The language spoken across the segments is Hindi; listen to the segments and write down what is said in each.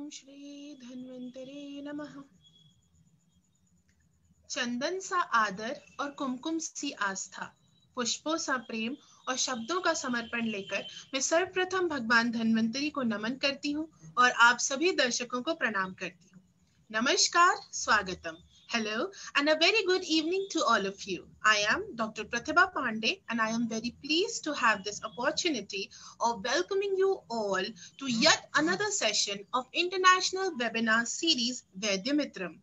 ओम श्री धन्वंतरे नमः। चंदन सा आदर और कुमकुम सी आस्था, पुष्पों सा प्रेम और शब्दों का समर्पण लेकर मैं सर्वप्रथम भगवान धन्वंतरी को नमन करती हूँ और आप सभी दर्शकों को प्रणाम करती हूँ। नमस्कार, स्वागतम। Hello and a very good evening to all of you. I am Dr. Pratibha Pandey and I am very pleased to have this opportunity of welcoming you all to yet another session of International Webinar Series Vaidyamitram.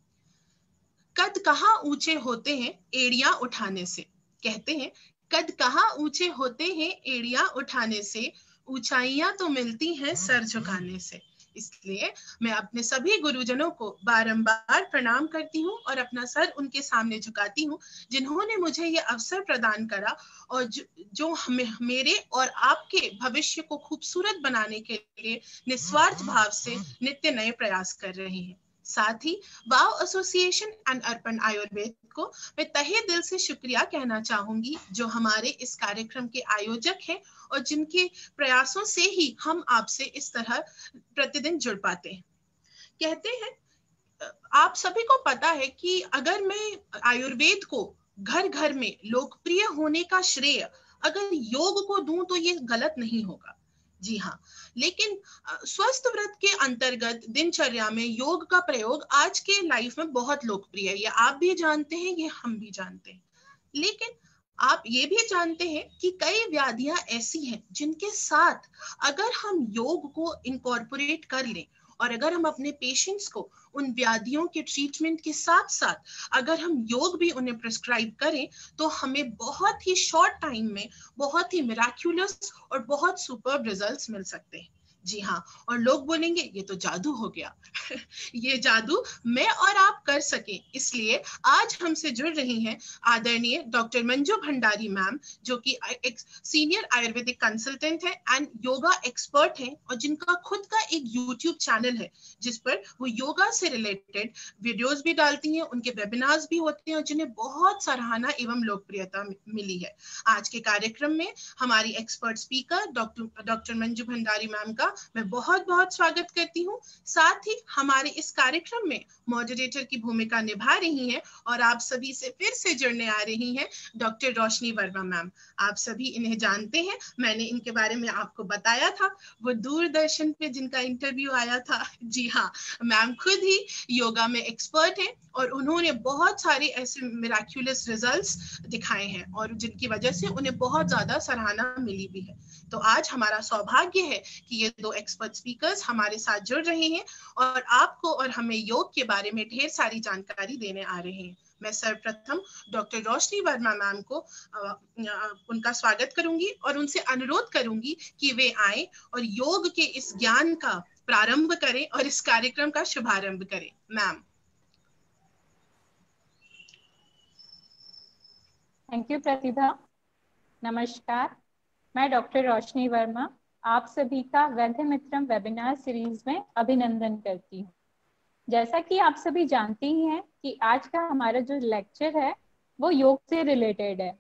कद कहाँ ऊंचे होते हैं एड़ियां उठाने से। कहते हैं कद कहाँ ऊंचे होते हैं एड़ियां उठाने से, ऊंचाइयां तो मिलती हैं सर झुकाने से। इसलिए मैं अपने सभी गुरुजनों को बारंबार प्रणाम करती हूँ और अपना सर उनके सामने झुकाती हूँ, जिन्होंने मुझे ये अवसर प्रदान करा और जो मेरे और आपके भविष्य को खूबसूरत बनाने के लिए निस्वार्थ भाव से नित्य नए प्रयास कर रहे हैं। साथ ही वाव एसोसिएशन एंड अर्पण आयुर्वेद को मैं तहे दिल से शुक्रिया कहना चाहूंगी, जो हमारे इस कार्यक्रम के आयोजक हैं और जिनके प्रयासों से ही हम आपसे इस तरह प्रतिदिन जुड़ पाते हैं। कहते हैं, आप सभी को पता है कि अगर मैं आयुर्वेद को घर घर में लोकप्रिय होने का श्रेय अगर योग को दूं तो ये गलत नहीं होगा। जी हाँ, लेकिन स्वस्थ व्रत के अंतर्गत दिनचर्या में योग का प्रयोग आज के लाइफ में बहुत लोकप्रिय है। ये आप भी जानते हैं, ये हम भी जानते हैं। लेकिन आप ये भी जानते हैं कि कई व्याधियां ऐसी हैं जिनके साथ अगर हम योग को इनकॉर्पोरेट कर लें और अगर हम अपने पेशेंट्स को उन व्याधियों के ट्रीटमेंट के साथ साथ अगर हम योग भी उन्हें प्रिस्क्राइब करें तो हमें बहुत ही शॉर्ट टाइम में बहुत ही मिराक्युलस और बहुत सुपर्ब रिजल्ट्स मिल सकते हैं। जी हाँ, और लोग बोलेंगे ये तो जादू हो गया। ये जादू मैं और आप कर सके, इसलिए आज हमसे जुड़ रही हैं आदरणीय डॉक्टर मंजू भंडारी मैम, जो कि एक सीनियर आयुर्वेदिक कंसल्टेंट है एंड योगा एक्सपर्ट हैं और जिनका खुद का एक यूट्यूब चैनल है जिस पर वो योगा से रिलेटेड वीडियोस भी डालती हैं, उनके वेबिनार्स भी होते हैं और जिन्हें बहुत सराहना एवं लोकप्रियता मिली है। आज के कार्यक्रम में हमारी expert speaker doctor Manju Bhandari ma'am का मैं बहुत बहुत स्वागत करती हूँ। साथ ही हमारे इस कार्यक्रम में मॉडरेटर की भूमिका निभा रही हैं और आप सभी से फिर से जुड़ने आ रही हैं डॉक्टर रोशनी वर्मा मैम। आप सभी इन्हें जानते हैं, मैंने इनके बारे में आपको बताया था, वो दूरदर्शन पे जिनका इंटरव्यू आया था। जी हाँ, मैम खुद ही योगा में एक्सपर्ट हैं और उन्होंने बहुत सारे ऐसे मिराक्युलस रिजल्ट्स दिखाए हैं और जिनकी वजह से उन्हें बहुत ज्यादा सराहना मिली भी है। तो आज हमारा सौभाग्य है कि ये दो एक्सपर्ट स्पीकर्स हमारे साथ जुड़ रहे हैं और आपको और हमें योग के बारे में ढेर सारी जानकारी देने आ रहे हैं। मैं सर्वप्रथम डॉक्टर रोशनी वर्मा मैम को उनका स्वागत करूंगी और उनसे अनुरोध करूंगी कि वे आए और योग के इस ज्ञान का प्रारंभ करें और इस कार्यक्रम का शुभारंभ करें। मैम। थैंक यू प्रतिभा। नमस्कार, मैं डॉक्टर रोशनी वर्मा आप सभी का वैद्यमित्रम वेबिनार सीरीज में अभिनंदन करती हूँ। जैसा कि आप सभी जानते ही हैं कि आज का हमारा जो लेक्चर है वो योग से रिलेटेड है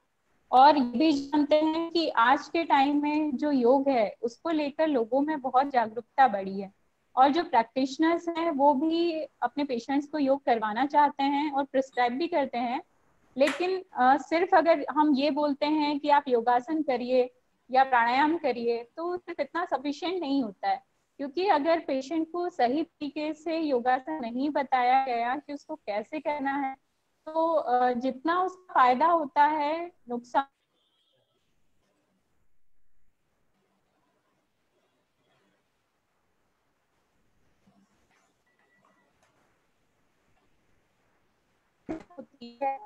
और ये भी जानते हैं कि आज के टाइम में जो योग है उसको लेकर लोगों में बहुत जागरूकता बढ़ी है और जो प्रैक्टिशनर्स हैं वो भी अपने पेशेंट्स को योग करवाना चाहते हैं और प्रिस्क्राइब भी करते हैं। लेकिन सिर्फ अगर हम ये बोलते हैं कि आप योगासन करिए या प्राणायाम करिए तो सिर्फ इतना सफिशिएंट नहीं होता है, क्योंकि अगर पेशेंट को सही तरीके से योगासन नहीं बताया गया कि उसको कैसे करना है तो जितना उसका फायदा होता है नुकसान होती है।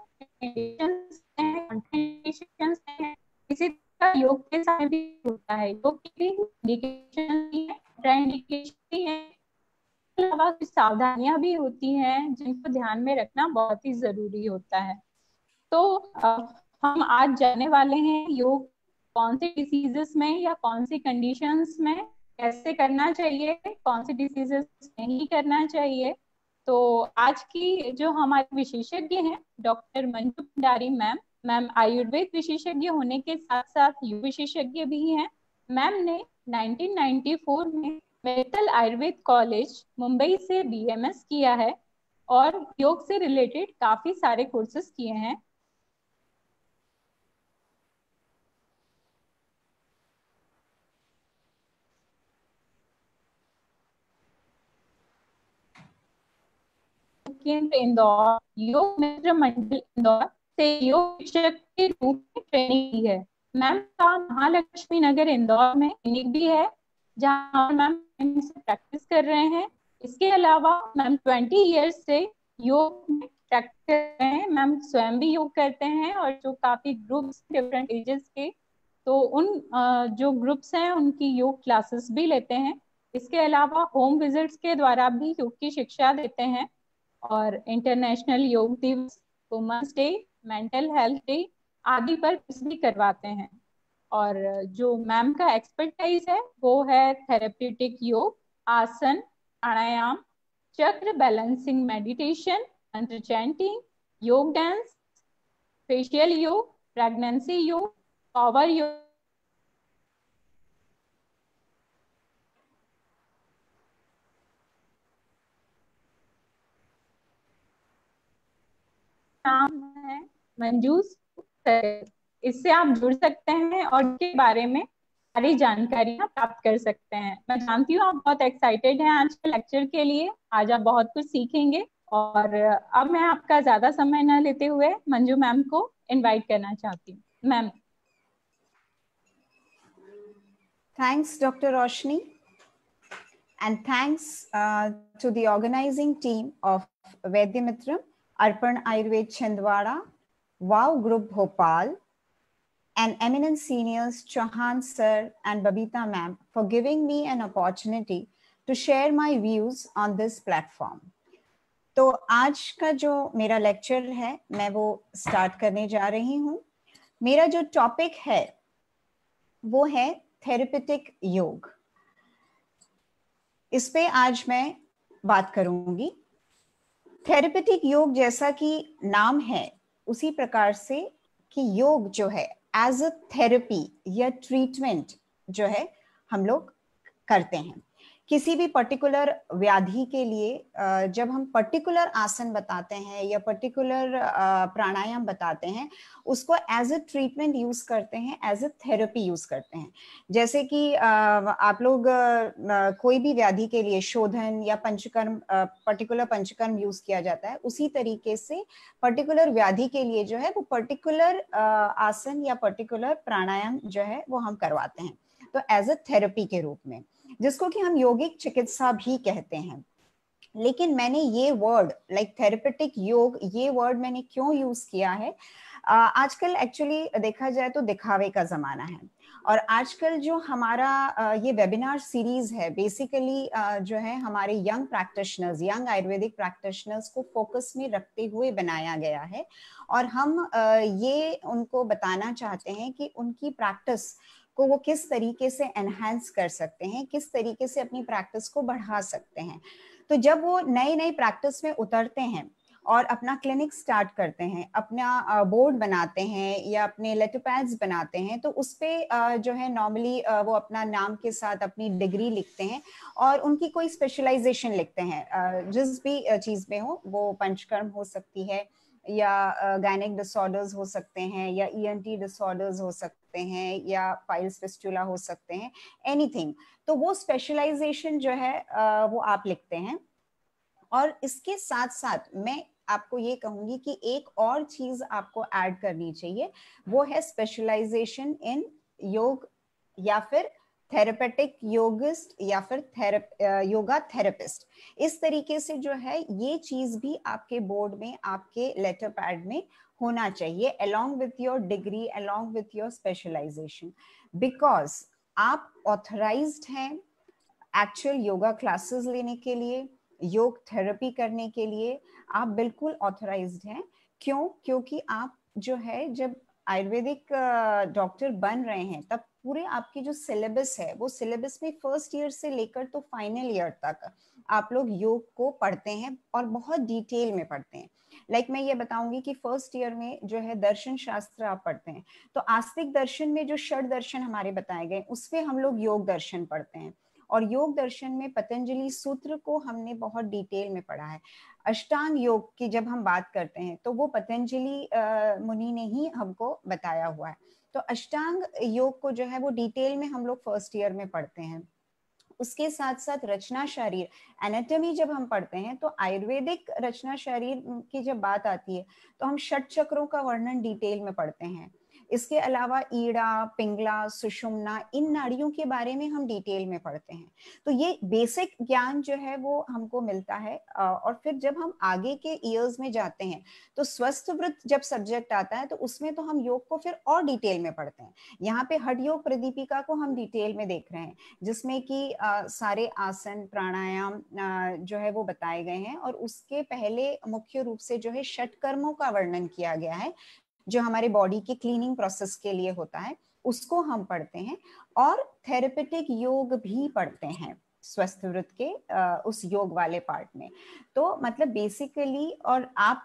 इसी तरह योग के साथ भी होता है, योग की भी इंडिकेशन है, अलावा कुछ सावधानियां भी होती हैं जिनको ध्यान में रखना बहुत ही जरूरी होता है। तो हम आज जानने वाले हैं योग कौन सी डिसीजेस में या कौन सी कंडीशंस में कैसे करना चाहिए, कौन सी डिसीजेस नहीं करना चाहिए। तो आज की जो हमारे विशेषज्ञ हैं डॉक्टर मंजू भंडारी मैम आयुर्वेद विशेषज्ञ होने के साथ साथ योग विशेषज्ञ भी हैं। मैम ने 1994 में मित्तल आयुर्वेद कॉलेज मुंबई से BMS किया है और योग से रिलेटेड काफी सारे कोर्सेज किए हैं। केंद्र इंदौर, योग मित्र मंडल इंदौर से योग शिक्षक के रूप में ट्रेनिंग की है। मैम का महालक्ष्मी नगर इंदौर में क्लिनिक भी है जहाँ मैम से प्रैक्टिस कर रहे हैं। इसके अलावा मैम 20 ईयर्स से योग में प्रैक्टिस कर रहे हैं। मैम स्वयं भी योग करते हैं और जो काफी ग्रुप्स डिफरेंट एजेस के, तो उन जो ग्रुप्स हैं उनकी योग क्लासेस भी लेते हैं। इसके अलावा होम विजिट्स के द्वारा भी योग की शिक्षा देते हैं और इंटरनेशनल योग दिवस, women's day, mental health day आदि पर क्विज भी करवाते हैं। और जो मैम का एक्सपर्टाइज है वो है थेरेप्यूटिक योग, आसन, प्राणायाम, चक्र बैलेंसिंग मेडिटेशन, मंत्र चैंटिंग, योग डांस, फेशियल योग, प्रेगनेंसी योग, पावर योग। नाम है मंजूस। इससे आप जुड़ सकते हैं और इसके बारे में सारी जानकारियां प्राप्त कर सकते हैं। मैं जानती हूँ आप बहुत एक्साइटेड हैं आज के लेक्चर के लिए, आज आप बहुत कुछ सीखेंगे। और अब मैं आपका ज्यादा समय न लेते हुए मंजू मैम को इनवाइट करना चाहती हूँ। Ma'am. Thanks, Dr. Roshni, and thanks to the organizing team of Vaidyamitram, Arpan Ayurved Chhindwara, Wow Group Bhopal, and eminent seniors Chauhan sir and Babita ma'am for giving me an opportunity to share my views on this platform. तो आज का जो मेरा लेक्चर है मैं वो स्टार्ट करने जा रही हूँ। मेरा जो टॉपिक है वो है थेरेपेटिक योग। इस पे आज मैं बात करूंगी। थेरेपेटिक योग जैसा कि नाम है उसी प्रकार से कि योग जो है एज अ थेरेपी या ट्रीटमेंट जो है हम लोग करते हैं। किसी भी पर्टिकुलर व्याधि के लिए जब हम पर्टिकुलर आसन बताते हैं या पर्टिकुलर प्राणायाम बताते हैं उसको एज अ ट्रीटमेंट यूज करते हैं, एज अ थेरेपी यूज करते हैं। जैसे कि आप लोग कोई भी व्याधि के लिए शोधन या पंचकर्म, पर्टिकुलर पंचकर्म यूज किया जाता है, उसी तरीके से पर्टिकुलर व्याधि के लिए जो है वो पर्टिकुलर आसन या पर्टिकुलर प्राणायाम जो है वो हम करवाते हैं, तो एज अ थेरेपी के रूप में, जिसको कि हम यौगिक चिकित्सा भी कहते हैं। लेकिन मैंने ये वर्ड लाइक थेरेपेटिक योग, ये वर्ड मैंने क्यों यूज किया है? आजकल एक्चुअली देखा जाए तो दिखावे का जमाना है और आजकल जो हमारा ये वेबिनार सीरीज है बेसिकली जो है हमारे young practitioners, young Ayurvedic practitioners को फोकस में रखते हुए बनाया गया है और हम ये उनको बताना चाहते हैं कि उनकी प्रैक्टिस को वो किस तरीके से एनहांस कर सकते हैं, किस तरीके से अपनी प्रैक्टिस को बढ़ा सकते हैं। तो जब वो नई नई प्रैक्टिस में उतरते हैं और अपना क्लिनिक स्टार्ट करते हैं, अपना बोर्ड बनाते हैं या अपने लेटर पैड्स बनाते हैं, तो उस पे जो है नॉर्मली वो अपना नाम के साथ अपनी डिग्री लिखते हैं और उनकी कोई स्पेशलाइजेशन लिखते हैं जिस भी चीज़ में हो, वो पंचकर्म हो सकती है या गायनिक डिसऑर्डर्स हो सकते हैं या ENT डिसऑर्डर्स हो सकते हैं या पाइल्स फिस्टुला हो सकते हैं, एनीथिंग। तो वो स्पेशलाइजेशन जो है वो आप लिखते हैं। और इसके साथ साथ मैं आपको ये कहूंगी कि एक और चीज आपको ऐड करनी चाहिए, वो है स्पेशलाइजेशन इन योग या फिर थेरेपेटिक योगिस्ट या फिर योगा थेरेपिस्ट। इस तरीके से जो है ये चीज भी आपके बोर्ड में, आपके लेटर पैड में होना चाहिए along with your degree, along with your specialization, because आप ऑथराइज्ड हैं एक्चुअल योगा क्लासेस लेने के लिए, योग थेरेपी करने के लिए आप बिल्कुल ऑथराइज्ड हैं। क्यों? क्योंकि आप जो है जब आयुर्वेदिक डॉक्टर बन रहे हैं तब पूरे आपकी जो सिलेबस है वो सिलेबस में फर्स्ट ईयर से लेकर तो फाइनल ईयर तक आप लोग योग को पढ़ते हैं और बहुत डिटेल में पढ़ते हैं। लाइक मैं ये बताऊंगी कि फर्स्ट ईयर में जो है दर्शन शास्त्र आप पढ़ते हैं, तो आस्तिक दर्शन में जो षड दर्शन हमारे बताए गए उस पे हम लोग योग दर्शन पढ़ते हैं। और योग दर्शन में पतंजलि सूत्र को हमने बहुत डिटेल में पढ़ा है। अष्टांग योग की जब हम बात करते हैं तो वो पतंजलि मुनि ने ही हमको बताया हुआ है। तो अष्टांग योग को जो है वो डिटेल में हम लोग फर्स्ट ईयर में पढ़ते हैं। उसके साथ साथ रचना शरीर, एनाटॉमी जब हम पढ़ते हैं तो आयुर्वेदिक रचना शरीर की जब बात आती है तो हम षट चक्रों का वर्णन डिटेल में पढ़ते हैं। इसके अलावा ईड़ा, पिंगला, सुषुम्ना, इन नाड़ियों के बारे में हम डिटेल में पढ़ते हैं। तो ये बेसिक ज्ञान जो है वो हमको मिलता है। और फिर जब हम आगे के ईयर्स में जाते हैं तो स्वस्थ वृत्त जब सब्जेक्ट आता है तो उसमें तो हम योग को फिर और डिटेल में पढ़ते हैं। यहाँ पे हठ योग प्रदीपिका को हम डिटेल में देख रहे हैं, जिसमें कि सारे आसन प्राणायाम जो है वो बताए गए हैं, और उसके पहले मुख्य रूप से जो है षट कर्मों का वर्णन किया गया है जो हमारे बॉडी की क्लीनिंग प्रोसेस के लिए होता है, उसको हम पढ़ते हैं। और थेरेपेटिक योग भी पढ़ते हैं स्वस्थ वृत्त के उस योग वाले पार्ट में। तो मतलब बेसिकली, और आप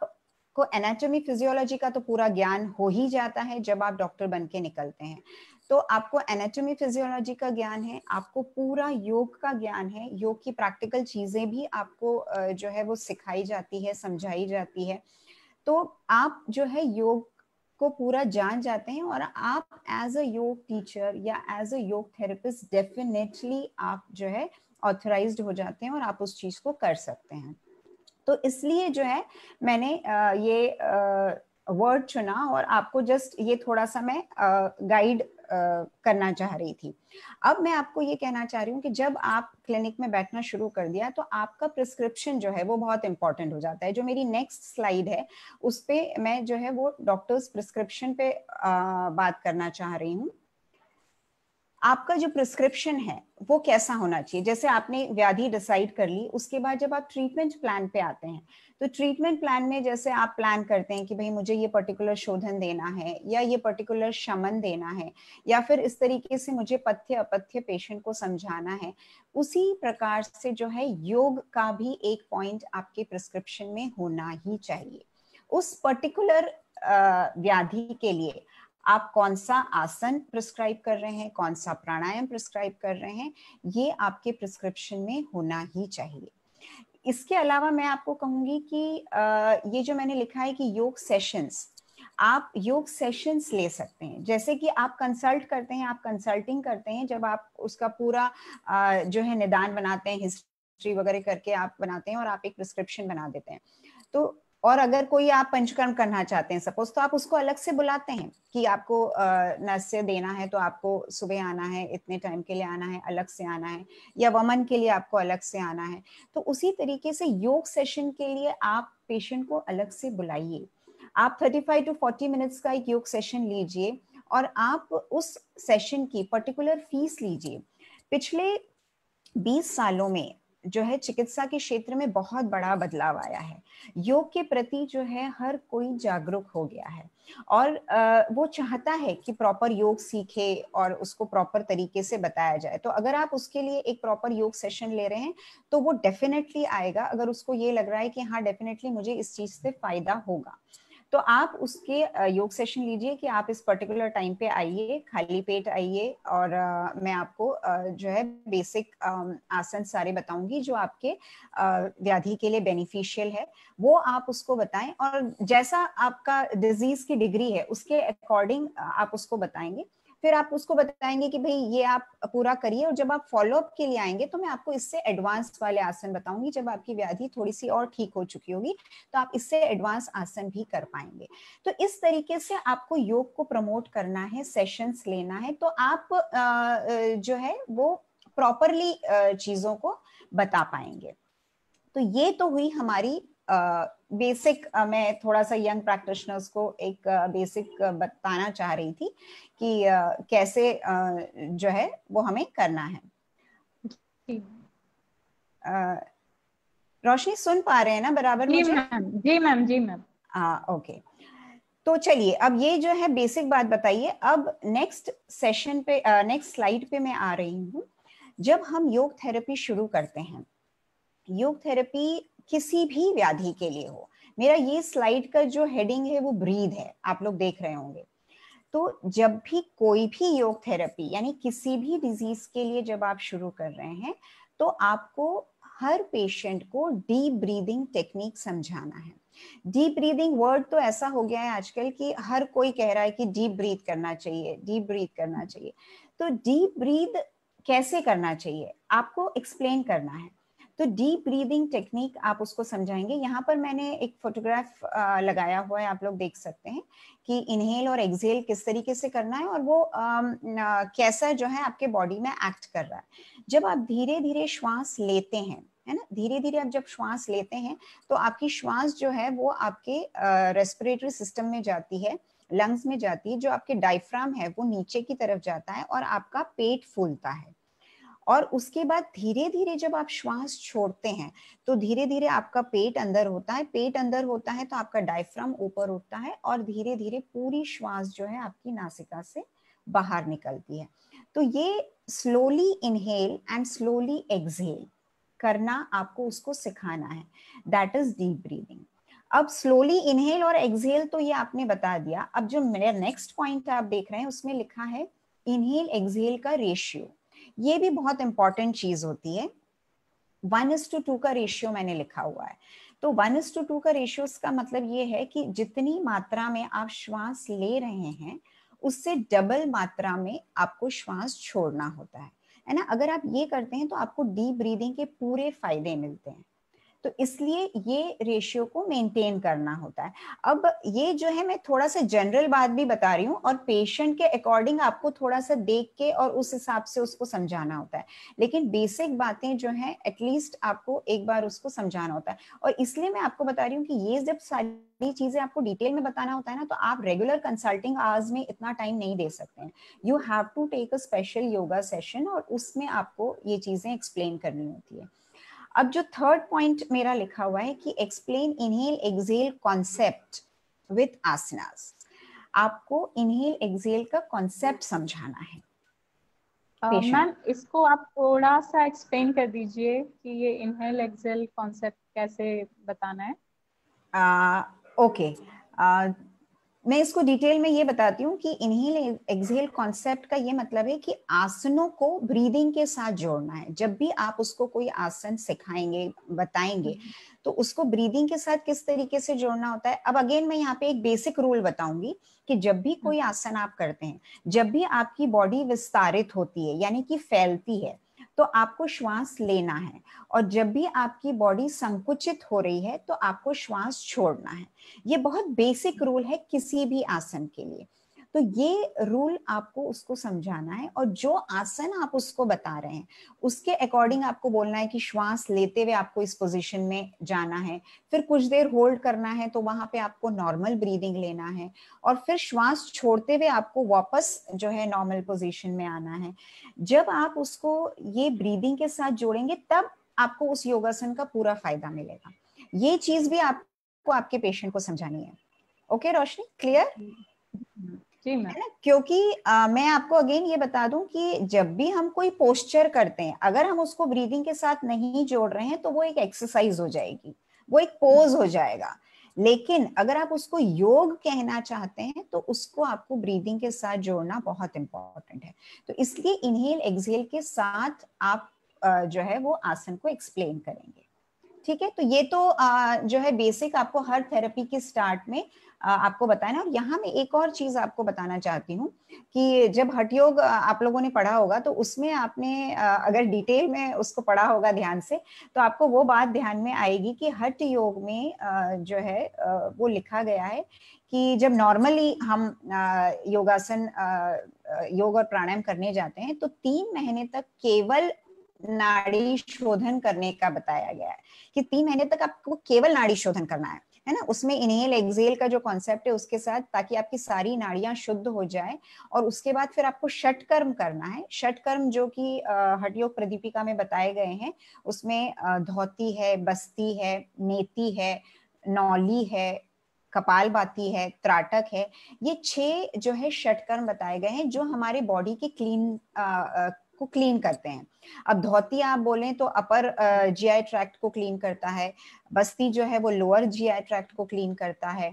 को एनाटॉमी फिजियोलॉजी का तो पूरा ज्ञान हो ही जाता है जब आप डॉक्टर बन के निकलते हैं। तो आपको एनाटॉमी फिजियोलॉजी का ज्ञान है, आपको पूरा योग का ज्ञान है, योग की प्रैक्टिकल चीजें भी आपको जो है वो सिखाई जाती है, समझाई जाती है। तो आप जो है योग को पूरा जान जाते हैं, और आप एज अ योग टीचर या एज अ योग थेरेपिस्ट डेफिनेटली आप जो है ऑथराइज्ड हो जाते हैं और आप उस चीज को कर सकते हैं। तो इसलिए जो है मैंने ये वर्ड चुना और आपको जस्ट ये थोड़ा सा मैं गाइड करना चाह रही थी। अब मैं आपको ये कहना चाह रही हूँ कि जब आप क्लिनिक में बैठना शुरू कर दिया तो आपका प्रिस्क्रिप्शन जो है वो बहुत इंपॉर्टेंट हो जाता है। जो मेरी नेक्स्ट स्लाइड है उस पे मैं जो है वो डॉक्टर्स प्रिस्क्रिप्शन पे बात करना चाह रही हूँ। आपका जो प्रिस्क्रिप्शन है वो कैसा होना चाहिए। जैसे आपने व्याधि डिसाइड कर ली, उसके बाद जब आप ट्रीटमेंट प्लान पे आते हैं तो ट्रीटमेंट प्लान में जैसे आप प्लान करते हैं कि भाई मुझे ये पर्टिकुलर शोधन देना है या ये पर्टिकुलर शमन देना है या फिर इस तरीके से मुझे पथ्य अपथ्य पेशेंट को समझाना है, उसी प्रकार से जो है योग का भी एक पॉइंट आपके प्रिस्क्रिप्शन में होना ही चाहिए। उस पर्टिकुलर व्याधि के लिए आप कौन सा आसन प्रिस्क्राइब कर रहे हैं, कौन सा प्राणायाम प्रिस्क्राइब कर रहे हैं, ये आपके प्रिस्क्रिप्शन में होना ही चाहिए। इसके अलावा मैं आपको कहूंगी कि ये जो मैंने लिखा है कि योग सेशंस, आप योग सेशंस ले सकते हैं। जैसे कि आप कंसल्ट करते हैं, आप कंसल्टिंग करते हैं, जब आप उसका पूरा जो है निदान बनाते हैं, हिस्ट्री वगैरह करके आप बनाते हैं और आप एक प्रिस्क्रिप्शन बना देते हैं। तो और अगर कोई आप पंचकर्म करना चाहते हैं सपोज, तो आप उसको अलग से बुलाते हैं कि आपको नस्य देना है तो आपको सुबह आना है, इतने टाइम के लिए आना है, अलग से आना है, या वमन के लिए आपको अलग से आना है। तो उसी तरीके से योग सेशन के लिए आप पेशेंट को अलग से बुलाइए। आप 35 to 40 मिनट्स का एक योग सेशन लीजिए और आप उस सेशन की पर्टिकुलर फीस लीजिए। पिछले 20 सालों में जो है चिकित्सा के क्षेत्र में बहुत बड़ा बदलाव आया है। योग के प्रति जो है हर कोई जागरूक हो गया है और वो चाहता है कि प्रॉपर योग सीखे और उसको प्रॉपर तरीके से बताया जाए। तो अगर आप उसके लिए एक प्रॉपर योग सेशन ले रहे हैं तो वो डेफिनेटली आएगा, अगर उसको ये लग रहा है कि हाँ डेफिनेटली मुझे इस चीज से फायदा होगा। तो आप उसके योग सेशन लीजिए कि आप इस पर्टिकुलर टाइम पे आइए, खाली पेट आइए, और मैं आपको जो है बेसिक आसन सारे बताऊंगी जो आपके व्याधि के लिए बेनिफिशियल है, वो आप उसको बताएं। और जैसा आपका डिजीज की डिग्री है उसके अकॉर्डिंग आप उसको बताएंगे। फिर आप उसको बताएंगे कि भाई ये आप पूरा करिए, और जब आप फॉलोअप के लिए आएंगे तो मैं आपको इससे एडवांस वाले आसन बताऊंगी। जब आपकी व्याधि थोड़ी सी और ठीक हो चुकी होगी तो आप इससे एडवांस आसन भी कर पाएंगे। तो इस तरीके से आपको योग को प्रमोट करना है, सेशंस लेना है, तो आप जो है वो प्रॉपरली चीजों को बता पाएंगे। तो ये तो हुई हमारी बेसिक, मैं थोड़ा सा यंग प्रैक्टिशनर्स को एक बेसिक बताना चाह रही थी कि कैसे जो है वो हमें करना है। रोशनी सुन पा रहे हैं ना बराबर मुझे? जी मैम, जी मैम। हाँ ओके। तो चलिए अब ये जो है बेसिक बात बताइए। अब नेक्स्ट सेशन पे, नेक्स्ट स्लाइड पे मैं आ रही हूँ। जब हम योग थेरेपी शुरू करते हैं, योग थेरेपी किसी भी व्याधि के लिए हो, मेरा ये स्लाइड का जो हेडिंग है वो ब्रीद है, आप लोग देख रहे होंगे। तो जब भी कोई भी योग थेरेपी यानी किसी भी डिजीज के लिए जब आप शुरू कर रहे हैं तो आपको हर पेशेंट को डीप ब्रीदिंग टेक्निक समझाना है। डीप ब्रीदिंग वर्ड तो ऐसा हो गया है आजकल कि हर कोई कह रहा है कि डीप ब्रीथ करना चाहिए, डीप ब्रीथ करना चाहिए। तो डीप ब्रीथ कैसे करना चाहिए आपको एक्सप्लेन करना है। तो डीप ब्रीदिंग टेक्निक आप उसको समझाएंगे। यहाँ पर मैंने एक फोटोग्राफ लगाया हुआ है, आप लोग देख सकते हैं कि इनहेल और एक्सहेल किस तरीके से करना है और वो कैसा जो है आपके बॉडी में एक्ट कर रहा है। जब आप धीरे धीरे श्वास लेते हैं, है ना, धीरे धीरे आप जब श्वास लेते हैं तो आपकी श्वास जो है वो आपके रेस्पिरेटरी सिस्टम में जाती है, लंग्स में जाती है, जो आपके डायफ्राम है वो नीचे की तरफ जाता है और आपका पेट फूलता है। और उसके बाद धीरे धीरे जब आप श्वास छोड़ते हैं तो धीरे धीरे आपका पेट अंदर होता है, पेट अंदर होता है तो आपका डायफ्राम ऊपर उठता है और धीरे धीरे पूरी श्वास जो है आपकी नासिका से बाहर निकलती है। तो ये slowly inhale and slowly exhale करना आपको उसको सिखाना है, दैट इज डीप ब्रीदिंग। अब स्लोली इनहेल और एक्सहेल तो ये आपने बता दिया। अब जो मेरा नेक्स्ट पॉइंट आप देख रहे हैं उसमें लिखा है इनहेल एक्सहेल का रेशियो। ये भी बहुत इंपॉर्टेंट चीज होती है। 1:2 का रेशियो मैंने लिखा हुआ है। तो 1:2 का रेशियो का मतलब ये है कि जितनी मात्रा में आप श्वास ले रहे हैं उससे डबल मात्रा में आपको श्वास छोड़ना होता है ना। अगर आप ये करते हैं तो आपको डीप ब्रीदिंग के पूरे फायदे मिलते हैं। तो इसलिए ये रेशियो को मेंटेन करना होता है। अब ये जो है मैं थोड़ा सा जनरल बात भी बता रही हूँ और पेशेंट के अकॉर्डिंग आपको थोड़ा सा देख के और उस हिसाब से उसको समझाना होता है, लेकिन बेसिक बातें जो है एटलीस्ट आपको एक बार उसको समझाना होता है। और इसलिए मैं आपको बता रही हूँ कि ये जब सारी चीजें आपको डिटेल में बताना होता है ना, तो आप रेगुलर कंसल्टिंग आवर्स में इतना टाइम नहीं दे सकते हैं। You have to take a special yoga session और उसमें आपको ये चीजें एक्सप्लेन करनी होती है। अब जो थर्ड पॉइंट मेरा लिखा हुआ है कि explain inhale exhale concept with आसनास। आपको इनहेल एक्सहेल का कॉन्सेप्ट समझाना है। मैम इसको आप थोड़ा सा एक्सप्लेन कर दीजिए कि ये इनहेल एक्सहेल कॉन्सेप्ट कैसे बताना है। ओके, मैं इसको डिटेल में ये बताती हूँ कि इनहेल एक्सहेल कॉन्सेप्ट का ये मतलब है कि आसनों को ब्रीदिंग के साथ जोड़ना है। जब भी आप उसको कोई आसन सिखाएंगे, बताएंगे, तो उसको ब्रीदिंग के साथ किस तरीके से जोड़ना होता है। अब अगेन मैं यहाँ पे एक बेसिक रूल बताऊंगी कि जब भी कोई आसन आप करते हैं, जब भी आपकी बॉडी विस्तारित होती है यानी कि फैलती है, तो आपको श्वास लेना है, और जब भी आपकी बॉडी संकुचित हो रही है तो आपको श्वास छोड़ना है। ये बहुत बेसिक रूल है किसी भी आसन के लिए। तो ये रूल आपको उसको समझाना है और जो आसन आप उसको बता रहे हैं उसके अकॉर्डिंग आपको बोलना है कि श्वास लेते हुए आपको इस पोजीशन में जाना है, फिर कुछ देर होल्ड करना है तो वहां पे आपको नॉर्मल ब्रीदिंग लेना है, और फिर श्वास छोड़ते हुए आपको वापस जो है नॉर्मल पोजीशन में आना है। जब आप उसको ये ब्रीदिंग के साथ जोड़ेंगे तब आपको उस योगासन का पूरा फायदा मिलेगा। ये चीज भी आपको आपके पेशेंट को समझानी है। ओके रोशनी, क्लियर? जी मैम। है ना, क्योंकि मैं आपको अगेन ये बता दूं कि जब भी हम कोई पोस्चर करते हैं, अगर हम उसको ब्रीदिंग के साथ नहीं जोड़ रहे हैं तो वो एक एक्सरसाइज हो जाएगी, वो एक पोज हो जाएगा। लेकिन अगर आप उसको योग कहना चाहते हैं तो उसको आपको ब्रीदिंग के साथ जोड़ना बहुत इंपॉर्टेंट है। तो इसलिए इनहेल एक्सहेल के साथ आप जो है वो आसन को एक्सप्लेन करेंगे। ठीक है, तो ये तो जो है बेसिक आपको हर थेरेपी के स्टार्ट में आपको बताना। और यहाँ मैं एक और चीज आपको बताना चाहती हूँ कि जब हठ योग आप लोगों ने पढ़ा होगा तो उसमें आपने अगर डिटेल में उसको पढ़ा होगा ध्यान से, तो आपको वो बात ध्यान में आएगी कि हठ योग में जो है वो लिखा गया है कि जब नॉर्मली हम योगासन योग और प्राणायाम करने जाते हैं तो 3 महीने तक केवल नाड़ी शोधन करने का बताया गया है कि 3 महीने तक आपको केवल नाड़ी शोधन करना है ना। उसमें इनहेल एक्सहेल का जो कॉन्सेप्ट है उसके साथ, ताकि आपकी सारी नाड़ियां शुद्ध हो जाए। और उसके बाद फिर आपको षटकर्म करना है। षटकर्म जो कि हठ योग प्रदीपिका में बताए गए हैं, उसमें धौती है, बस्ती है, नेति है, नौली है, कपालभाति है, त्राटक है। ये 6 जो है षटकर्म बताए गए हैं जो हमारे बॉडी के को क्लीन करते हैं। अब धौती आप बोलें तो अपर जीआई ट्रैक्ट को क्लीन करता है, बस्ती जो है वो लोअर जीआई ट्रैक्ट को क्लीन करता है,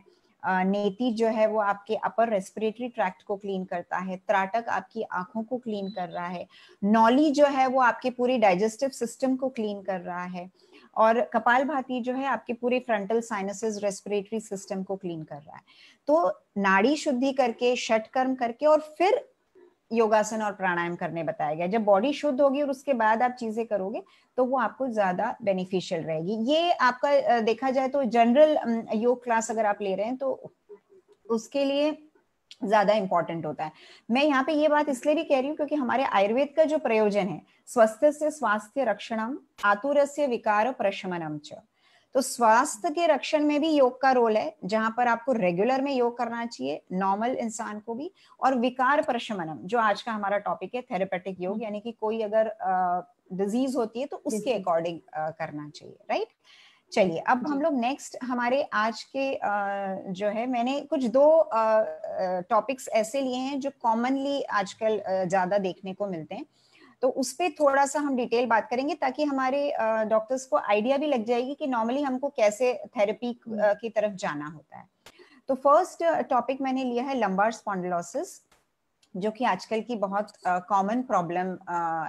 नेति जो है वो आपके अपर रेस्पिरेटरी ट्रैक्ट को क्लीन करता है, त्राटक आपकी आंखों को क्लीन कर रहा है, नौली जो है वो आपके पूरी डाइजेस्टिव सिस्टम को क्लीन कर रहा है, और कपालभाति जो है आपके पूरे फ्रंटल साइनसेस रेस्पिरेटरी सिस्टम को क्लीन कर रहा है। तो नाड़ी शुद्धि करके, षटकर्म करके और फिर योगासन और प्राणायाम करने बताया गया। जब बॉडी शुद्ध होगी और उसके बाद आप चीजें करोगे तो वो आपको ज्यादा बेनिफिशियल रहेगी। ये आपका देखा जाए तो जनरल योग क्लास अगर आप ले रहे हैं तो उसके लिए ज्यादा इंपॉर्टेंट होता है। मैं यहाँ पे ये बात इसलिए भी कह रही हूँ क्योंकि हमारे आयुर्वेद का जो प्रयोजन है, स्वस्थस्य स्वास्थ्य रक्षणम आतुरस्य विकार प्रशमनम च, तो स्वास्थ्य के रक्षण में भी योग का रोल है, जहां पर आपको रेगुलर में योग करना चाहिए, नॉर्मल इंसान को भी, और विकार प्रशमनम जो आज का हमारा टॉपिक है, थेरेपेटिक योग, यानी कि कोई अगर डिजीज होती है तो उसके अकॉर्डिंग करना चाहिए, राइट। चलिए अब हम लोग नेक्स्ट हमारे आज के जो है, मैंने कुछ दो टॉपिक्स ऐसे लिए हैं जो कॉमनली आजकल ज्यादा देखने को मिलते हैं, तो उस पर थोड़ा सा हम डिटेल बात करेंगे ताकि हमारे डॉक्टर्स को आइडिया भी लग जाएगी कि नॉर्मली हमको कैसे थेरेपी की तरफ जाना होता है। तो फर्स्ट टॉपिक मैंने लिया है लंबार स्पॉन्डिलोसिस, जो कि आजकल की बहुत कॉमन प्रॉब्लम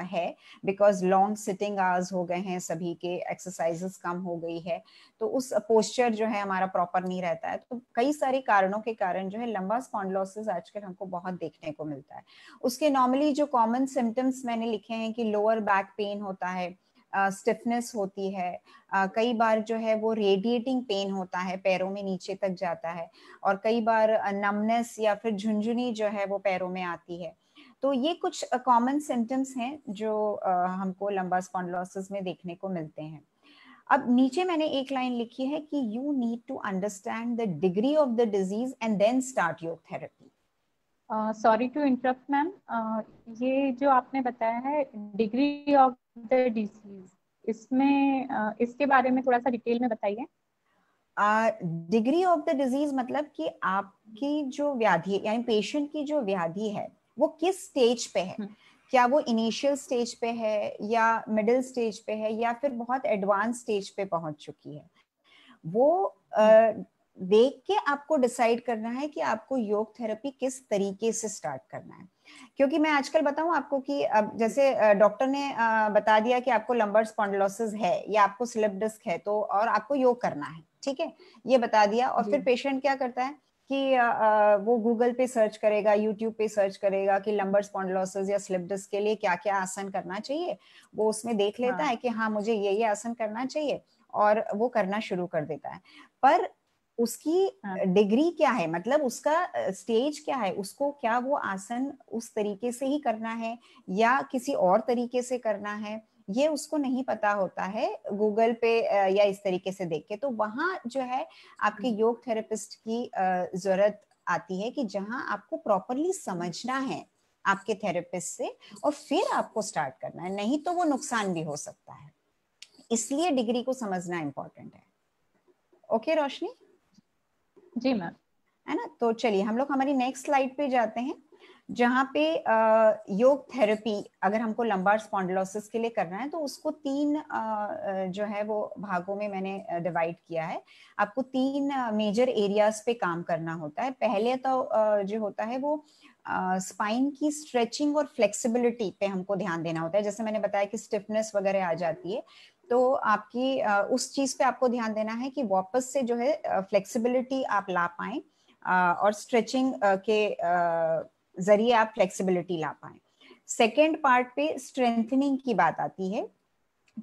है, बिकॉज लॉन्ग सिटिंग आवर्स हो गए हैं, सभी के एक्सरसाइजेस कम हो गई है, तो उस पोस्चर जो है हमारा प्रॉपर नहीं रहता है, तो कई सारे कारणों के कारण जो है लंबा स्पॉन्डिलोसिस आजकल हमको बहुत देखने को मिलता है। उसके नॉर्मली जो कॉमन सिम्टम्स मैंने लिखे हैं कि लोअर बैक पेन होता है, स्टिफनेस होती है, कई बार जो है वो रेडिएटिंग पेन होता है, पैरों में नीचे तक जाता है, और कई बार नमनेस या फिर झुंझुनी जो है वो पैरों में आती है। तो ये कुछ कॉमन सिम्टम्स हैं जो हमको लंबा स्पॉन्डिलोसिस में देखने को मिलते हैं। अब नीचे मैंने एक लाइन लिखी है कि you need to understand the degree of the disease and then start yoga therapy. Sorry to interrupt ma'am, ये जो आपने बताया है डिग्री ऑफ द डिजीज, इसमें इसके बारे में थोड़ा सा डिटेल में बताइए। डिग्री ऑफ द डिजीज मतलब कि आपकी जो व्याधि यानी पेशेंट की जो व्याधि है वो किस स्टेज पे है, क्या वो इनिशियल स्टेज पे है या मिडिल स्टेज पे है या फिर बहुत एडवांस स्टेज पे पहुंच चुकी है, वो देख के आपको डिसाइड करना है कि आपको योग थेरेपी किस तरीके से स्टार्ट करना है। क्योंकि मैं आजकल बताऊं आपको कि अब जैसे डॉक्टर ने बता दिया कि आपको लंबर स्पॉन्डिलोसिस है या आपको स्लिप डिस्क है, तो और आपको योग करना है, ठीक है, ये बता दिया, और फिर पेशेंट क्या करता है कि वो गूगल पे सर्च करेगा, यूट्यूब पे सर्च करेगा कि लंबर स्पॉन्डिलोसिस या स्लिप डिस्क के लिए क्या क्या आसन करना चाहिए, वो उसमें देख लेता है कि हाँ मुझे ये आसन करना चाहिए और वो करना शुरू कर देता है। पर उसकी डिग्री क्या है, मतलब उसका स्टेज क्या है, उसको क्या वो आसन उस तरीके से ही करना है या किसी और तरीके से करना है, ये उसको नहीं पता होता है गूगल पे या इस तरीके से देख के। तो वहां जो है आपके योग थेरेपिस्ट की जरूरत आती है कि जहां आपको प्रॉपरली समझना है आपके थेरेपिस्ट से और फिर आपको स्टार्ट करना है, नहीं तो वो नुकसान भी हो सकता है, इसलिए डिग्री को समझना इंपॉर्टेंट है। ओके रोशनी? जी मैम। है ना, तो चलिए हम लोग हमारी नेक्स्ट स्लाइड पे जाते हैं, जहाँ पे योग थेरेपी अगर हमको लंबार स्पॉन्डिलोसिस के लिए करना है तो उसको तीन जो है वो भागों में मैंने डिवाइड किया है। आपको तीन मेजर एरियाज पे काम करना होता है। पहले तो जो होता है वो स्पाइन की स्ट्रेचिंग और फ्लेक्सिबिलिटी पे हमको ध्यान देना होता है। जैसे मैंने बताया कि स्टिफनेस वगैरह आ जाती है, तो आपकी उस चीज पे आपको ध्यान देना है कि वापस से जो है फ्लेक्सिबिलिटी आप ला पाएं और स्ट्रेचिंग के जरिए आप फ्लेक्सिबिलिटी ला पाएं। सेकेंड पार्ट पे स्ट्रेंथनिंग की बात आती है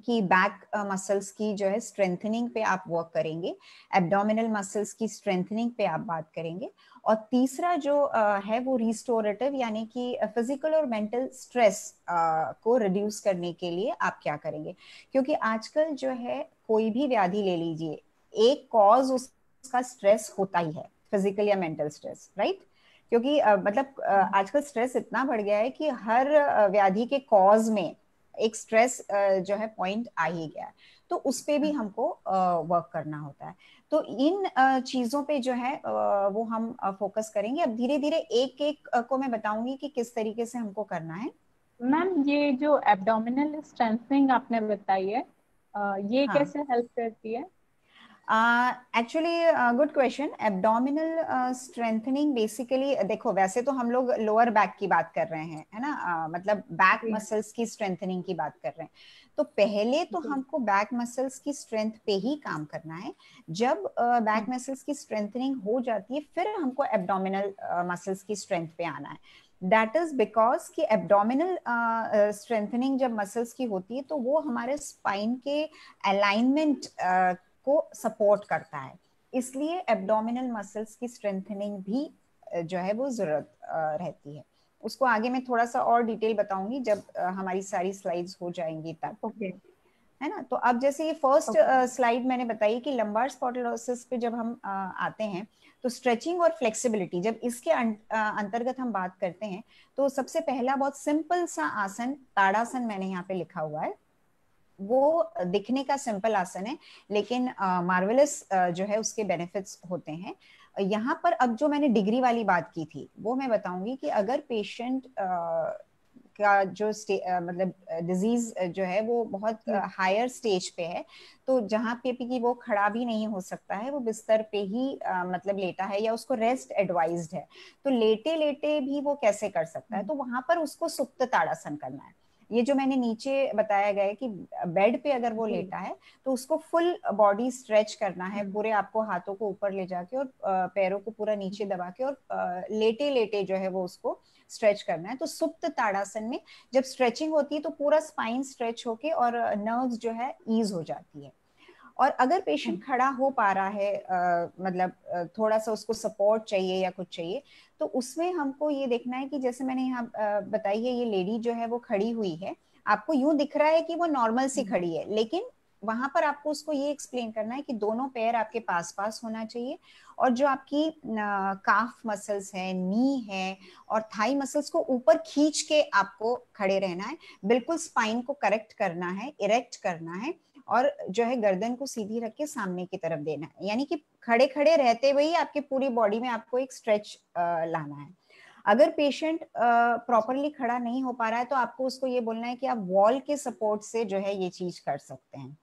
कि बैक मसल्स की जो है स्ट्रेंथनिंग पे आप वर्क करेंगे, एब्डोमिनल मसल्स की स्ट्रेंथनिंग पे आप बात करेंगे, और तीसरा जो है वो रिस्टोरेटिव यानी कि फिजिकल और मेंटल स्ट्रेस को रिड्यूस करने के लिए आप क्या करेंगे। क्योंकि आजकल जो है कोई भी व्याधि ले लीजिए, एक कॉज उसका स्ट्रेस होता ही है, फिजिकल या मेंटल स्ट्रेस, राइट? क्योंकि मतलब आजकल स्ट्रेस इतना बढ़ गया है कि हर व्याधि के कॉज में एक स्ट्रेस जो है पॉइंट आ ही गया है, तो उस पे भी हमको वर्क करना होता है। तो इन चीजों पे जो है वो हम फोकस करेंगे। अब धीरे धीरे एक एक को मैं बताऊंगी कि किस तरीके से हमको करना है। मैम ये जो एब्डोमिनल स्ट्रेंथनिंग आपने बताई है, ये हाँ, कैसे हेल्प करती है? Actually good question. Abdominal strengthening basically, देखो वैसे तो हम लोग लोअर बैक की बात कर रहे हैं, है ना, मतलब बैक मसल्स की स्ट्रेंथनिंग की बात कर रहे हैं। तो पहले तो हमको बैक मसल्स की स्ट्रेंथ पे ही काम करना है। जब बैक मसल्स की स्ट्रेंथनिंग हो जाती है फिर हमको एब्डोमिनल मसल्स की स्ट्रेंथ पे आना है। दैट इज बिकॉज कि एब्डोमिनल स्ट्रेंथनिंग जब मसल्स की होती है तो वो हमारे स्पाइन के अलाइनमेंट को सपोर्ट करता है, इसलिए एब्डोमिनल मसल्स की स्ट्रेंथनिंग भी जो है वो जरूरत रहती है। उसको आगे मैं थोड़ा सा और डिटेल बताऊंगी जब हमारी सारी स्लाइड्स हो जाएंगी तब, है ना। तो अब जैसे ये फर्स्ट स्लाइड मैंने बताई कि लंबार स्पॉन्डिलोसिस पे जब हम आते हैं तो स्ट्रेचिंग और फ्लेक्सिबिलिटी, जब इसके अंतर्गत हम बात करते हैं तो सबसे पहला बहुत सिंपल सा आसन ताड़ासन मैंने यहाँ पे लिखा हुआ है। वो दिखने का सिंपल आसन है लेकिन मार्वेलस जो है उसके बेनिफिट्स होते हैं। यहाँ पर अब जो मैंने डिग्री वाली बात की थी वो मैं बताऊंगी कि अगर पेशेंट का जो मतलब डिजीज जो है वो बहुत हायर स्टेज पे है, तो जहाँ पे भी वो खड़ा भी नहीं हो सकता है, वो बिस्तर पे ही मतलब लेटा है या उसको रेस्ट एडवाइज्ड है, तो लेटे लेटे भी वो कैसे कर सकता है, तो वहां पर उसको सुप्त ताड़ासन करना है। ये जो मैंने नीचे बताया गया है कि बेड पे अगर वो लेटा है तो उसको फुल बॉडी स्ट्रेच करना है, पूरे आपको हाथों को ऊपर ले जाके और पैरों को पूरा नीचे दबा के और लेटे लेटे जो है वो उसको स्ट्रेच करना है। तो सुप्त ताड़ासन में जब स्ट्रेचिंग होती है तो पूरा स्पाइन स्ट्रेच होके और नर्व्स जो है ईज हो जाती है। और अगर पेशेंट खड़ा हो पा रहा है, मतलब थोड़ा सा उसको सपोर्ट चाहिए या कुछ चाहिए, तो उसमें हमको ये देखना है कि जैसे मैंने यहाँ बताई है, ये लेडी जो है वो खड़ी हुई है, आपको यूं दिख रहा है कि वो नॉर्मल सी खड़ी है, लेकिन वहां पर आपको उसको ये एक्सप्लेन करना है कि दोनों पैर आपके पास पास होना चाहिए और जो आपकी काफ मसल्स है, नी है और थाई मसल्स को ऊपर खींच के आपको खड़े रहना है, बिल्कुल स्पाइन को करेक्ट करना है, इरेक्ट करना है और जो है गर्दन को सीधी रख के सामने की तरफ देना है, यानी कि खड़े खड़े रहते हुए ही आपकी पूरी बॉडी में आपको एक स्ट्रेच लाना है। अगर पेशेंट प्रॉपरली खड़ा नहीं हो पा रहा है तो आपको उसको ये बोलना है कि आप वॉल के सपोर्ट से जो है ये चीज कर सकते हैं।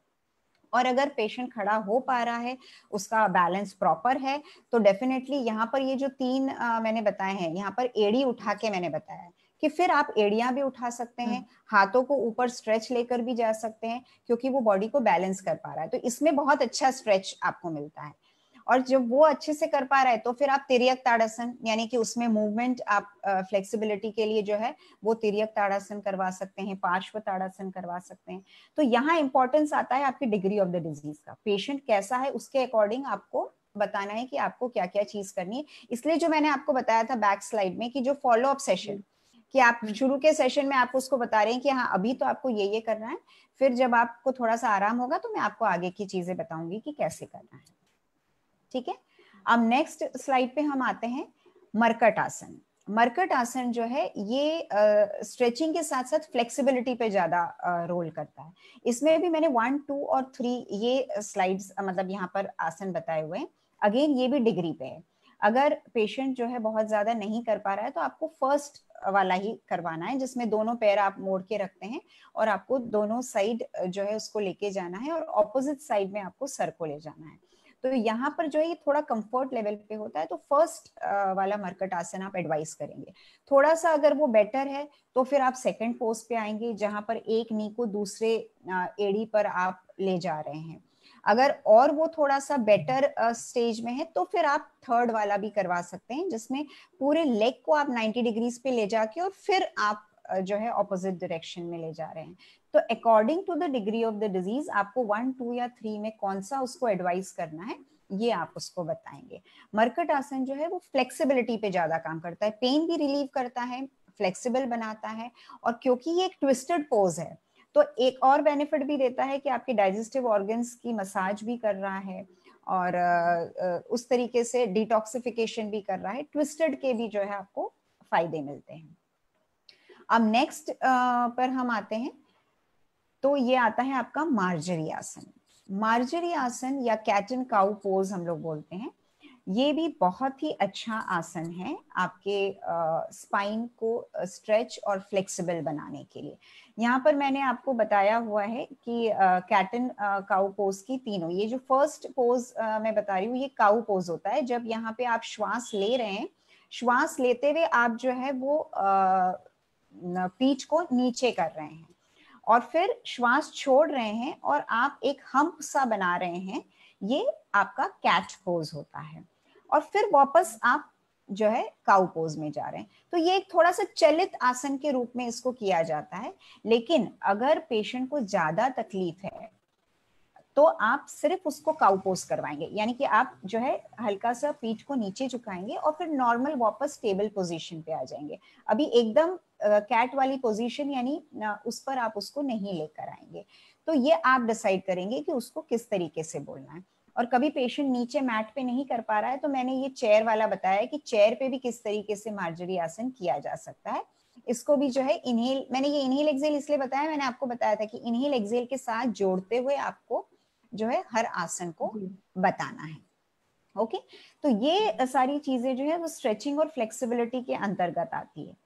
और अगर पेशेंट खड़ा हो पा रहा है, उसका बैलेंस प्रॉपर है, तो डेफिनेटली यहाँ पर ये जो तीन मैंने बताए हैं, यहाँ पर एड़ी उठा के मैंने बताया है कि फिर आप एड़ियां भी उठा सकते हैं, हाथों को ऊपर स्ट्रेच लेकर भी जा सकते हैं, क्योंकि वो बॉडी को बैलेंस कर पा रहा है, तो इसमें बहुत अच्छा स्ट्रेच आपको मिलता है। और जब वो अच्छे से कर पा रहा है तो फिर आप तिर्यक ताड़ासन, यानी कि उसमें मूवमेंट आप फ्लेक्सिबिलिटी के लिए जो है वो तिर्यक ताड़ासन करवा सकते हैं, पार्श्व ताड़ासन करवा सकते हैं। तो यहाँ इंपॉर्टेंस आता है आपकी डिग्री ऑफ द डिजीज का, पेशेंट कैसा है उसके अकॉर्डिंग आपको बताना है कि आपको क्या क्या चीज करनी है। इसलिए जो मैंने आपको बताया था बैक स्लाइड में कि जो फॉलो अप सेशन, कि आप शुरू के सेशन में आप उसको बता रहे हैं कि हाँ अभी तो आपको ये करना है, फिर जब आपको थोड़ा सा आराम होगा तो मैं आपको आगे की चीजें बताऊंगी कि कैसे करना है। ठीक है, अब नेक्स्ट स्लाइड पे हम आते हैं मरकट आसन। मरकट आसन जो है ये स्ट्रेचिंग के साथ साथ फ्लेक्सिबिलिटी पे ज्यादा रोल करता है। इसमें भी मैंने 1, 2 और 3 ये स्लाइड्स मतलब यहाँ पर आसन बताए हुए हैं। अगेन ये भी डिग्री पे है, अगर पेशेंट जो है बहुत ज्यादा नहीं कर पा रहा है तो आपको फर्स्ट वाला ही करवाना है, जिसमें दोनों पैर आप मोड़ के रखते हैं और आपको दोनों साइड जो है उसको लेके जाना है और ऑपोजिट साइड में आपको सर को ले जाना है। तो यहाँ पर जो है ये थोड़ा कंफर्ट लेवल पे होता है, तो फर्स्ट वाला मरकट आसन आप एडवाइस करेंगे। थोड़ा सा अगर वो बेटर है तो फिर आप सेकंड पोज पे आएंगे, जहां पर एक नी को दूसरे एड़ी पर आप ले जा रहे हैं। अगर और वो थोड़ा सा बेटर स्टेज में है तो फिर आप थर्ड वाला भी करवा सकते हैं, जिसमें पूरे लेग को आप 90 डिग्रीज पे ले जाके और फिर आप जो है ऑपोजिट डायरेक्शन में ले जा रहे हैं। तो according to the degree of the disease आपको 1, 2 या 3 में कौन सा उसको एडवाइस करना है ये आप उसको बताएंगे। मरकट आसन जो है वो फ्लेक्सिबिलिटी पे ज्यादा काम करता है, पेन भी रिलीव करता है, फ्लेक्सिबल बनाता है, और क्योंकि ये एक ट्विस्टेड पोज है तो एक और बेनिफिट भी देता है कि आपके डाइजेस्टिव ऑर्गन्स की मसाज भी कर रहा है और उस तरीके से डिटॉक्सिफिकेशन भी कर रहा है, ट्विस्टेड के भी जो है आपको फायदे मिलते हैं। अब नेक्स्ट पर हम आते हैं, तो ये आता है आपका मार्जरी आसन। मार्जरी आसन या कैट एंड काउ पोज हम लोग बोलते हैं। ये भी बहुत ही अच्छा आसन है आपके स्पाइन को स्ट्रेच और फ्लेक्सिबल बनाने के लिए। यहाँ पर मैंने आपको बताया हुआ है कि कैट एंड काउ पोज की तीनों, ये जो फर्स्ट पोज मैं बता रही हूँ ये काउ पोज होता है। जब यहाँ पे आप श्वास ले रहे हैं, श्वास लेते हुए आप जो है वो पीठ को नीचे कर रहे हैं और फिर श्वास छोड़ रहे हैं और आप एक हम्प सा बना रहे हैं, ये आपका कैट पोज होता है। और फिर वापस आप जो है काउ पोज में जा रहे हैं। तो ये एक थोड़ा सा चलित आसन के रूप में इसको किया जाता है। लेकिन अगर पेशेंट को ज्यादा तकलीफ है तो आप सिर्फ उसको काउ पोज करवाएंगे, यानी कि आप जो है हल्का सा पीठ को नीचे झुकाएंगे और फिर नॉर्मल वापस स्टेबल पोजीशन पे आ जाएंगे। अभी एकदम कैट वाली पोजीशन यानी उस पर आप उसको नहीं लेकर आएंगे। तो ये आप डिसाइड करेंगे कि उसको किस तरीके से बोलना है। और कभी पेशेंट नीचे मैट पे नहीं कर पा रहा है तो मैंने ये चेयर वाला बताया कि चेयर पे भी किस तरीके से मार्जरी आसन किया जा सकता है। इसको भी जो है इनहेल, मैंने ये इनहेल एक्सेल इसलिए बताया, मैंने आपको बताया था कि इनहेल एक्सेल के साथ जोड़ते हुए आपको जो है हर आसन को बताना है। ओके, तो ये सारी चीजें जो है वो स्ट्रेचिंग और फ्लेक्सिबिलिटी के अंतर्गत आती है।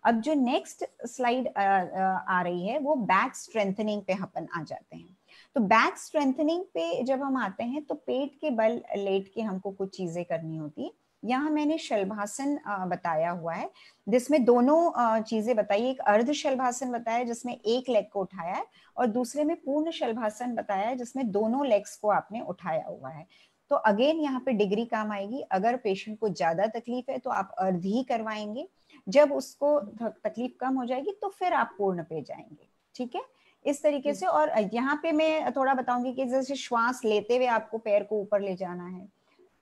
अब जो नेक्स्ट स्लाइड आ रही है वो बैक स्ट्रेंथनिंग पे अपन आ जाते हैं। तो बैक स्ट्रेंथनिंग पे जब हम आते हैं तो पेट के बल लेट के हमको कुछ चीजें करनी होती है। यहाँ मैंने शलभासन बताया हुआ है जिसमें दोनों चीजें बताई, एक अर्ध शलभासन बताया जिसमें एक लेग को उठाया है और दूसरे में पूर्ण शलभासन बताया है जिसमें दोनों लेग्स को आपने उठाया हुआ है। तो अगेन यहाँ पे डिग्री काम आएगी। अगर पेशेंट को ज्यादा तकलीफ है तो आप अर्ध ही करवाएंगे, जब उसको तकलीफ कम हो जाएगी तो फिर आप पूर्ण पे जाएंगे। ठीक है, इस तरीके से। और यहाँ पे मैं थोड़ा बताऊंगी कि जैसे श्वास लेते हुए आपको पैर को ऊपर ले जाना है,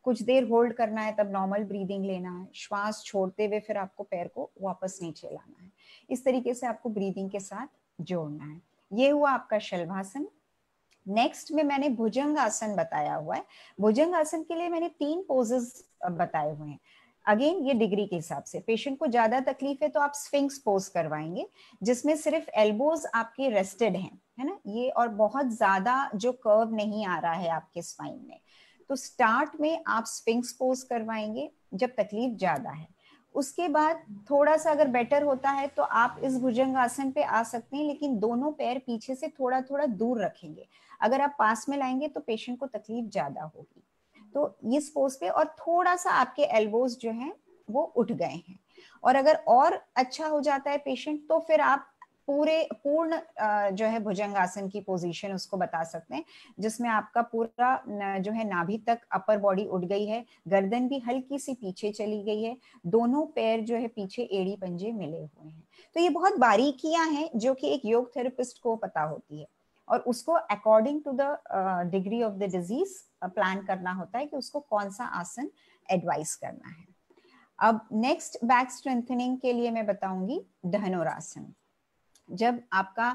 कुछ देर होल्ड करना है, तब नॉर्मल ब्रीदिंग लेना है, श्वास छोड़ते हुए फिर आपको पैर को वापस नीचे लाना है। इस तरीके से आपको ब्रीदिंग के साथ जोड़ना है। ये हुआ आपका शलभासन। नेक्स्ट में मैंने भुजंग आसन बताया हुआ है। भुजंग आसन के लिए मैंने 3 पोजेस बताए हुए हैं। अगेन ये डिग्री के हिसाब से, पेशेंट को ज्यादा तकलीफ है तो आप स्फिंक्स पोज करवाएंगे जिसमें सिर्फ एल्बोज आपके रेस्टेड हैं, है ना ये, और बहुत ज्यादा जो कर्व नहीं आ रहा है आपके स्पाइन में। तो स्टार्ट में आप स्फिंक्स पोज करवाएंगे जब तकलीफ ज्यादा है। उसके बाद थोड़ा सा अगर बेटर होता है तो आप इस भुजंग आसन पे आ सकते हैं, लेकिन दोनों पैर पीछे से थोड़ा थोड़ा दूर रखेंगे। अगर आप पास में लाएंगे तो पेशेंट को तकलीफ ज्यादा होगी। तो इस पोज पे, और थोड़ा सा आपके एल्बोज जो हैं वो उठ गए हैं। और अगर और अच्छा हो जाता है पेशेंट तो फिर आप पूर्ण जो है भुजंगासन की पोजीशन उसको बता सकते हैं, जिसमें आपका पूरा जो है नाभि तक अपर बॉडी उठ गई है, गर्दन भी हल्की सी पीछे चली गई है, दोनों पैर जो है पीछे एड़ी पंजे मिले हुए हैं। तो ये बहुत बारीकियां हैं जो कि एक योग थेरेपिस्ट को पता होती है और उसको according to the degree of the disease plan करना होता है कि उसको कौन सा आसन एडवाइस करना है। अब नेक्स्ट बैक स्ट्रेंथनिंग के लिए मैं बताऊंगी धनुरासन। जब आपका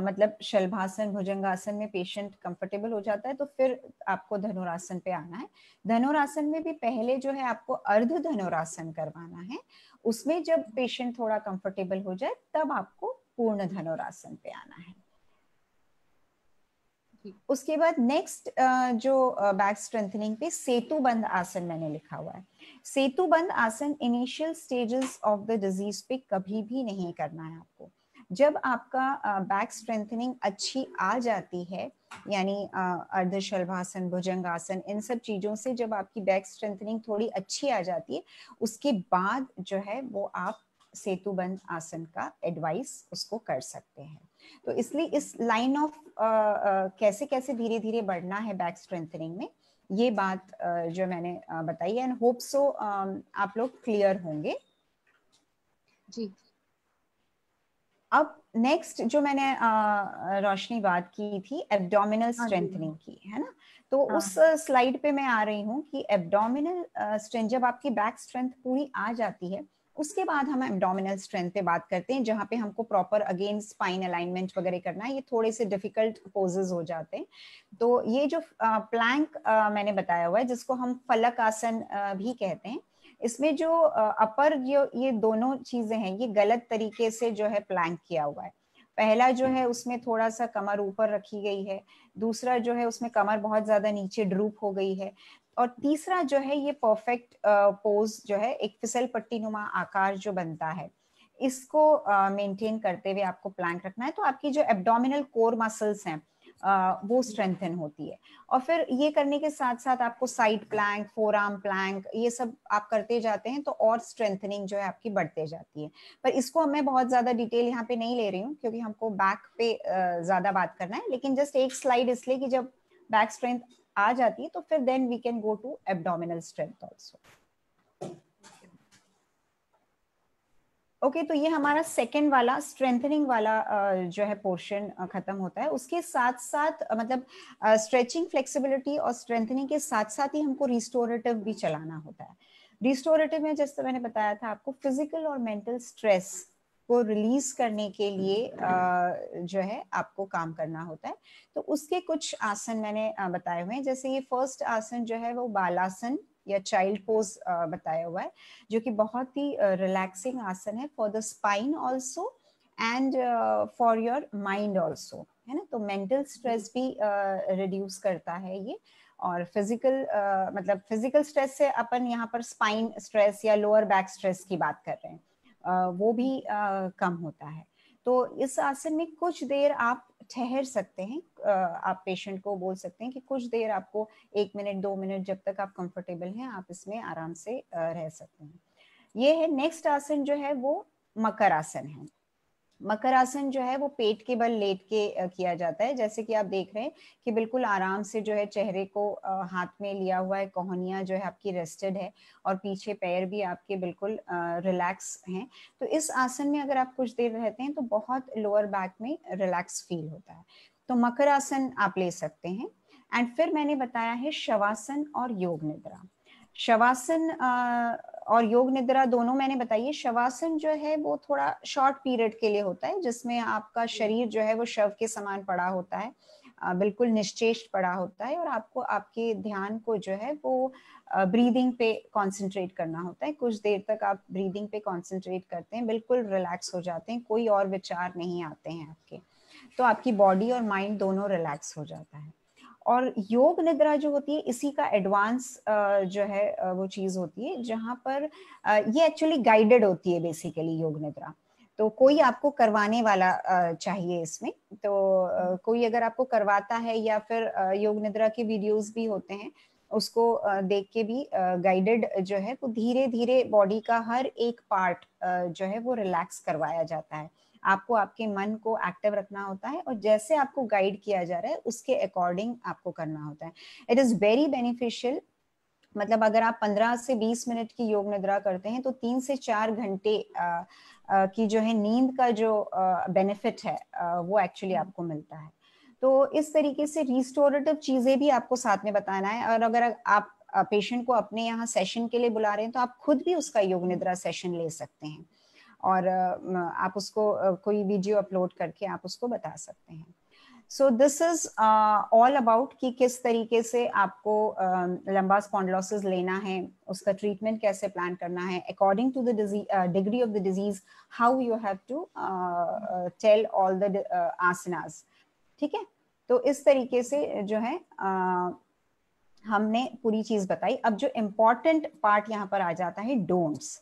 मतलब शलभासन भुजंगासन में पेशेंट कंफर्टेबल हो जाता है तो फिर आपको धनुरासन पे आना है। धनुरासन में भी पहले जो है आपको अर्ध धनुरासन करवाना है, उसमें जब पेशेंट थोड़ा कंफर्टेबल हो जाए तब आपको पूर्ण धनुरासन पे आना है। उसके बाद नेक्स्ट जो बैक स्ट्रेंथनिंग पे सेतुबंध आसन मैंने लिखा हुआ है। सेतुबंध आसन initial stages of the disease पे कभी भी नहीं करना है आपको। जब आपका बैक स्ट्रेंथनिंग अच्छी आ जाती है, यानी अर्ध शलभासन भुजंगासन इन सब चीजों से जब आपकी बैक स्ट्रेंथनिंग थोड़ी अच्छी आ जाती है, उसके बाद जो है वो आप सेतुबंध आसन का एडवाइस उसको कर सकते हैं। तो इसलिए इस लाइन ऑफ कैसे कैसे धीरे धीरे बढ़ना है बैक स्ट्रेंथनिंग में, ये बात जो मैंने बताई है, एंड होप सो आप लोग क्लियर होंगे जी। अब नेक्स्ट जो मैंने रोशनी बात की थी एब्डोमिनल स्ट्रेंथनिंग की, है ना, तो उस स्लाइड पे मैं आ रही हूँ कि एब्डोमिनल स्ट्रेंथ, जब आपकी बैक स्ट्रेंथ पूरी आ जाती है उसके बाद हम एब्डोमिनल स्ट्रेंथ पे बात करते हैं, जहाँ पे हमको प्रॉपर अगेन स्पाइन अलाइनमेंट वगैरह करना है। ये थोड़े से डिफिकल्ट पोजेस हो जाते हैं। तो ये जो प्लैंक मैंने बताया हुआ है जिसको हम फलक आसन भी कहते हैं, इसमें जो अपर जो ये दोनों चीजें हैं ये गलत तरीके से जो है प्लैंक किया हुआ है। पहला जो है उसमें थोड़ा सा कमर ऊपर रखी गई है, दूसरा जो है उसमें कमर बहुत ज्यादा नीचे ड्रूप हो गई है, और तीसरा जो है ये परफेक्ट पोज जो है एक फिसल पट्टी नुमा आकार जो बनता है, इसको मेंटेन करते हुए आपको प्लैंक रखना है। तो आपकी जो एब्डोमिनल कोर मसल्स हैं वो स्ट्रेंथन होती है। और फिर ये करने के साथ साथ आपको side plank, forearm plank, ये सब आप करते जाते हैं तो और स्ट्रेंथनिंग जो है आपकी बढ़ते जाती है। पर इसको मैं बहुत ज्यादा डिटेल यहाँ पे नहीं ले रही हूँ क्योंकि हमको बैक पे ज्यादा बात करना है, लेकिन जस्ट एक स्लाइड इसलिए कि जब बैक स्ट्रेंथ आ जाती है तो फिर then we can go to abdominal strength also. Okay, तो ये हमारा सेकेंड वाला स्ट्रेंथनिंग वाला जो है पोर्शन खत्म होता है। उसके साथ साथ मतलब स्ट्रेचिंग, फ्लेक्सिबिलिटी और स्ट्रेंथनिंग के साथ साथ ही हमको रिस्टोरेटिव भी चलाना होता है। रिस्टोरेटिव में जैसे मैंने बताया था आपको फिजिकल और मेंटल स्ट्रेस को रिलीज करने के लिए जो है आपको काम करना होता है। तो उसके कुछ आसन मैंने बताए हुए हैं, जैसे ये फर्स्ट आसन जो है वो बालासन या चाइल्ड पोज बताया हुआ है, जो कि बहुत ही रिलैक्सिंग आसन है for the spine also and for your mind also, है ना। तो मेंटल स्ट्रेस भी रिड्यूस करता है ये, और फिजिकल मतलब फिजिकल स्ट्रेस से अपन यहाँ पर स्पाइन स्ट्रेस या लोअर बैक स्ट्रेस की बात कर रहे हैं, वो भी कम होता है। तो इस आसन में कुछ देर आप ठहर सकते हैं, आप पेशेंट को बोल सकते हैं कि कुछ देर आपको 1 मिनट 2 मिनट जब तक आप कंफर्टेबल हैं आप इसमें आराम से रह सकते हैं। ये है नेक्स्ट आसन जो है वो मकर आसन है। मकर आसन जो है वो पेट के बल लेट के किया जाता है, जैसे कि आप देख रहे हैं कि बिल्कुल आराम से जो है चेहरे को हाथ में लिया हुआ है, कोहनियां जो है आपकी रेस्टेड है और पीछे पैर भी आपके बिल्कुल रिलैक्स हैं। तो इस आसन में अगर आप कुछ देर रहते हैं तो बहुत लोअर बैक में रिलैक्स फील होता है। तो मकर आसन आप ले सकते हैं। एंड फिर मैंने बताया है शवासन और योग निद्रा। शवासन और योग निद्रा दोनों मैंने बताई है। शवासन जो है वो थोड़ा शॉर्ट पीरियड के लिए होता है, जिसमें आपका शरीर जो है वो शव के समान पड़ा होता है, बिल्कुल निश्चेष्ट पड़ा होता है, और आपको आपके ध्यान को जो है वो ब्रीदिंग पे कंसंट्रेट करना होता है। कुछ देर तक आप ब्रीदिंग पे कंसंट्रेट करते हैं, बिल्कुल रिलैक्स हो जाते हैं, कोई और विचार नहीं आते हैं आपके, तो आपकी बॉडी और माइंड दोनों रिलैक्स हो जाता है। और योग निद्रा जो होती है इसी का एडवांस जो है वो चीज होती है, जहां पर ये एक्चुअली गाइडेड होती है बेसिकली योग निद्रा। तो कोई आपको करवाने वाला चाहिए इसमें, तो कोई अगर आपको करवाता है या फिर योग निद्रा के वीडियोस भी होते हैं, उसको देख के भी गाइडेड जो है वो धीरे धीरे बॉडी का हर एक पार्ट जो है वो रिलैक्स करवाया जाता है। आपको आपके मन को एक्टिव रखना होता है और जैसे आपको गाइड किया जा रहा है उसके अकॉर्डिंग आपको करना होता है। It is very beneficial. मतलब अगर आप 15 से 20 मिनट की योग निद्रा करते हैं तो 3 से 4 घंटे की जो है नींद का जो बेनिफिट है वो एक्चुअली आपको मिलता है। तो इस तरीके से रिस्टोरेटिव चीजें भी आपको साथ में बताना है। और अगर आप पेशेंट को अपने यहाँ सेशन के लिए बुला रहे हैं तो आप खुद भी उसका योग निद्रा सेशन ले सकते हैं, और आप उसको कोई वीडियो अपलोड करके आप उसको बता सकते हैं। So this is all about कि किस तरीके से आपको लंबा स्पॉन्डिलोसिस लेना है, उसका ट्रीटमेंट कैसे प्लान करना है according to the degree of the disease, how you have to tell all the asanas. ठीक है, तो इस तरीके से जो है हमने पूरी चीज बताई। अब जो इम्पोर्टेंट पार्ट यहाँ पर आ जाता है डोंट्स,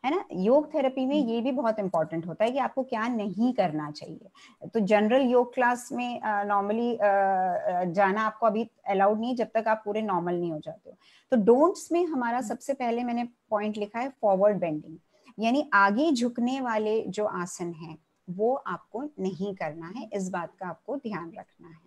है ना। योग थेरेपी में ये भी बहुत इंपॉर्टेंट होता है कि आपको क्या नहीं करना चाहिए। तो जनरल योग क्लास में नॉर्मली जाना आपको अभी अलाउड नहीं जब तक आप पूरे नॉर्मल नहीं हो जाते हो। तो डोंट्स में हमारा सबसे पहले मैंने पॉइंट लिखा है फॉरवर्ड बेंडिंग, यानी आगे झुकने वाले जो आसन है वो आपको नहीं करना है, इस बात का आपको ध्यान रखना है।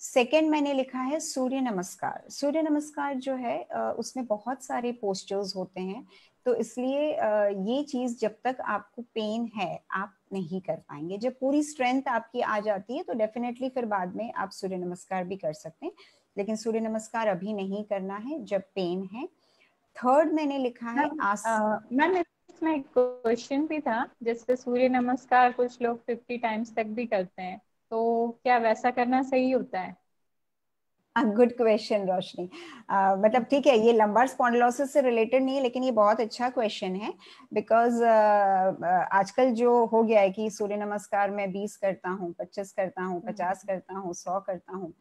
सेकेंड मैंने लिखा है सूर्य नमस्कार। सूर्य नमस्कार जो है उसमें बहुत सारे पोस्चर्स होते हैं, तो इसलिए ये चीज जब तक आपको पेन है आप नहीं कर पाएंगे। जब पूरी स्ट्रेंथ आपकी आ जाती है तो डेफिनेटली फिर बाद में आप सूर्य नमस्कार भी कर सकते हैं, लेकिन सूर्य नमस्कार अभी नहीं करना है जब पेन है। थर्ड मैंने लिखा है मैम इसमें एक क्वेश्चन भी था, जैसे सूर्य नमस्कार कुछ लोग 50 टाइम्स तक भी करते हैं, तो क्या वैसा करना सही होता है? गुड क्वेश्चन रोशनी। मतलब ठीक है, ये लंबार स्पॉन्डिलोसिस से रिलेटेड नहीं है, लेकिन ये बहुत अच्छा क्वेश्चन है। बिकॉज आजकल जो हो गया है कि सूर्य नमस्कार मैं 20 करता हूँ, 25 करता हूँ, 50 करता हूँ, 100 करता हूँ,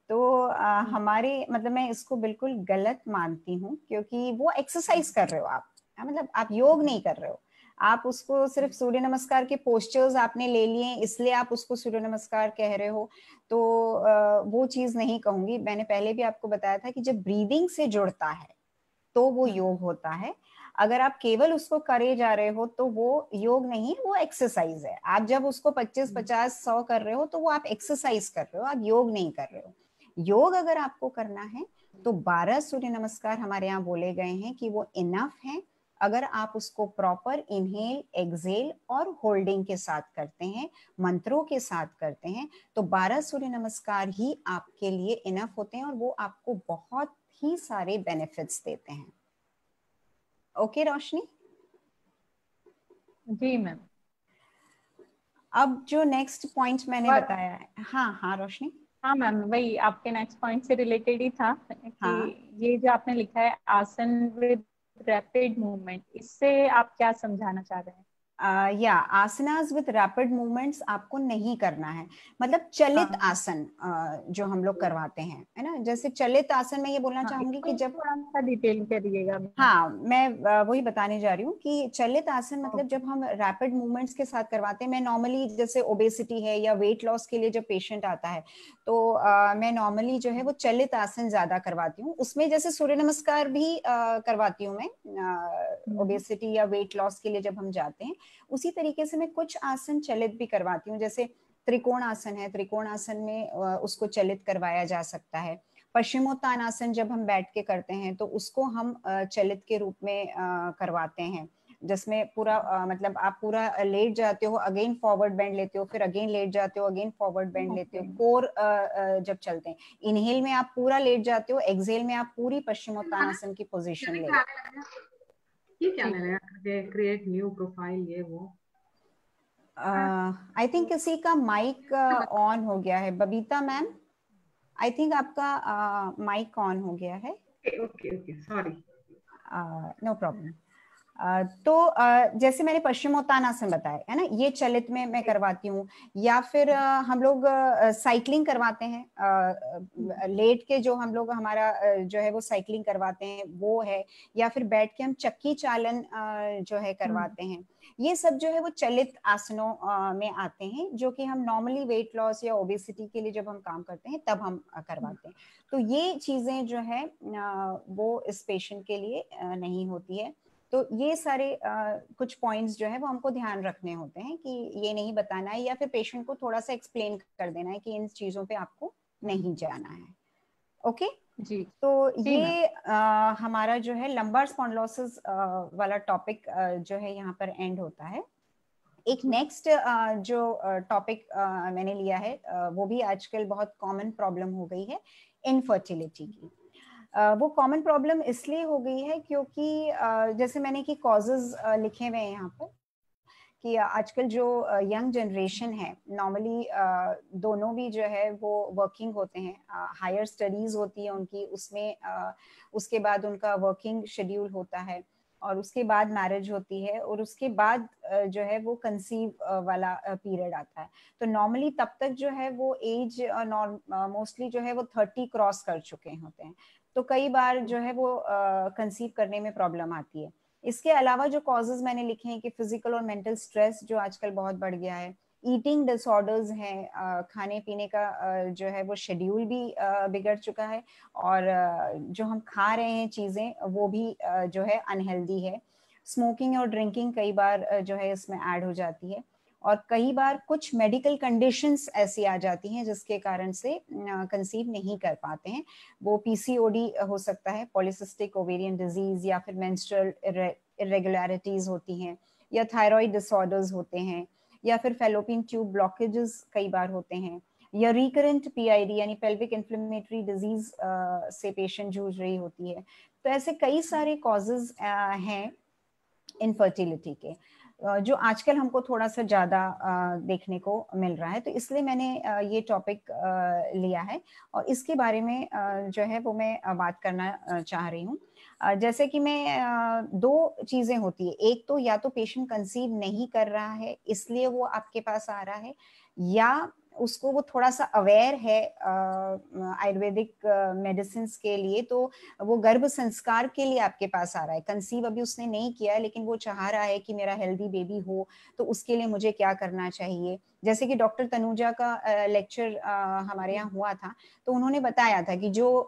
तो हमारे मतलब मैं इसको बिल्कुल गलत मानती हूँ, क्योंकि वो एक्सरसाइज कर रहे हो आप, मतलब आप योग नहीं कर रहे हो। आप उसको सिर्फ सूर्य नमस्कार के पोस्चर्स आपने ले लिए इसलिए आप उसको सूर्य नमस्कार कह रहे हो, तो वो चीज नहीं कहूंगी। मैंने पहले भी आपको बताया था कि जब ब्रीदिंग से जुड़ता है तो वो योग होता है। अगर आप केवल उसको करे जा रहे हो तो वो योग नहीं है, वो एक्सरसाइज है। आप जब उसको 25, 50, 100 कर रहे हो तो वो आप एक्सरसाइज कर रहे हो, आप योग नहीं कर रहे हो। योग अगर आपको करना है तो 12 सूर्य नमस्कार हमारे यहाँ बोले गए हैं कि वो इनफ है। अगर आप उसको प्रॉपर इनहेल, एक्सहेल और होल्डिंग के साथ करते हैं, मंत्रों के साथ करते हैं, तो 12 सूर्य नमस्कार ही आपके लिए इनफ होते हैं और वो आपको बहुत ही सारे बेनिफिट्स देते हैं। ओके रोशनी? जी मैम। अब जो नेक्स्ट पॉइंट मैंने बताया है, हाँ हाँ रोशनी। हाँ मैम, वही आपके नेक्स्ट पॉइंट से रिलेटेड ही था कि हाँ ये जो आपने लिखा है आसन विद रैपिड मूवमेंट, इससे आप क्या समझाना चाह रहे हैं? या आसनास विद रैपिड मूवमेंट्स आपको नहीं करना है। मतलब चलित हाँ आसन जो हम लोग करवाते हैं, है ना, जैसे चलित आसन में ये बोलना हाँ, चाहूंगी इसको कि जब, थोड़ा सा डिटेल करिएगा मैम। हाँ मैं वही बताने जा रही हूँ कि चलित आसन मतलब जब हम रैपिड मूवमेंट्स के साथ करवाते हैं। मैं नॉर्मली जैसे ओबेसिटी है या वेट लॉस के लिए जब पेशेंट आता है तो मैं नॉर्मली जो है वो चलित आसन ज्यादा करवाती हूँ। उसमें जैसे सूर्य नमस्कार भी करवाती हूँ मैं, ओबेसिटी या वेट लॉस के लिए जब हम जाते हैं, उसी तरीके से मैं कुछ आसन चलित भी करवाती हूँ। जैसे त्रिकोण आसन है, त्रिकोण आसन में उसको चलित करवाया जा सकता है। पश्चिमोत्तानासन जब हम बैठ के करते हैं तो उसको हम चलित के रूप में करवाते हैं, जिसमें पूरा मतलब आप पूरा लेट जाते हो, अगेन फॉरवर्ड बेंड लेते हो, फिर अगेन लेट जाते हो, अगेन फॉरवर्ड बेंड लेते हो। कोर जब चलते हैं, इनहेल में आप पूरा लेट जाते हो, एक्सहेल में आप पूरी पश्चिमोत्तानासन की पोजीशन ले लेते हो। ये क्या मैंने क्रिएट न्यू प्रोफाइल ये वो आई थिंक किसी का माइक ऑन हो गया है, बबीता मैम। आई थिंक आपका माइक ऑन हो गया है। Okay okay sorry. No problem. तो जैसे मैंने पश्चिमोत्तानासन बताया है ना, ये चलित में मैं करवाती हूँ। या फिर हम लोग साइकिलिंग करवाते हैं, लेट के जो हम लोग हमारा जो है वो साइकिलिंग करवाते हैं वो है। या फिर बैठ के हम चक्की चालन जो है करवाते हैं। ये सब जो है वो चलित आसनों में आते हैं, जो कि हम नॉर्मली वेट लॉस या ओबेसिटी के लिए जब हम काम करते हैं तब हम करवाते हैं। तो ये चीजें जो है वो इस पेशेंट के लिए नहीं होती है। तो ये सारे कुछ पॉइंट्स जो है वो हमको ध्यान रखने होते हैं कि ये नहीं बताना है, या फिर पेशेंट को थोड़ा सा एक्सप्लेन कर देना है कि इन चीजों पे आपको नहीं जाना है। ओके जी तो जी मैम। ये हमारा जो है लंबार स्पॉन्डिलोसिस वाला टॉपिक जो है यहाँ पर एंड होता है। एक नेक्स्ट जो टॉपिक मैंने लिया है वो भी आजकल बहुत कॉमन प्रॉब्लम हो गई है, इनफर्टिलिटी की। वो कॉमन प्रॉब्लम इसलिए हो गई है क्योंकि जैसे मैंने कि कॉजेज लिखे हुए हैं यहाँ पर कि आजकल जो यंग जनरेशन है, नॉर्मली दोनों भी जो है वो वर्किंग होते हैं, हायर स्टडीज होती है उनकी, उसमें उसके बाद उनका वर्किंग शेड्यूल होता है और उसके बाद मैरिज होती है और उसके बाद जो है वो कंसीव वाला पीरियड आता है। तो नॉर्मली तब तक जो है वो एज मोस्टली जो है वो 30 क्रॉस कर चुके होते हैं। तो कई बार जो है वो कंसीव करने में प्रॉब्लम आती है। इसके अलावा जो कॉजेज मैंने लिखे हैं कि फिजिकल और मेंटल स्ट्रेस जो आजकल बहुत बढ़ गया है, ईटिंग डिसऑर्डर्स हैं, खाने पीने का जो है वो शेड्यूल भी बिगड़ चुका है और जो हम खा रहे हैं चीज़ें वो भी जो है अनहेल्दी है। स्मोकिंग और ड्रिंकिंग कई बार जो है इसमें ऐड हो जाती है और कई बार कुछ मेडिकल कंडीशंस ऐसी आ जाती हैं जिसके कारण से कंसीव नहीं कर पाते हैं। वो पीसीओडी हो सकता है, पॉलीसिस्टिक ओवेरियन डिजीज, या फिर मेंस्ट्रुअल इरेगुलरिटीज होती हैं, या थायराइड डिसऑर्डर्स होते हैं, या फिर फैलोपियन ट्यूब ब्लॉकेजेस कई बार होते हैं, या रिकरेंट पीआईडी यानी पेल्विक इन्फ्लेमेटरी डिजीज से पेशेंट जूझ रही होती है। तो ऐसे कई सारे कॉजेज हैं इनफर्टिलिटी के। जो आजकल हमको थोड़ा सा ज़्यादा देखने को मिल रहा है। तो इसलिए मैंने ये टॉपिक लिया है और इसके बारे में जो है वो मैं बात करना चाह रही हूँ। जैसे कि मैं दो चीज़ें होती है, एक तो या तो पेशेंट कंसीव नहीं कर रहा है इसलिए वो आपके पास आ रहा है, या उसको वो थोड़ा सा अवेयर है आयुर्वेदिक मेडिसिन के लिए, तो वो गर्भ संस्कार के लिए आपके पास आ रहा है। कंसीव अभी उसने नहीं किया है लेकिन वो चाह रहा है कि मेरा हेल्दी बेबी हो, तो उसके लिए मुझे क्या करना चाहिए। जैसे कि डॉक्टर तनुजा का लेक्चर हमारे यहाँ हुआ था, तो उन्होंने बताया था कि जो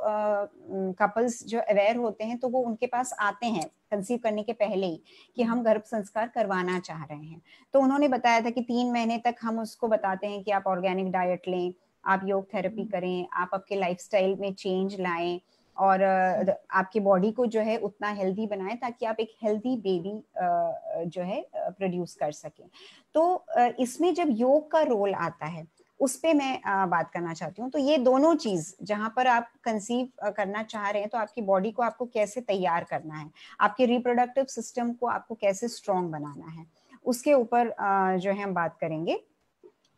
कपल्स जो अवेयर होते हैं तो वो उनके पास आते हैं कंसीव करने के पहले ही कि हम गर्भ संस्कार करवाना चाह रहे हैं। तो उन्होंने बताया था कि 3 महीने तक हम उसको बताते हैं कि आप ऑर्गेनिक डाइट लें, आप योग थेरेपी करें, आप आपके लाइफस्टाइल में चेंज लाएं और आपकी बॉडी को जो है उतना हेल्दी बनाएं ताकि आप एक हेल्दी बेबी जो है प्रोड्यूस कर सकें। तो इसमें जब योग का रोल आता है उस पे मैं बात करना चाहती हूँ। तो ये दोनों चीज जहां पर आप कंसीव करना चाह रहे हैं तो आपकी बॉडी को आपको कैसे तैयार करना है, आपके रिप्रोडक्टिव सिस्टम को आपको कैसे स्ट्रॉन्ग बनाना है, उसके ऊपर जो है हम बात करेंगे।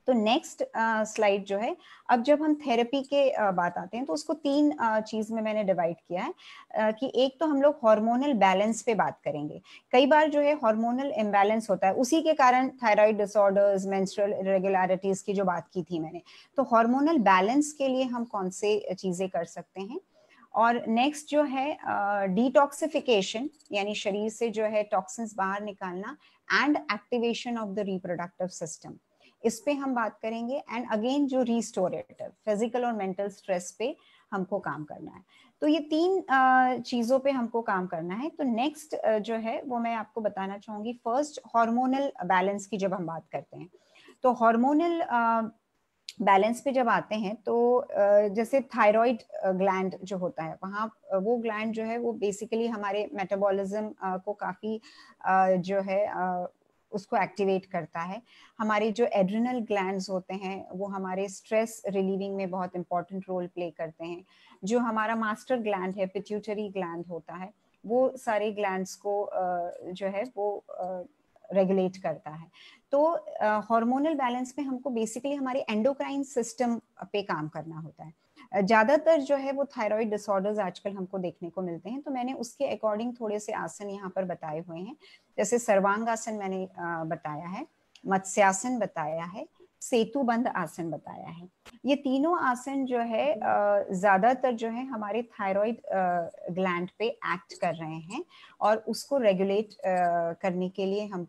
तो नेक्स्ट स्लाइड जो है, अब जब हम थेरेपी के बात आते हैं तो उसको 3 चीज में मैंने डिवाइड किया है कि एक तो हम लोग हार्मोनल बैलेंस पे बात करेंगे। कई बार जो है हार्मोनल इम्बैलेंस होता है, उसी के कारण थायराइड डिसऑर्डर्स, मेंस्ट्रुअल इरेगुलरिटीज की जो बात की थी मैंने, तो हार्मोनल बैलेंस के लिए हम कौन से चीजें कर सकते हैं। और नेक्स्ट जो है डिटॉक्सिफिकेशन, यानी शरीर से जो है टॉक्सिन्स बाहर निकालना, and activation of the reproductive system, इस पे हम बात करेंगे। एंड अगेन जो रिस्टोरेटिव फिजिकल और मेंटल स्ट्रेस पे हमको काम करना है। तो ये 3 चीजों पे हमको काम करना है। तो नेक्स्ट जो है वो मैं आपको बताना चाहूंगी। फर्स्ट, हार्मोनल बैलेंस की जब हम बात करते हैं तो हार्मोनल बैलेंस पे जब आते हैं तो जैसे थायराइड ग्लैंड जो होता है वहाँ वो ग्लैंड जो है वो बेसिकली हमारे मेटाबॉलिज्म को काफ़ी जो है उसको एक्टिवेट करता है। हमारे जो एड्रिनल ग्लैंड्स होते हैं वो हमारे स्ट्रेस रिलीविंग में बहुत इंपॉर्टेंट रोल प्ले करते हैं। जो हमारा मास्टर ग्लैंड है, पिट्यूटरी ग्लैंड होता है, वो सारे ग्लैंड्स को जो है वो रेगुलेट करता है। तो हार्मोनल बैलेंस में हमको बेसिकली हमारे एंडोक्राइन सिस्टम पे काम करना होता है। ज्यादातर जो है वो थायराइड डिसऑर्डर्स आजकल हमको देखने को मिलते हैं, तो मैंने उसके अकॉर्डिंग थोड़े से आसन यहाँ पर बताए हुए हैं। जैसे सर्वांगासन मैंने बताया है, मत्स्यासन बताया है, सेतुबंध आसन बताया है। ये तीनों आसन जो है ज्यादातर जो है हमारे थायराइड ग्लैंड पे एक्ट कर रहे हैं और उसको रेगुलेट करने के लिए हम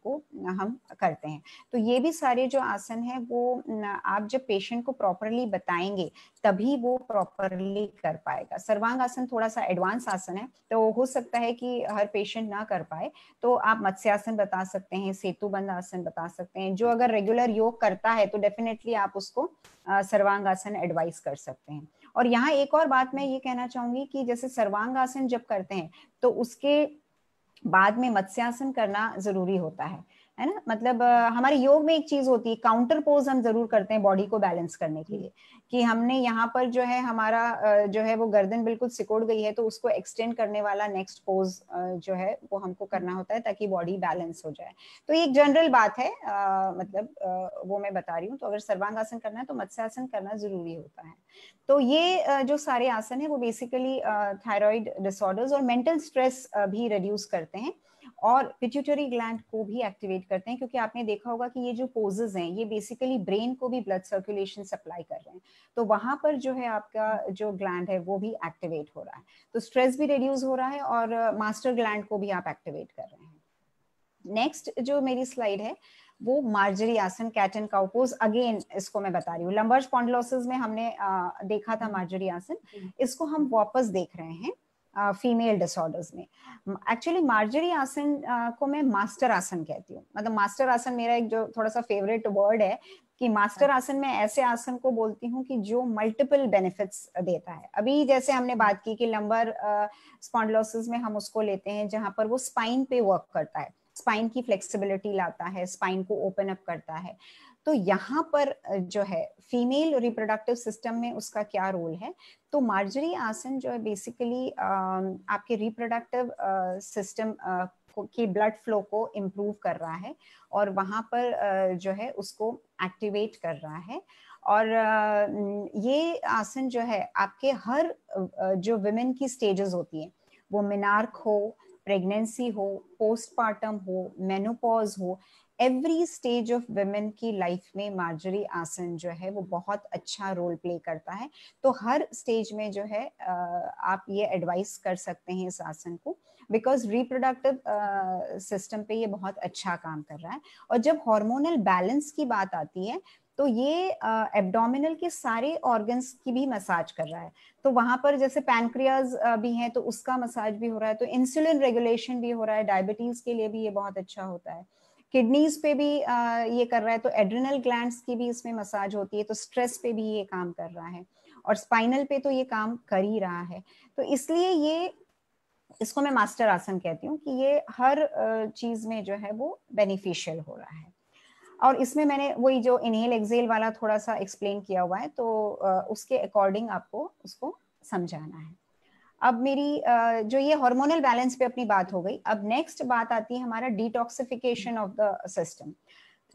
करते हैं। तो ये भी सारे जो आसन है वो आप जब पेशेंट को प्रॉपरली बताएंगे तभी वो प्रॉपरली कर पाएगा। सर्वांग आसन थोड़ा सा एडवांस आसन है, तो हो सकता है कि हर पेशेंट ना कर पाए, तो आप मत्स्यासन बता सकते हैं, सेतुबंध आसन बता सकते हैं। जो अगर रेगुलर योग करता है तो डेफिनेटली आप उसको सर्वांग आसन एडवाइस कर सकते हैं। और यहाँ एक और बात मैं ये कहना चाहूंगी कि जैसे सर्वांग आसन जब करते हैं तो उसके बाद में मत्स्यासन करना जरूरी होता है ना। मतलब हमारे योग में एक चीज होती है, काउंटर पोज हम जरूर करते हैं बॉडी को बैलेंस करने के लिए, कि हमने यहाँ पर जो है हमारा जो है वो गर्दन बिल्कुल सिकुड़ गई है तो उसको एक्सटेंड करने वाला नेक्स्ट पोज जो है वो हमको करना होता है ताकि बॉडी बैलेंस हो जाए। तो ये एक जनरल बात है, मतलब वो मैं बता रही हूँ। तो अगर सर्वांगासन करना है तो मत्स्यासन करना जरूरी होता है। तो ये जो सारे आसन है वो बेसिकली थायराइड डिसऑर्डर्स और मेंटल स्ट्रेस भी रिड्यूस करते हैं और पिट्यूटरी ग्लैंड को भी एक्टिवेट करते हैं, क्योंकि आपने देखा होगा कि ये जो पोजेस हैं ये बेसिकली ब्रेन को भी ब्लड सर्कुलेशन सप्लाई कर रहे हैं, तो वहां पर जो है आपका जो ग्लैंड है वो भी एक्टिवेट हो रहा है, तो स्ट्रेस भी रिड्यूस हो रहा है और मास्टर ग्लैंड को भी आप एक्टिवेट कर रहे हैं। नेक्स्ट जो मेरी स्लाइड है वो marjari asana, cat and cow pose. Again इसको मैं बता रही हूँ, लंबर स्पॉन्डिलोसिस में हमने देखा था मार्जरी आसन, इसको हम वापस देख रहे हैं फीमेल डिसऑर्डर्स में। एक्चुअली मार्जरी आसन को मैं मास्टर आसन कहती हूँ। मतलब मास्टर आसन मेरा एक जो थोड़ा सा फेवरेट वर्ड है कि मास्टर आसन में ऐसे आसन को बोलती हूँ कि जो मल्टीपल बेनिफिट्स देता है। अभी जैसे हमने बात की कि लंबर स्पॉन्डिलोसिस में हम उसको लेते हैं जहां पर वो स्पाइन पे वर्क करता है, स्पाइन की फ्लेक्सिबिलिटी लाता है, स्पाइन को ओपन अप करता है। तो यहाँ पर जो है फीमेल रिप्रोडक्टिव सिस्टम में उसका क्या रोल है, तो मार्जरी आसन जो है बेसिकली आपके रिप्रोडक्टिव सिस्टम की ब्लड फ्लो को इम्प्रूव कर रहा है और वहाँ पर जो है उसको एक्टिवेट कर रहा है। और ये आसन जो है आपके हर जो विमेन की स्टेजेस होती हैं, वो मिनार्क हो, प्रेगनेंसी हो, पोस्टपार्टम हो, मेनोपॉज हो, एवरी स्टेज ऑफ विमेन की लाइफ में मार्जरी आसन जो है वो बहुत अच्छा रोल प्ले करता है। तो हर स्टेज में जो है आप ये एडवाइस कर सकते हैं इस आसन को, बिकॉज रिप्रोडक्टिव सिस्टम पे ये बहुत अच्छा काम कर रहा है। और जब हार्मोनल बैलेंस की बात आती है तो ये एब्डोमिनल के सारे ऑर्गन्स की भी मसाज कर रहा है। तो वहां पर जैसे पैनक्रियाज भी है तो उसका मसाज भी हो रहा है, तो इंसुलिन रेगुलेशन भी हो रहा है, डायबिटीज के लिए भी ये बहुत अच्छा होता है। किडनीज पे भी ये कर रहा है, तो एड्रिनल ग्लैंड्स की भी इसमें मसाज होती है, तो स्ट्रेस पे भी ये काम कर रहा है, और स्पाइनल पे तो ये काम कर ही रहा है। तो इसलिए ये इसको मैं मास्टर आसन कहती हूँ कि ये हर चीज में जो है वो बेनिफिशियल हो रहा है। और इसमें मैंने वही जो इनहेल एक्सेल वाला थोड़ा सा एक्सप्लेन किया हुआ है, तो उसके अकॉर्डिंग आपको उसको समझाना है। अब मेरी जो ये हार्मोनल बैलेंस पे अपनी बात हो गई, अब नेक्स्ट बात आती है हमारा detoxification of the system.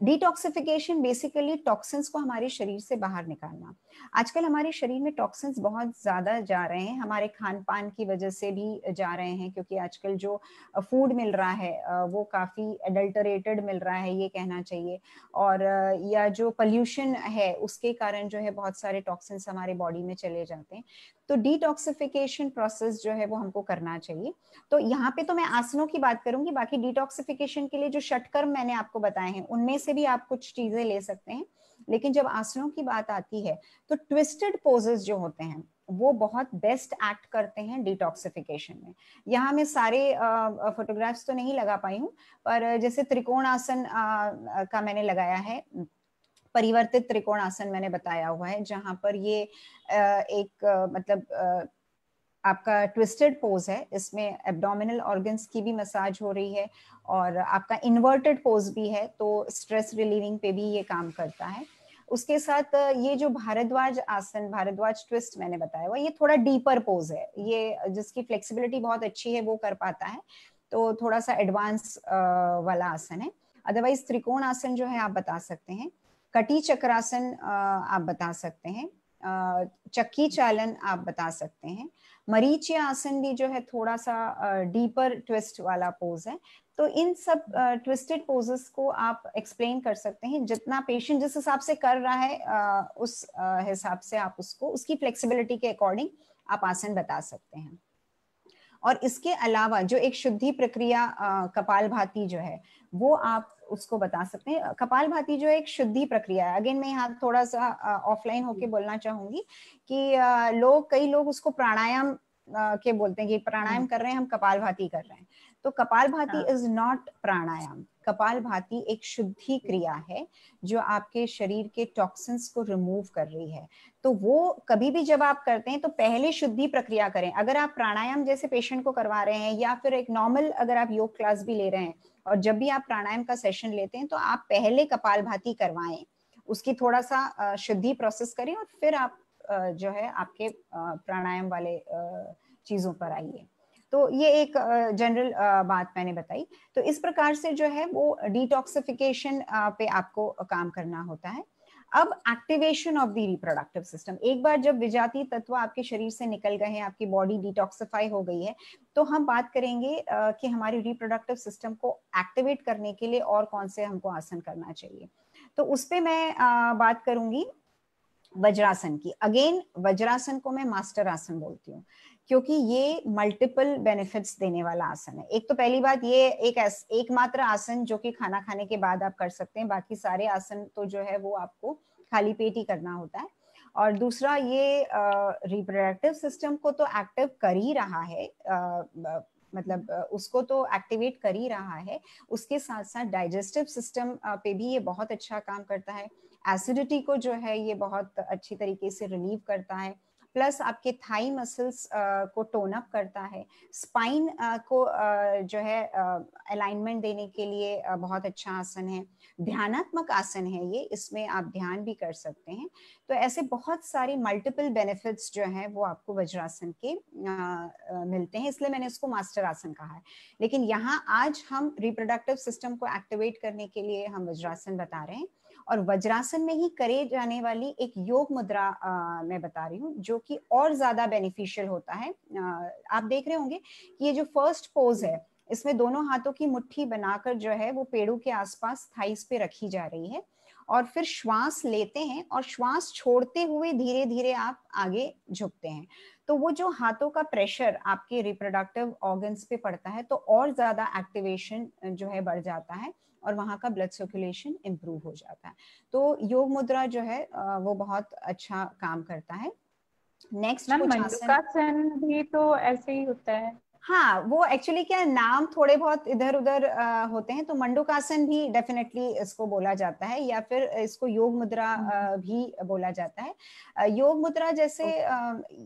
Detoxification basically toxins को हमारे शरीर से बाहर निकालना। आजकल हमारे शरीर में टॉक्सिन्स बहुत ज्यादा जा रहे हैं, हमारे खान पान की वजह से भी जा रहे हैं, क्योंकि आजकल जो फूड मिल रहा है वो काफी एडल्टरेटेड मिल रहा है ये कहना चाहिए, और या जो पोल्यूशन है उसके कारण जो है बहुत सारे टॉक्सिन्स हमारे बॉडी में चले जाते हैं। तो डिटॉक्सिफिकेशन प्रोसेस जो है वो हमको करना चाहिए। तो यहाँ पे तो मैं आसनों की बात करूंगी, बाकी डिटॉक्सिफिकेशन के लिए जो षटकर्म मैंने आपको बताए हैं उनमें से भी आप कुछ चीजें ले सकते हैं। लेकिन जब आसनों की बात आती है तो ट्विस्टेड पोजेस जो होते हैं वो बहुत बेस्ट एक्ट करते हैं डिटॉक्सिफिकेशन में। यहाँ मैं सारे फोटोग्राफ्स तो नहीं लगा पाई हूँ, पर जैसे त्रिकोण आसन का मैंने लगाया है, परिवर्तित त्रिकोण आसन मैंने बताया हुआ है, जहां पर ये एक मतलब आपका ट्विस्टेड पोज है, इसमें एब्डोमिनल ऑर्गन्स की भी मसाज हो रही है और आपका इन्वर्टेड पोज भी है, तो स्ट्रेस रिलीविंग पे भी ये काम करता है। उसके साथ ये जो भारद्वाज आसन, भारद्वाज ट्विस्ट मैंने बताया हुआ, ये थोड़ा डीपर पोज है, ये जिसकी फ्लेक्सिबिलिटी बहुत अच्छी है वो कर पाता है, तो थोड़ा सा एडवांस वाला आसन है। अदरवाइज त्रिकोण आसन जो है आप बता सकते हैं, कटी चक्रासन आप बता सकते हैं, चक्की चालन आप बता सकते हैं, मरीचिया आसन भी जो है थोड़ा सा डीपर ट्विस्ट वाला पोज है। तो इन सब ट्विस्टेड पोजेस को आप एक्सप्लेन कर सकते हैं, जितना पेशेंट जिस हिसाब से कर रहा है उस हिसाब से आप उसको उसकी फ्लेक्सिबिलिटी के अकॉर्डिंग आप आसन बता सकते हैं। और इसके अलावा जो एक शुद्धि प्रक्रिया कपालभाति जो है वो आप उसको बता सकते हैं। कपालभाति जो एक शुद्धि प्रक्रिया है, अगेन मैं यहाँ थोड़ा सा ऑफलाइन होके बोलना चाहूंगी कि कई लोग उसको प्राणायाम के बोलते हैं कि प्राणायाम कर रहे हैं, हम कपालभाति कर रहे हैं। तो कपालभाति इज नॉट प्राणायाम। कपालभाति एक शुद्धि क्रिया है जो आपके शरीर के टॉक्सिन्स को रिमूव कर रही है। तो वो कभी भी जब आप करते हैं तो पहले शुद्धि प्रक्रिया करें। अगर आप प्राणायाम जैसे पेशेंट को करवा रहे हैं या फिर एक नॉर्मल अगर आप योग क्लास भी ले रहे हैं और जब भी आप प्राणायाम का सेशन लेते हैं तो आप पहले कपालभाति करवाएं, उसकी थोड़ा सा शुद्धि प्रोसेस करें और फिर आप जो है आपके प्राणायाम वाले चीजों पर आइए। तो ये एक जनरल बात मैंने बताई। तो इस प्रकार से जो है वो डिटॉक्सिफिकेशन पे आपको काम करना होता है। अब activation of the reproductive system, एक बार जब विजातीय तत्व आपके शरीर से निकल गए हैं, आपकी बॉडी डिटॉक्सिफाई हो गई है, तो हम बात करेंगे कि हमारी रिप्रोडक्टिव सिस्टम को एक्टिवेट करने के लिए और कौन से हमको आसन करना चाहिए। तो उस पे मैं बात करूंगी वज्रासन की। अगेन वज्रासन को मैं मास्टर आसन बोलती हूँ क्योंकि ये मल्टीपल बेनिफिट्स देने वाला आसन है। एक तो पहली बात, ये एकमात्र आसन जो कि खाना खाने के बाद आप कर सकते हैं, बाकी सारे आसन तो जो है वो आपको खाली पेट ही करना होता है। और दूसरा, ये रिप्रोडक्टिव सिस्टम को तो एक्टिव कर ही रहा है, मतलब उसको तो एक्टिवेट कर ही रहा है, उसके साथ साथ डाइजेस्टिव सिस्टम पे भी ये बहुत अच्छा काम करता है। एसिडिटी को जो है ये बहुत अच्छी तरीके से रिलीव करता है, प्लस आपके थाई मसल्स को टोन अप करता है, स्पाइन को जो है अलाइनमेंट देने के लिए बहुत अच्छा आसन है, ध्यानात्मक आसन है ये, इसमें आप ध्यान भी कर सकते हैं। तो ऐसे बहुत सारी मल्टीपल बेनिफिट्स जो हैं वो आपको वज्रासन के मिलते हैं, इसलिए मैंने इसको मास्टर आसन कहा है। लेकिन यहाँ आज हम रिप्रोडक्टिव सिस्टम को एक्टिवेट करने के लिए हम वज्रासन बता रहे हैं, और वज्रासन में ही करे जाने वाली एक योग मुद्रा मैं बता रही हूँ जो कि और ज्यादा बेनिफिशियल होता है। आप देख रहे होंगे कि ये जो फर्स्ट पोज है इसमें दोनों हाथों की मुट्ठी बनाकर जो है वो पेड़ों के आसपास थाइस पे रखी जा रही है, और फिर श्वास लेते हैं और श्वास छोड़ते हुए धीरे धीरे आप आगे झुकते हैं। तो वो जो हाथों का प्रेशर आपके रिप्रोडक्टिव ऑर्गन्स पे पड़ता है तो और ज्यादा एक्टिवेशन जो है बढ़ जाता है और वहाँ का ब्लड सर्कुलेशन इम्प्रूव हो जाता है। तो योग मुद्रा जो है वो बहुत अच्छा काम करता है। नेक्स्ट मैम कुछ आसन, मंडूकासन भी तो ऐसे ही होता है। हाँ वो एक्चुअली क्या नाम थोड़े बहुत इधर उधर होते हैं, तो मंडूकासन भी डेफिनेटली इसको बोला जाता है, या फिर इसको योग मुद्रा भी बोला जाता है। योग मुद्रा जैसे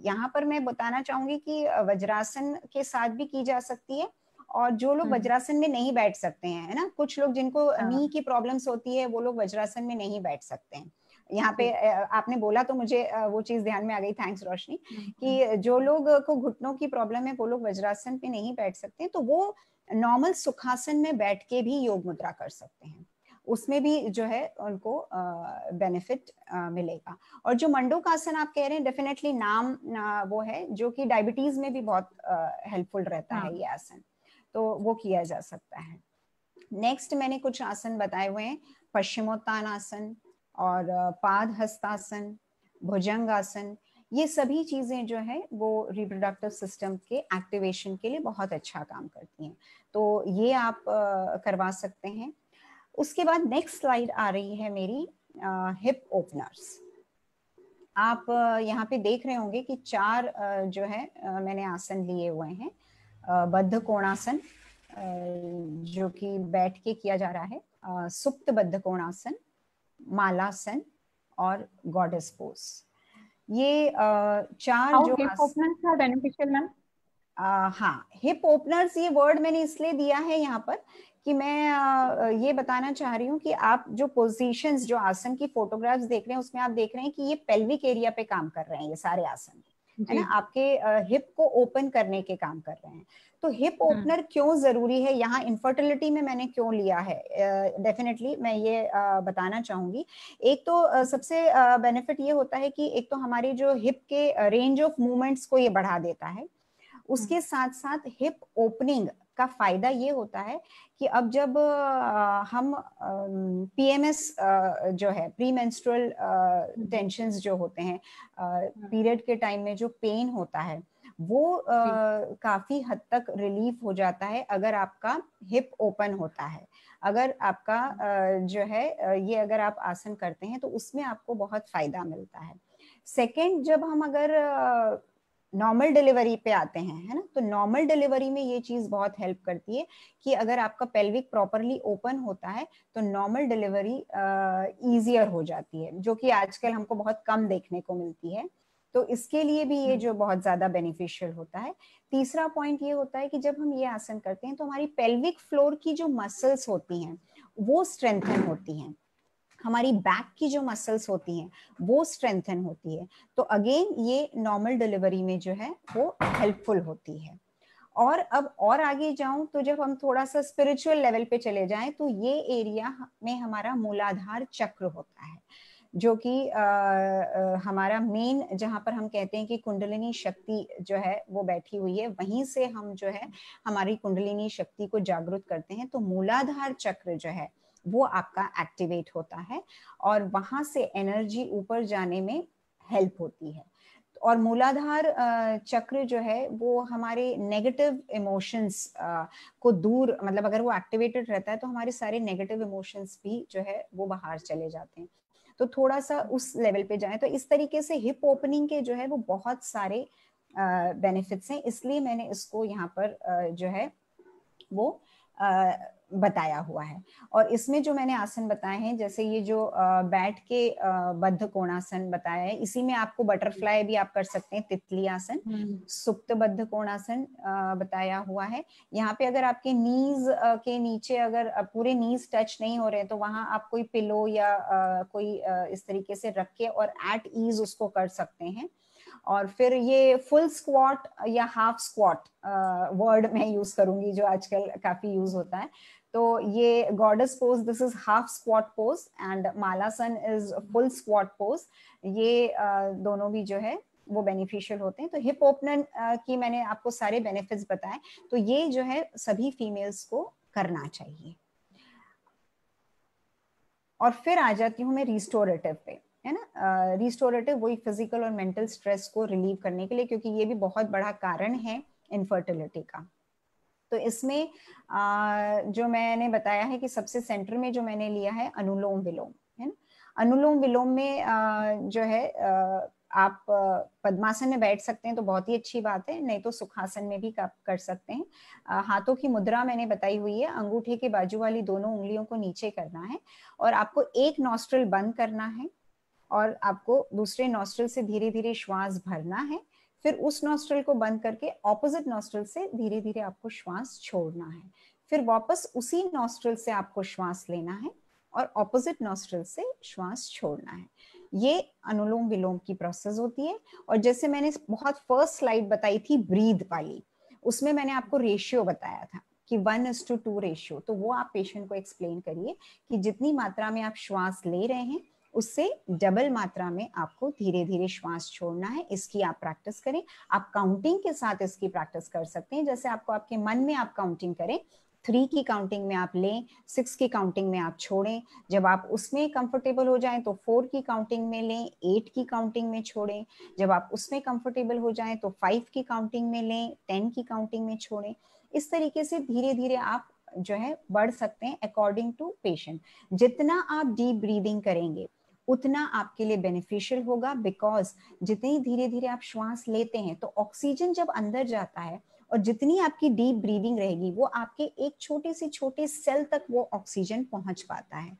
यहाँ पर मैं बताना चाहूंगी कि वज्रासन के साथ भी की जा सकती है, और जो लोग वज्रासन में नहीं बैठ सकते हैं, है ना, कुछ लोग जिनको नी की प्रॉब्लम्स होती है वो लोग वज्रासन में नहीं बैठ सकते हैं। यहाँ पे आपने बोला तो मुझे वो चीज ध्यान में आ गई, थैंक्स रोशनी, कि जो लोग को घुटनों की प्रॉब्लम है वो लोग वज्रासन पे नहीं बैठ सकते, तो वो नॉर्मल सुखासन में बैठ के भी योग मुद्रा कर सकते हैं, उसमें भी जो है उनको बेनिफिट मिलेगा। और जो मंडूकासन आप कह रहे हैं, डेफिनेटली नाम वो है जो कि डायबिटीज में भी बहुत हेल्पफुल रहता है ये आसन, तो वो किया जा सकता है। नेक्स्ट मैंने कुछ आसन बताए हुए हैं, पश्चिमोत्तानासन और पाद हस्तासन, भुजंगासन, ये सभी चीजें जो है वो रिप्रोडक्टिव सिस्टम के एक्टिवेशन के लिए बहुत अच्छा काम करती हैं, तो ये आप करवा सकते हैं। उसके बाद नेक्स्ट स्लाइड आ रही है मेरी हिप ओपनर्स। आप यहाँ पे देख रहे होंगे कि 4 जो है मैंने आसन लिए हुए हैं। बद्ध कोणासन जो कि बैठ के किया जा रहा है, सुप्त बद्ध कोणासन, मालासन और गॉडेस पोज। ये 4 जो hip openers are beneficial ma'am. हाँ, हिप ओपनर्स ये वर्ड मैंने इसलिए दिया है यहाँ पर कि मैं ये बताना चाह रही हूँ कि आप जो पोजीशंस, जो आसन की फोटोग्राफ्स देख रहे हैं उसमें आप देख रहे हैं कि ये पेल्विक एरिया पे काम कर रहे हैं, ये सारे आसन है ना, आपके हिप को ओपन करने के काम कर रहे हैं। तो हिप ओपनर क्यों जरूरी है, यहाँ इनफर्टिलिटी में मैंने क्यों लिया है, डेफिनेटली मैं ये बताना चाहूंगी। एक तो सबसे बेनिफिट ये होता है कि एक तो हमारी जो हिप के रेंज ऑफ मूवमेंट्स को ये बढ़ा देता है, उसके साथ साथ हिप ओपनिंग का फायदा ये होता है कि अब जब हम पीएमएस जो है, प्री मेंस्ट्रुअल टेंशन्स जो होते हैं, पीरियड के टाइम में जो पेन होता है वो काफी हद तक रिलीफ हो जाता है अगर आपका हिप ओपन होता है। अगर आपका जो है ये अगर आप आसन करते हैं तो उसमें आपको बहुत फायदा मिलता है। सेकेंड, जब हम अगर नॉर्मल डिलीवरी पे आते हैं, है ना, तो नॉर्मल डिलीवरी में ये चीज बहुत हेल्प करती है कि अगर आपका पेल्विक प्रॉपरली ओपन होता है तो नॉर्मल डिलीवरी इजियर हो जाती है, जो कि आजकल हमको बहुत कम देखने को मिलती है, तो इसके लिए भी ये जो बहुत ज्यादा बेनिफिशियल होता है। तीसरा पॉइंट ये होता है कि जब हम ये आसन करते हैं तो हमारी पेल्विक फ्लोर की जो मसल्स होती हैं वो स्ट्रेंथन होती हैं, हमारी बैक की जो मसल्स होती हैं वो स्ट्रेंथन होती है, तो अगेन ये नॉर्मल डिलीवरी में जो है वो हेल्पफुल होती है। और अब और आगे जाऊं तो जब हम थोड़ा सा स्पिरिचुअल लेवल पे चले जाएं तो ये एरिया में हमारा मूलाधार चक्र होता है, जो कि हमारा मेन, जहां पर हम कहते हैं कि कुंडलिनी शक्ति जो है वो बैठी हुई है, वहीं से हम जो है हमारी कुंडलिनी शक्ति को जागृत करते हैं, तो मूलाधार चक्र जो है वो आपका एक्टिवेट होता है और वहां से एनर्जी ऊपर जाने में हेल्प होती है। और मूलाधार चक्र जो है वो हमारे नेगेटिव इमोशंस को दूर, मतलब अगर वो एक्टिवेटेड रहता है तो हमारे सारे नेगेटिव इमोशंस भी जो है वो बाहर चले जाते हैं, तो थोड़ा सा उस लेवल पे जाएं। तो इस तरीके से हिप ओपनिंग के जो है वो बहुत सारे बेनिफिट्स हैं, इसलिए मैंने इसको यहाँ पर जो है वो बताया हुआ है। और इसमें जो मैंने आसन बताए हैं, जैसे ये जो बैठ के बद्ध कोणासन बताया है, इसी में आपको बटरफ्लाई भी आप कर सकते हैं, तितली आसन, सुप्त बद्ध कोणासन बताया हुआ है। यहाँ पे अगर आपके नीज के नीचे अगर पूरे नीज टच नहीं हो रहे हैं तो वहां आप कोई पिलो या कोई इस तरीके से रख के और एट ईज उसको कर सकते हैं। और फिर ये फुल स्क्वाट या हाफ स्क्वाट वर्ड मैं यूज करूंगी जो आजकल काफी यूज होता है। तो ये goddess pose, this is half squat pose, and Malasana is full squat pose. ये दोनों भी जो है वो बेनिफिशियल होते हैं। तो हिप ओपनर की मैंने आपको सारे बेनिफिट्स बताए, तो ये जो है सभी फीमेल्स को करना चाहिए। और फिर आ जाती हूँ मैं रिस्टोरेटिव पे, है ना। रिस्टोरेटिव वही फिजिकल और मेंटल स्ट्रेस को रिलीव करने के लिए, क्योंकि ये भी बहुत बड़ा कारण है इनफर्टिलिटी का। तो इसमें जो मैंने बताया है कि सबसे सेंटर में जो मैंने लिया है अनुलोम विलोम, है ना। अनुलोम विलोम में जो है आप पद्मासन में बैठ सकते हैं तो बहुत ही अच्छी बात है, नहीं तो सुखासन में भी कर सकते हैं। हाथों की मुद्रा मैंने बताई हुई है, अंगूठे के बाजू वाली दोनों उंगलियों को नीचे करना है और आपको एक नॉस्ट्रिल बंद करना है और आपको दूसरे नॉस्ट्रिल से धीरे धीरे श्वास भरना है। फिर उस नॉस्ट्रिल को बंद करके ऑपोजिट नॉस्ट्रिल से धीरे धीरे आपको श्वास छोड़ना है। फिर वापस उसी नॉस्ट्रिल से आपको श्वास लेना है और ऑपोजिट नॉस्ट्रिल से श्वास छोड़ना है। ये अनुलोम विलोम की प्रोसेस होती है। और जैसे मैंने बहुत फर्स्ट स्लाइड बताई थी ब्रीद वाली, उसमें मैंने आपको रेशियो बताया था कि 1:2 रेशियो। तो वो आप पेशेंट को एक्सप्लेन करिए कि जितनी मात्रा में आप श्वास ले रहे हैं उससे डबल मात्रा में आपको धीरे धीरे श्वास छोड़ना है। इसकी आप प्रैक्टिस करें। आप काउंटिंग के साथ इसकी प्रैक्टिस कर सकते हैं, जैसे आपको आपके मन में आप काउंटिंग करें, 3 की काउंटिंग में आप लें, 6 की काउंटिंग में आप छोड़ें। जब आप उसमें कंफर्टेबल हो जाएं तो 4 की काउंटिंग में लें, 8 की काउंटिंग में छोड़ें। जब आप उसमें कंफर्टेबल हो जाएं तो 5 की काउंटिंग में लें, 10 की काउंटिंग में छोड़ें। इस तरीके से धीरे धीरे आप जो है बढ़ सकते हैं अकॉर्डिंग टू पेशेंट। जितना आप डीप ब्रीदिंग करेंगे उतना आपके लिए बेनिफिशियल होगा, बिकॉज जितनी धीरे धीरे आप श्वास लेते हैं तो ऑक्सीजन जब अंदर जाता है और जितनी आपकी डीप ब्रीदिंग रहेगी वो आपके एक छोटे से छोटे सेल तक वो ऑक्सीजन पहुंच पाता है।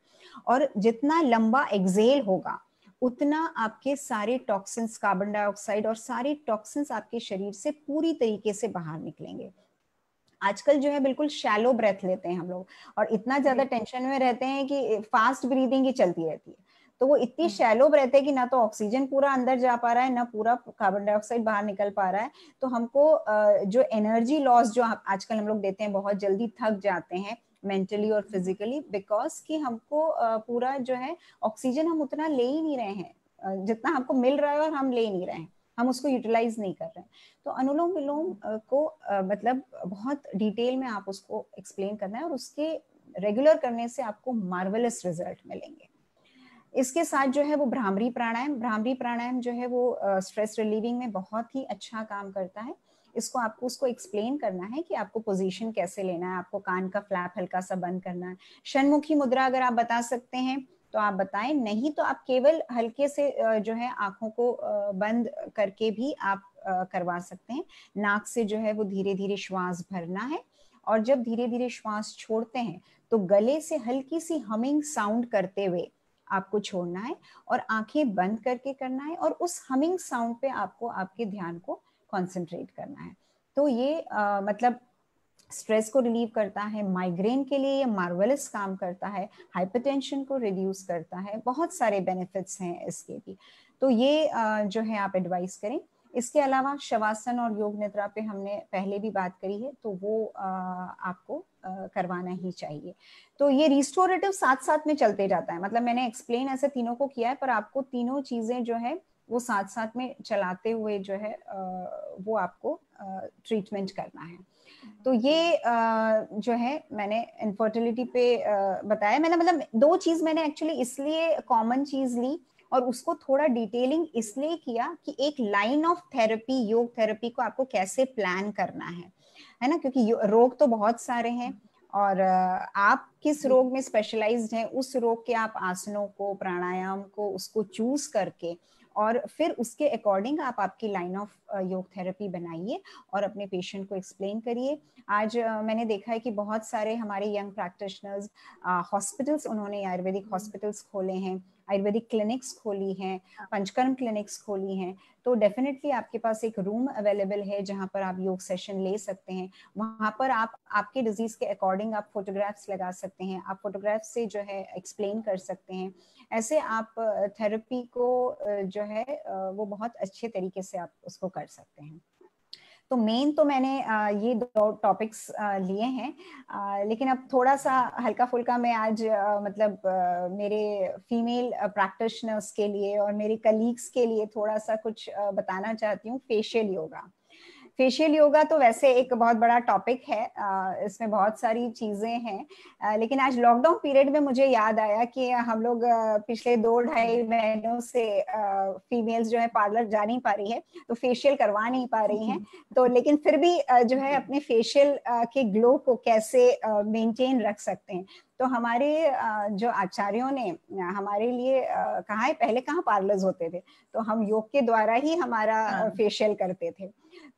और जितना लंबा एक्सेल होगा उतना आपके सारे टॉक्सिन्स, कार्बन डाइऑक्साइड और सारे टॉक्सिन्स आपके शरीर से पूरी तरीके से बाहर निकलेंगे। आजकल जो है बिल्कुल शैलो ब्रेथ लेते हैं हम लोग और इतना ज्यादा टेंशन में रहते हैं कि फास्ट ब्रीदिंग ही चलती रहती है। तो वो इतनी शैलो ब्रेथ है कि ना तो ऑक्सीजन पूरा अंदर जा पा रहा है, ना पूरा कार्बन डाइऑक्साइड बाहर निकल पा रहा है। तो हमको जो एनर्जी लॉस जो आजकल हम लोग देते हैं, बहुत जल्दी थक जाते हैं मेंटली और फिजिकली, बिकॉज कि हमको पूरा जो है ऑक्सीजन हम उतना ले ही नहीं रहे हैं जितना हमको मिल रहा है और हम ले नहीं रहे हैं, हम उसको यूटिलाइज नहीं कर रहे हैं। तो अनुलोम विलोम को मतलब बहुत डिटेल में आप उसको एक्सप्लेन करना है और उसके रेगुलर करने से आपको मार्वेलस रिजल्ट मिलेंगे। इसके साथ जो है वो भ्रामरी प्राणायाम जो है वो स्ट्रेस रिलीविंग में बहुत ही अच्छा काम करता है। इसको आपको उसको एक्सप्लेन करना है कि आपको पोजीशन कैसे लेना है, आपको कान का फ्लैप हल्का सा बंद करना है। षण्मुखी मुद्रा अगर आप बता सकते हैं तो आप बताएं, नहीं तो आप केवल हल्के से जो है आंखों को बंद करके भी आप करवा सकते हैं। नाक से जो है वो धीरे धीरे श्वास भरना है और जब धीरे धीरे श्वास छोड़ते हैं तो गले से हल्की सी हमिंग साउंड करते हुए आपको छोड़ना है और आंखें बंद करके करना है और उस हमिंग साउंड पे आपको आपके ध्यान को कंसंट्रेट करना है। तो ये मतलब स्ट्रेस को रिलीव करता है, माइग्रेन के लिए ये मार्वेलस काम करता है, हाइपरटेंशन को रिड्यूस करता है, बहुत सारे बेनिफिट्स हैं इसके भी। तो ये जो है आप एडवाइस करें। इसके अलावा शवासन और योग निद्रा पे हमने पहले भी बात करी है, तो वो आपको करवाना ही चाहिए। तो ये रिस्टोरेटिव साथ साथ में चलते जाता है, मतलब मैंने एक्सप्लेन ऐसे तीनों को किया है, पर आपको तीनों चीजें जो है वो साथ साथ में चलाते हुए जो है वो आपको ट्रीटमेंट करना है। तो ये जो है मैंने इनफर्टिलिटी पे बताया। मैंने मतलब 2 चीज मैंने एक्चुअली इसलिए कॉमन चीज ली और उसको थोड़ा डिटेलिंग इसलिए किया कि एक लाइन ऑफ थेरेपी, योग थेरेपी को आपको कैसे प्लान करना है ना, क्योंकि रोग तो बहुत सारे हैं और आप किस रोग में स्पेशलाइज्ड हैं, उस रोग के आप आसनों को, प्राणायाम को, उसको चूज करके और फिर उसके अकॉर्डिंग आप आपकी लाइन ऑफ योग थेरेपी बनाइए और अपने पेशेंट को एक्सप्लेन करिए। आज मैंने देखा है कि बहुत सारे हमारे यंग प्रैक्टिशनर्स हॉस्पिटल्स, उन्होंने आयुर्वेदिक हॉस्पिटल्स खोले हैं, आयुर्वेदिक क्लिनिक्स खोली हैं, पंचकर्म क्लिनिक्स खोली हैं। तो डेफिनेटली आपके पास एक रूम अवेलेबल है जहाँ पर आप योग सेशन ले सकते हैं। वहाँ पर आप आपके डिजीज के अकॉर्डिंग आप फोटोग्राफ्स लगा सकते हैं, आप फोटोग्राफ से जो है एक्सप्लेन कर सकते हैं। ऐसे आप थेरेपी को जो है वो बहुत अच्छे तरीके से आप उसको कर सकते हैं। तो मेन तो मैंने ये 2 टॉपिक्स लिए हैं, लेकिन अब थोड़ा सा हल्का फुल्का मैं आज मतलब मेरे फीमेल प्रैक्टिशनर्स के लिए और मेरे कलीग्स के लिए थोड़ा सा कुछ बताना चाहती हूँ। फेशियल योगा, फेशियल योगा तो वैसे एक बहुत बड़ा टॉपिक है, इसमें बहुत सारी चीजें हैं, लेकिन आज लॉकडाउन पीरियड में मुझे याद आया कि हम लोग पिछले 2-2.5 महीनों से फीमेल्स जो है पार्लर जा नहीं पा रही है, तो फेशियल करवा नहीं पा रही हैं। तो लेकिन फिर भी जो है अपने फेशियल के ग्लो को कैसे मेंटेन रख सकते हैं। तो हमारे जो आचार्यों ने हमारे लिए कहा है, पहले कहाँ पार्लर्स होते थे, तो हम योग के द्वारा ही हमारा फेशियल करते थे।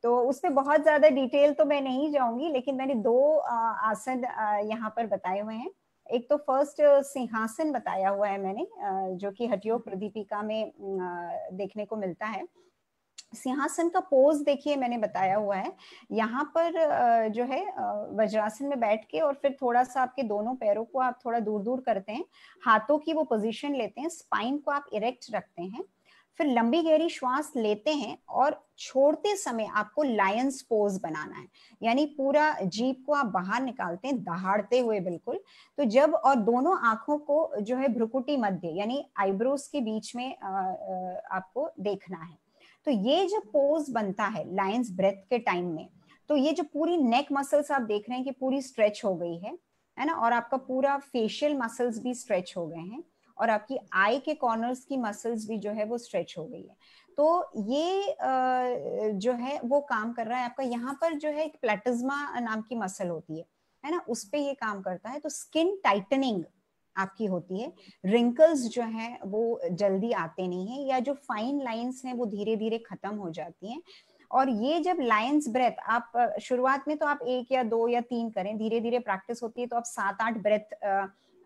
तो उसमें बहुत ज्यादा डिटेल तो मैं नहीं जाऊंगी, लेकिन मैंने 2 आसन यहाँ पर बताए हुए हैं। एक तो फर्स्ट सिंहासन बताया हुआ है मैंने, जो कि हठयोग प्रदीपिका में देखने को मिलता है। सिंहासन का पोज देखिए मैंने बताया हुआ है। यहाँ पर जो है वज्रासन में बैठ के और फिर थोड़ा सा आपके दोनों पैरों को आप थोड़ा दूर दूर करते हैं, हाथों की वो पोजीशन लेते हैं, स्पाइन को आप इरेक्ट रखते हैं, फिर लंबी गहरी श्वास लेते हैं और छोड़ते समय आपको लायंस पोज बनाना है, यानी पूरा जीभ को आप बाहर निकालते हैं दहाड़ते हुए बिल्कुल। तो जब और दोनों आंखों को जो है भ्रुकुटी मध्य यानी आईब्रोज के बीच में आपको देखना है। तो ये जब पोज बनता है लायंस ब्रेथ के टाइम में, तो ये जो पूरी नेक मसल्स आप देख रहे हैं कि पूरी स्ट्रेच हो गई है ना, और आपका पूरा फेशियल मसल्स भी स्ट्रेच हो गए हैं, और आपकी आई के कॉर्नर्स की मसल्स भी जो है वो स्ट्रेच हो गई है। तो ये जो है वो काम कर रहा है आपका। यहाँ पर जो है एक प्लेटिज्मा नाम की मसल होती है ना, उस पे ये काम करता है। तो स्किन टाइटनिंग आपकी होती है, रिंकल्स जो है वो जल्दी आते नहीं है, या जो फाइन लाइंस हैं वो धीरे धीरे खत्म हो जाती हैं। और ये जब लायंस ब्रेथ आप शुरुआत में तो आप 1 या 2 या 3 करें, धीरे धीरे प्रैक्टिस होती है तो आप 7-8 ब्रेथ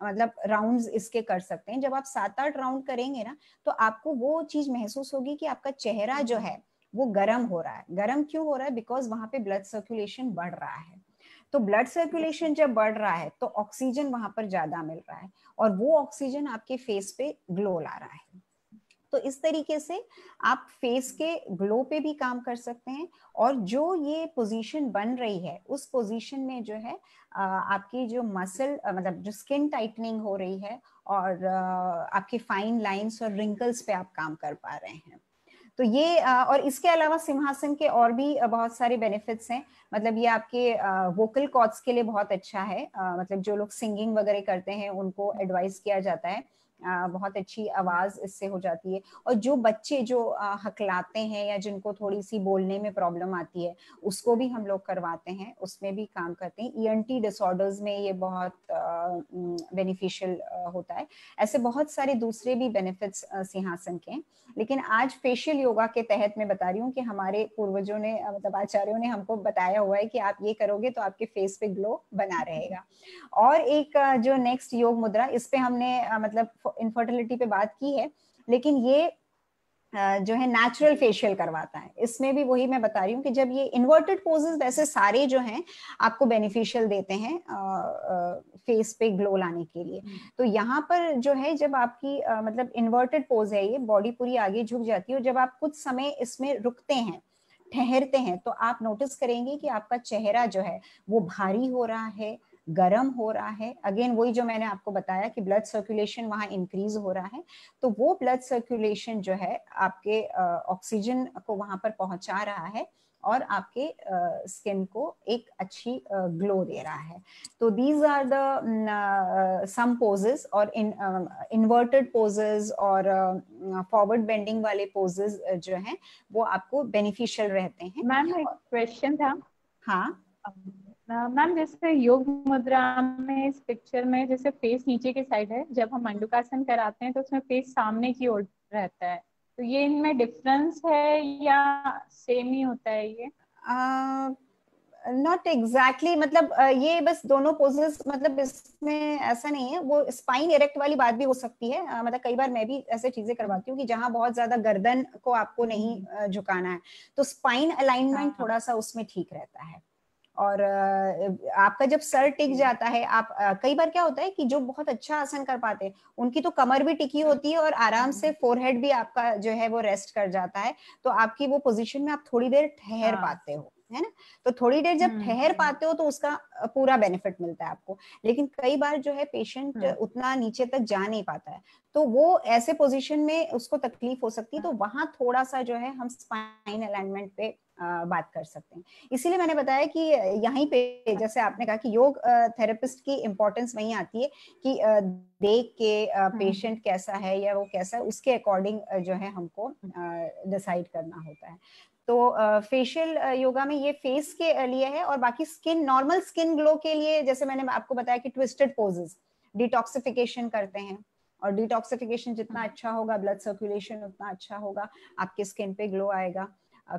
मतलब राउंड्स इसके कर सकते हैं। जब आप 7-8 राउंड करेंगे ना, तो आपको वो चीज महसूस होगी कि आपका चेहरा जो है वो गर्म हो रहा है। गर्म क्यों हो रहा है? बिकॉज वहां पे ब्लड सर्कुलेशन बढ़ रहा है। तो ब्लड सर्कुलेशन जब बढ़ रहा है तो ऑक्सीजन वहां पर ज्यादा मिल रहा है, और वो ऑक्सीजन आपके फेस पे ग्लो ला रहा है। तो इस तरीके से आप फेस के ग्लो पे भी काम कर सकते हैं। और जो ये पोजीशन बन रही है उस पोजीशन में जो है आपकी जो मसल मतलब जो स्किन टाइटनिंग हो रही है, और आपके फाइन लाइंस और रिंकल्स पे आप काम कर पा रहे हैं। तो ये और इसके अलावा सिंहासन के और भी बहुत सारे बेनिफिट्स हैं। मतलब ये आपके वोकल कॉर्ड्स के लिए बहुत अच्छा है, मतलब जो लोग सिंगिंग वगैरह करते हैं उनको एडवाइस किया जाता है, बहुत अच्छी आवाज इससे हो जाती है। और जो बच्चे जो हकलाते हैं या जिनको थोड़ी सी बोलने में प्रॉब्लम आती है, उसको भी हम लोग करवाते हैं, उसमें भी काम करते हैं। ENT डिसऑर्डर्स में ये बहुत बेनिफिशियल होता है। ऐसे बहुत सारे दूसरे भी बेनिफिट्स सिंहासन के हैं, लेकिन आज फेशियल योगा के तहत मैं बता रही हूँ कि हमारे पूर्वजों ने मतलब आचार्यों ने हमको बताया हुआ है कि आप ये करोगे तो आपके फेस पे ग्लो बना रहेगा। और एक जो नेक्स्ट योग मुद्रा, इस पे हमने मतलब इनफर्टिलिटी पे बात की है, लेकिन ये जो है नेचुरल फेशियल करवाता है। इसमें भी वही मैं बता रही हूँ कि जब ये इन्वर्टेड पोजेस वैसे सारे जो हैं आपको बेनिफिशियल देते हैं फेस पे ग्लो लाने के लिए। तो यहाँ पर जो है जब आपकी मतलब इन्वर्टेड पोज है, ये बॉडी पूरी आगे झुक जाती है, और जब आप कुछ समय इसमें रुकते हैं, ठहरते हैं, तो आप नोटिस करेंगे कि आपका चेहरा जो है वो भारी हो रहा है, गर्म हो रहा है। अगेन वही जो मैंने आपको बताया कि ब्लड सर्कुलेशन वहां इंक्रीज हो रहा है, तो वो ब्लड सर्कुलेशन जो है आपके ऑक्सीजन को वहां पर पहुंचा रहा है और आपके स्किन को एक अच्छी ग्लो दे रहा है। तो these are the some poses, और इन्वर्टेड पोजेस और फॉरवर्ड बेंडिंग वाले पोजेस जो हैं वो आपको बेनिफिशियल रहते हैं। मैम एक क्वेश्चन था। हाँ मैम, जैसे योग मुद्रा में इस पिक्चर में जैसे फेस नीचे की साइड है, जब हम मंडूकासन कराते हैं तो उसमें फेस सामने की ओर रहता है, तो ये इनमें डिफरेंस है या सेम ही होता है ये? नॉट एग्जैक्टली, मतलब ये बस दोनों पोजेस, मतलब इसमें ऐसा नहीं है। वो स्पाइन इरेक्ट वाली बात भी हो सकती है, मतलब कई बार मैं भी ऐसे चीजें करवाती हूँ कि जहाँ बहुत ज्यादा गर्दन को आपको नहीं झुकाना है, तो स्पाइन अलाइनमेंट हाँ। थोड़ा सा उसमें ठीक रहता है। और आपका जब सर टिक जाता है, आप कई बार क्या होता है कि जो बहुत अच्छा आसन कर पाते हैं उनकी तो कमर भी टिकी होती है और आराम से फोरहेड भी आपका जो है वो रेस्ट कर जाता है, तो आपकी वो पोजीशन में आप थोड़ी देर ठहर पाते हो, है ना। तो थोड़ी देर जब ठहर पाते हो तो उसका पूरा बेनिफिट मिलता है आपको। लेकिन कई बार जो है पेशेंट उतना नीचे तक जा नहीं पाता है, तो वो ऐसे पोजीशन में उसको तकलीफ हो सकती है, तो वहां थोड़ा सा जो है हम स्पाइन अलाइनमेंट पे बात कर सकते हैं। इसीलिए मैंने बताया कि यहीं पे जैसे आपने कहा कि योग थेरेपिस्ट की इम्पोर्टेंस वहीं आती है कि देख के पेशेंट कैसा है या वो कैसा है, उसके अकॉर्डिंग जो है हमको डिसाइड करना होता है। तो फेशियल योगा में ये फेस के लिए है, और बाकी स्किन, नॉर्मल स्किन ग्लो के लिए जैसे मैंने आपको बताया कि ट्विस्टेड पोजेस डिटॉक्सिफिकेशन करते हैं, और डिटॉक्सिफिकेशन जितना अच्छा होगा, ब्लड सर्कुलेशन उतना अच्छा होगा, आपके स्किन पे ग्लो आएगा।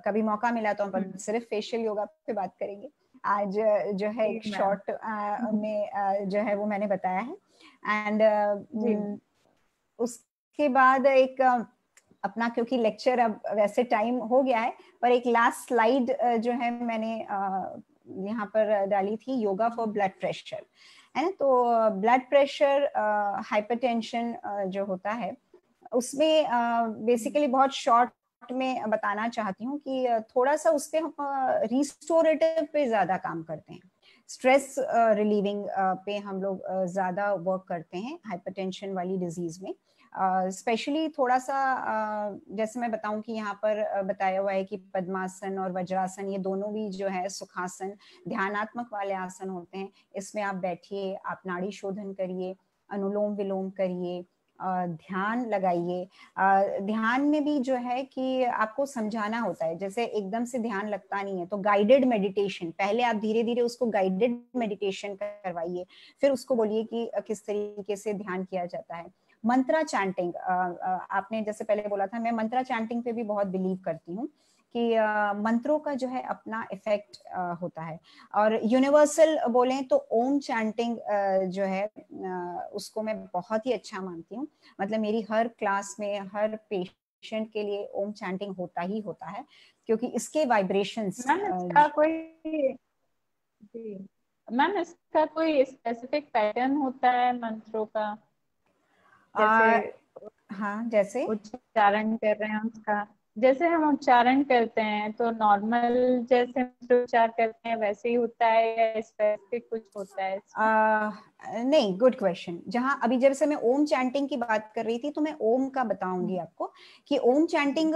कभी मौका मिला तो हम सिर्फ फेशियल योगा पे बात करेंगे। आज जो है एक शॉर्ट में जो है वो मैंने बताया है। एंड उसके बाद एक अपना, क्योंकि लेक्चर अब वैसे टाइम हो गया है, पर एक लास्ट स्लाइड जो है मैंने यहाँ पर डाली थी, योगा फॉर ब्लड प्रेशर, है ना। तो ब्लड प्रेशर, हाइपरटेंशन जो होता है उसमें बेसिकली बहुत शॉर्ट में बताना चाहती हूँ कि थोड़ा सा उस पे हम रिस्टोरेटिव पे ज्यादा काम करते हैं, स्ट्रेस रिलीविंग पे हम लोग ज्यादा वर्क करते हैं हाइपरटेंशन वाली डिजीज में। स्पेशली थोड़ा सा जैसे मैं बताऊं कि यहाँ पर बताया हुआ है कि पद्मासन और वज्रासन, ये दोनों भी जो है सुखासन, ध्यानात्मक वाले आसन होते हैं। इसमें आप बैठिए, आप नाड़ी शोधन करिए, अनुलोम विलोम करिए, ध्यान लगाइए। ध्यान में भी जो है कि आपको समझाना होता है, जैसे एकदम से ध्यान लगता नहीं है, तो गाइडेड मेडिटेशन, पहले आप धीरे धीरे उसको गाइडेड मेडिटेशन करवाइए, फिर उसको बोलिए कि किस तरीके से ध्यान किया जाता है। मंत्रा चैंटिंग, आपने जैसे पहले बोला था, मैं मंत्रा चैंटिंग पे भी बहुत बिलीव करती हूँ कि मंत्रों का जो है अपना इफेक्ट होता है। और यूनिवर्सल बोलें तो ओम चैंटिंग जो है उसको मैं बहुत ही अच्छा मानती हूँ। मतलब मेरी हर क्लास में हर पेशेंट के लिए ओम चैंटिंग होता ही होता है, क्योंकि इसके वाइब्रेशंस। मैम इसका कोई स्पेसिफिक पैटर्न होता है मंत्रों का, जैसे हाँ, जैसे उच्चारण कर रहे हैं उसका, जैसे हम उच्चारण करते हैं तो नॉर्मल जैसे उच्चार करते हैं वैसे ही होता है या स्पेसिफिक कुछ होता है इसमें? नहीं, गुड क्वेश्चन। जहाँ अभी जैसे मैं ओम चैंटिंग की बात कर रही थी, तो मैं ओम का बताऊंगी आपको कि ओम चैंटिंग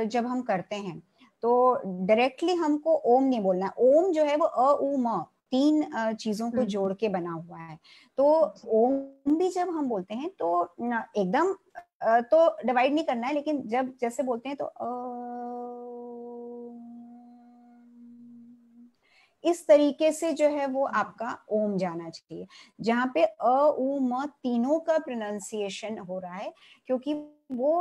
जब हम करते हैं तो डायरेक्टली हमको ओम नहीं बोलना है। ओम जो है वो अ उ म, तीन चीजों को जोड़ के बना हुआ है। तो ओम भी जब हम बोलते हैं तो एकदम तो डिवाइड नहीं करना है, लेकिन जब जैसे बोलते हैं तो इस तरीके से जो है वो आपका ओम जाना चाहिए, जहाँ पे अ उ म तीनों का प्रोनाउंसिएशन हो रहा है, क्योंकि वो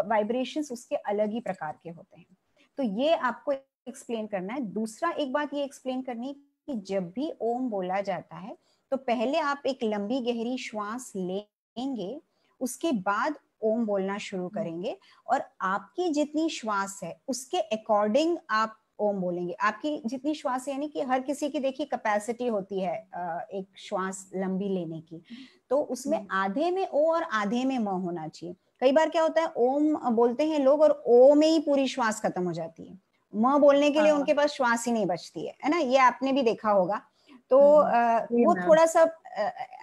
वाइब्रेशंस उसके अलग ही प्रकार के होते हैं। तो ये आपको एक्सप्लेन करना है। दूसरा एक बात ये एक्सप्लेन करनी कि जब भी ओम बोला जाता है तो पहले आप एक लंबी गहरी श्वास लेंगे, उसके बाद ओम बोलना शुरू करेंगे, और आपकी जितनी श्वास है उसके अकॉर्डिंग आप ओम बोलेंगे। आपकी जितनी श्वास, यानी कि हर किसी की देखिए कैपेसिटी होती है एक श्वास लंबी लेने की, तो उसमें आधे में ओ और आधे में म होना चाहिए। कई बार क्या होता है, ओम बोलते हैं लोग और ओ में ही पूरी श्वास खत्म हो जाती है, म बोलने के लिए उनके पास श्वास ही नहीं बचती है ना। ये आपने भी देखा होगा। तो वो थोड़ा सा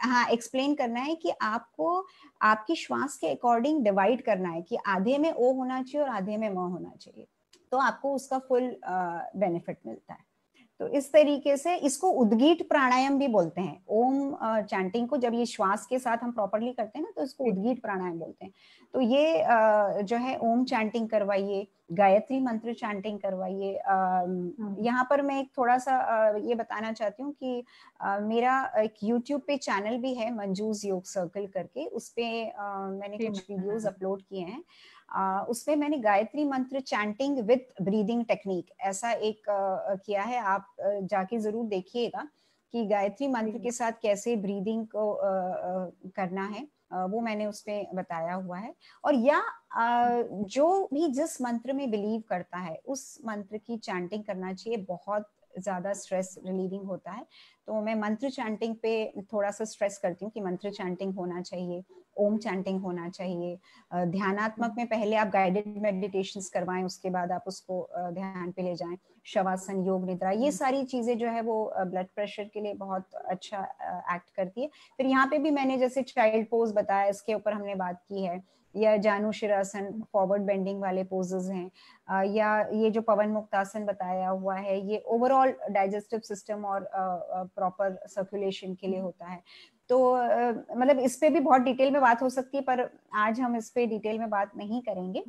हाँ एक्सप्लेन करना है कि आपको आपकी श्वास के अकॉर्डिंग डिवाइड करना है कि आधे में ओ होना चाहिए और आधे में म होना चाहिए, तो आपको उसका फुल बेनिफिट मिलता है। तो इस तरीके से इसको उद्गीत प्राणायाम भी बोलते हैं। ओम चैंटिंग को जब ये श्वास के साथ हम प्रॉपरली करते हैं ना, तो इसको उद्गीत प्राणायाम बोलते हैं। तो ये जो है ओम चैंटिंग करवाइए, गायत्री मंत्र चैंटिंग करवाइए। यहाँ पर मैं एक थोड़ा सा ये बताना चाहती हूँ कि मेरा एक यूट्यूब पे चैनल भी है, मंजूज योग सर्कल करके, उस पे मैंने कुछ वीडियोस अपलोड किए हैं। उसमें मैंने गायत्री मंत्र चैंटिंग विद ब्रीदिंग टेक्निक ऐसा एक किया है, आप जाके जरूर देखिएगा कि गायत्री मंत्र के साथ कैसे ब्रीदिंग को करना है, वो मैंने उसमें बताया हुआ है। और या जो भी जिस मंत्र में बिलीव करता है उस मंत्र की चैंटिंग करना चाहिए, बहुत ज्यादा स्ट्रेस रिलीविंग होता है। तो मैं मंत्र चैंटिंग पे थोड़ा सा स्ट्रेस करती हूँ कि मंत्र चैंटिंग होना चाहिए, ओम चैंटिंग होना चाहिए। ध्यानात्मक में पहले आप गाइडेड मेडिटेशंस करवाएं, उसके बाद आप उसको ध्यान पे ले जाएं। शवासन, योग निद्रा, ये सारी चीजें जो है वो ब्लड प्रेशर के लिए बहुत अच्छा एक्ट करती है। फिर यहाँ पे भी मैंने जैसे चाइल्ड पोज बताया, इसके ऊपर हमने बात की है, या जानु शिरासन फॉरवर्ड बेंडिंग वाले पोजेस हैं, या ये जो पवन मुक्तासन बताया हुआ है, ये ओवरऑल डाइजेस्टिव सिस्टम और प्रॉपर सर्कुलेशन के लिए होता है। तो मतलब इस पे भी बहुत डिटेल में बात हो सकती है, पर आज हम इस पे डिटेल में बात नहीं करेंगे।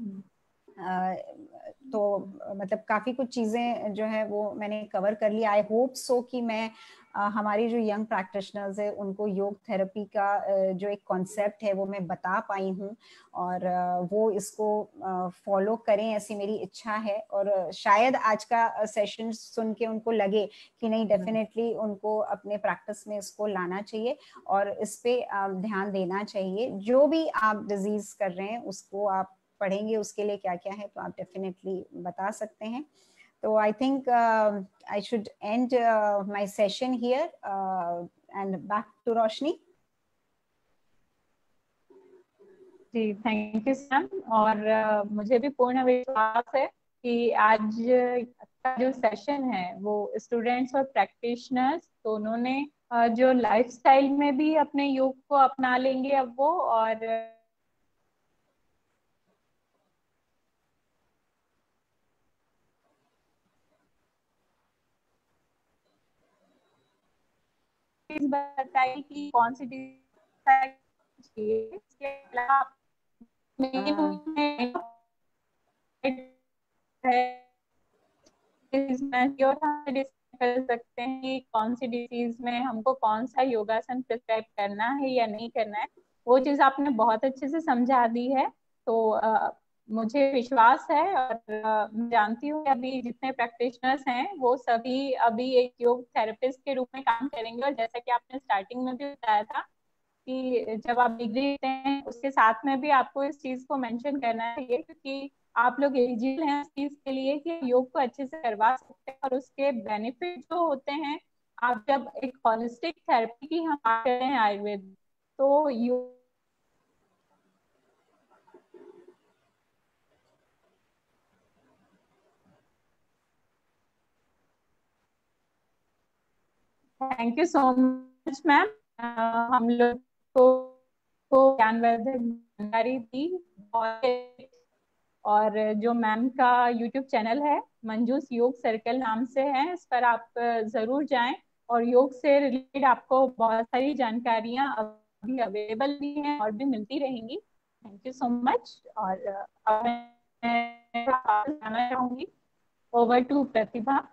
तो मतलब काफी कुछ चीजें जो है वो मैंने कवर कर लिया। आई होप सो कि मैं हमारी जो यंग प्रैक्टिशनर्स है उनको योग थेरेपी का जो एक कॉन्सेप्ट है वो मैं बता पाई हूँ, और वो इसको फॉलो करें ऐसी मेरी इच्छा है। और शायद आज का सेशन सुन के उनको लगे कि नहीं, डेफिनेटली उनको अपने प्रैक्टिस में इसको लाना चाहिए और इस पे ध्यान देना चाहिए। जो भी आप डिजीज कर रहे हैं उसको आप पढ़ेंगे, उसके लिए क्या क्या है तो आप डेफिनेटली बता सकते हैं। तो I think I should end my session here and back to Roshni. जी, थैंक यू मैम। और मुझे भी पूर्ण विश्वास है कि आज का जो सेशन है वो स्टूडेंट्स और प्रैक्टिशनर्स दोनों ने जो लाइफस्टाइल में भी अपने योग को अपना लेंगे अब वो, और बताई कि कौन सी इसके अलावा कर सकते हैं कि कौन सी डिजीज में हमको कौन सा योगासन प्रिस्क्राइब करना है या नहीं करना है, वो चीज आपने बहुत अच्छे से समझा दी है। तो मुझे विश्वास है और मैं जानती हूँ कि अभी जितने प्रैक्टिशनर्स हैं वो सभी अभी एक योग थेरेपिस्ट के रूप में काम करेंगे। और जैसा कि आपने स्टार्टिंग में भी बताया था कि जब आप डिग्री लेते हैं उसके साथ में भी आपको इस चीज को मेंशन करना चाहिए, क्योंकि आप लोग एलिजिबल हैं उस चीज के लिए कि योग को अच्छे से करवा सकते हैं। और उसके बेनिफिट जो होते हैं, आप जब एक होलिस्टिक थेरेपी की हम बात कर रहे हैं आयुर्वेद, तो योग thank you so much ma'am. हम लोग को ज्ञानवर्धक जानकारी दी। और जो मैम का यूट्यूब चैनल है मंजूस योग सर्कल नाम से है, इस पर आप जरूर जाएं और योग से रिलेटेड आपको बहुत सारी जानकारियां अभी अवेलेबल भी हैं और भी मिलती रहेंगी। Thank you so much. और अब मैं जाना चाहूंगी। ओवर टू प्रतिभा।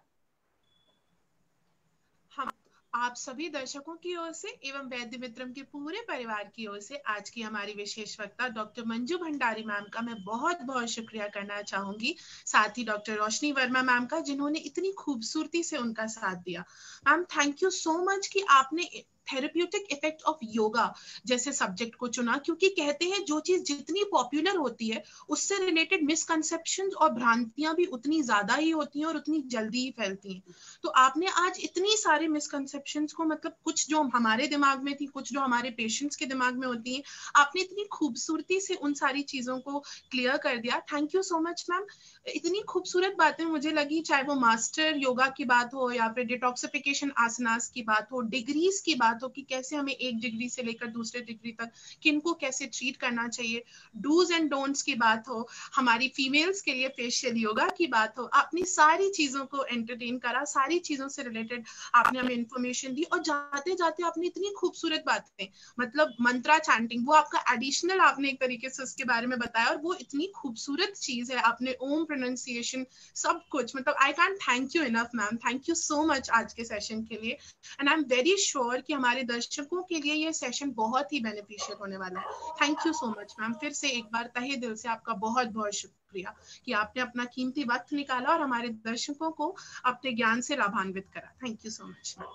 हम आप सभी दर्शकों की ओर से एवं वैद्य मित्रम के पूरे परिवार की ओर से आज की हमारी विशेष वक्ता डॉक्टर मंजू भंडारी मैम का मैं बहुत बहुत शुक्रिया करना चाहूंगी। साथ ही डॉक्टर रोशनी वर्मा मैम का, जिन्होंने इतनी खूबसूरती से उनका साथ दिया। Ma'am thank you so much कि आपने थेरेप्यूटिक इफेक्ट ऑफ योगा जैसे सब्जेक्ट को चुना, क्योंकि कहते हैं जो चीज जितनी पॉपुलर होती है उससे रिलेटेड मिसकंसेप्शंस और भ्रांतियां भी उतनी ज्यादा ही होती हैं और उतनी जल्दी ही फैलती हैं। तो आपने आज इतनी सारे मिसकंसेप्शंस को, मतलब कुछ जो हमारे दिमाग में थी, कुछ जो हमारे पेशेंट्स के दिमाग में होती हैं, आपने इतनी खूबसूरती से उन सारी चीजों को क्लियर कर दिया। Thank you so much ma'am. इतनी खूबसूरत बातें मुझे लगी, चाहे वो मास्टर योगा की बात हो या फिर डिटॉक्सिफिकेशन आसनास की बात हो, डिग्रीज की बात बात हो कि कैसे हमें एक डिग्री से लेकर दूसरे डिग्री तक किनको कैसे ट्रीट करना चाहिए, डूज एंड डोंट्स की बात हो, हमारी फीमेल्स के लिए फेशियल योगा की बात हो, आपने सारी चीजों को एंटरटेन करा, सारी चीजों से रिलेटेड आपने हमें इंफॉर्मेशन दी, और जाते जाते आपने इतनी खूबसूरत बातें, मतलब मंत्रा चैंटिंग, वो आपका एडिशनल आपने एक तरीके से उसके बारे में बताया, और वो इतनी खूबसूरत चीज है, आपने ओम प्रोनाउंसिएशन सब कुछ, मतलब I can thank you enough ma'am, thank you so much आज के सेशन के लिए। And I am very sure कि हमारे दर्शकों के लिए ये सेशन बहुत ही बेनिफिशियल होने वाला है। Thank you so much ma'am, फिर से एक बार तहे दिल से आपका बहुत बहुत शुक्रिया कि आपने अपना कीमती वक्त निकाला और हमारे दर्शकों को अपने ज्ञान से लाभान्वित करा। Thank you so much ma'am.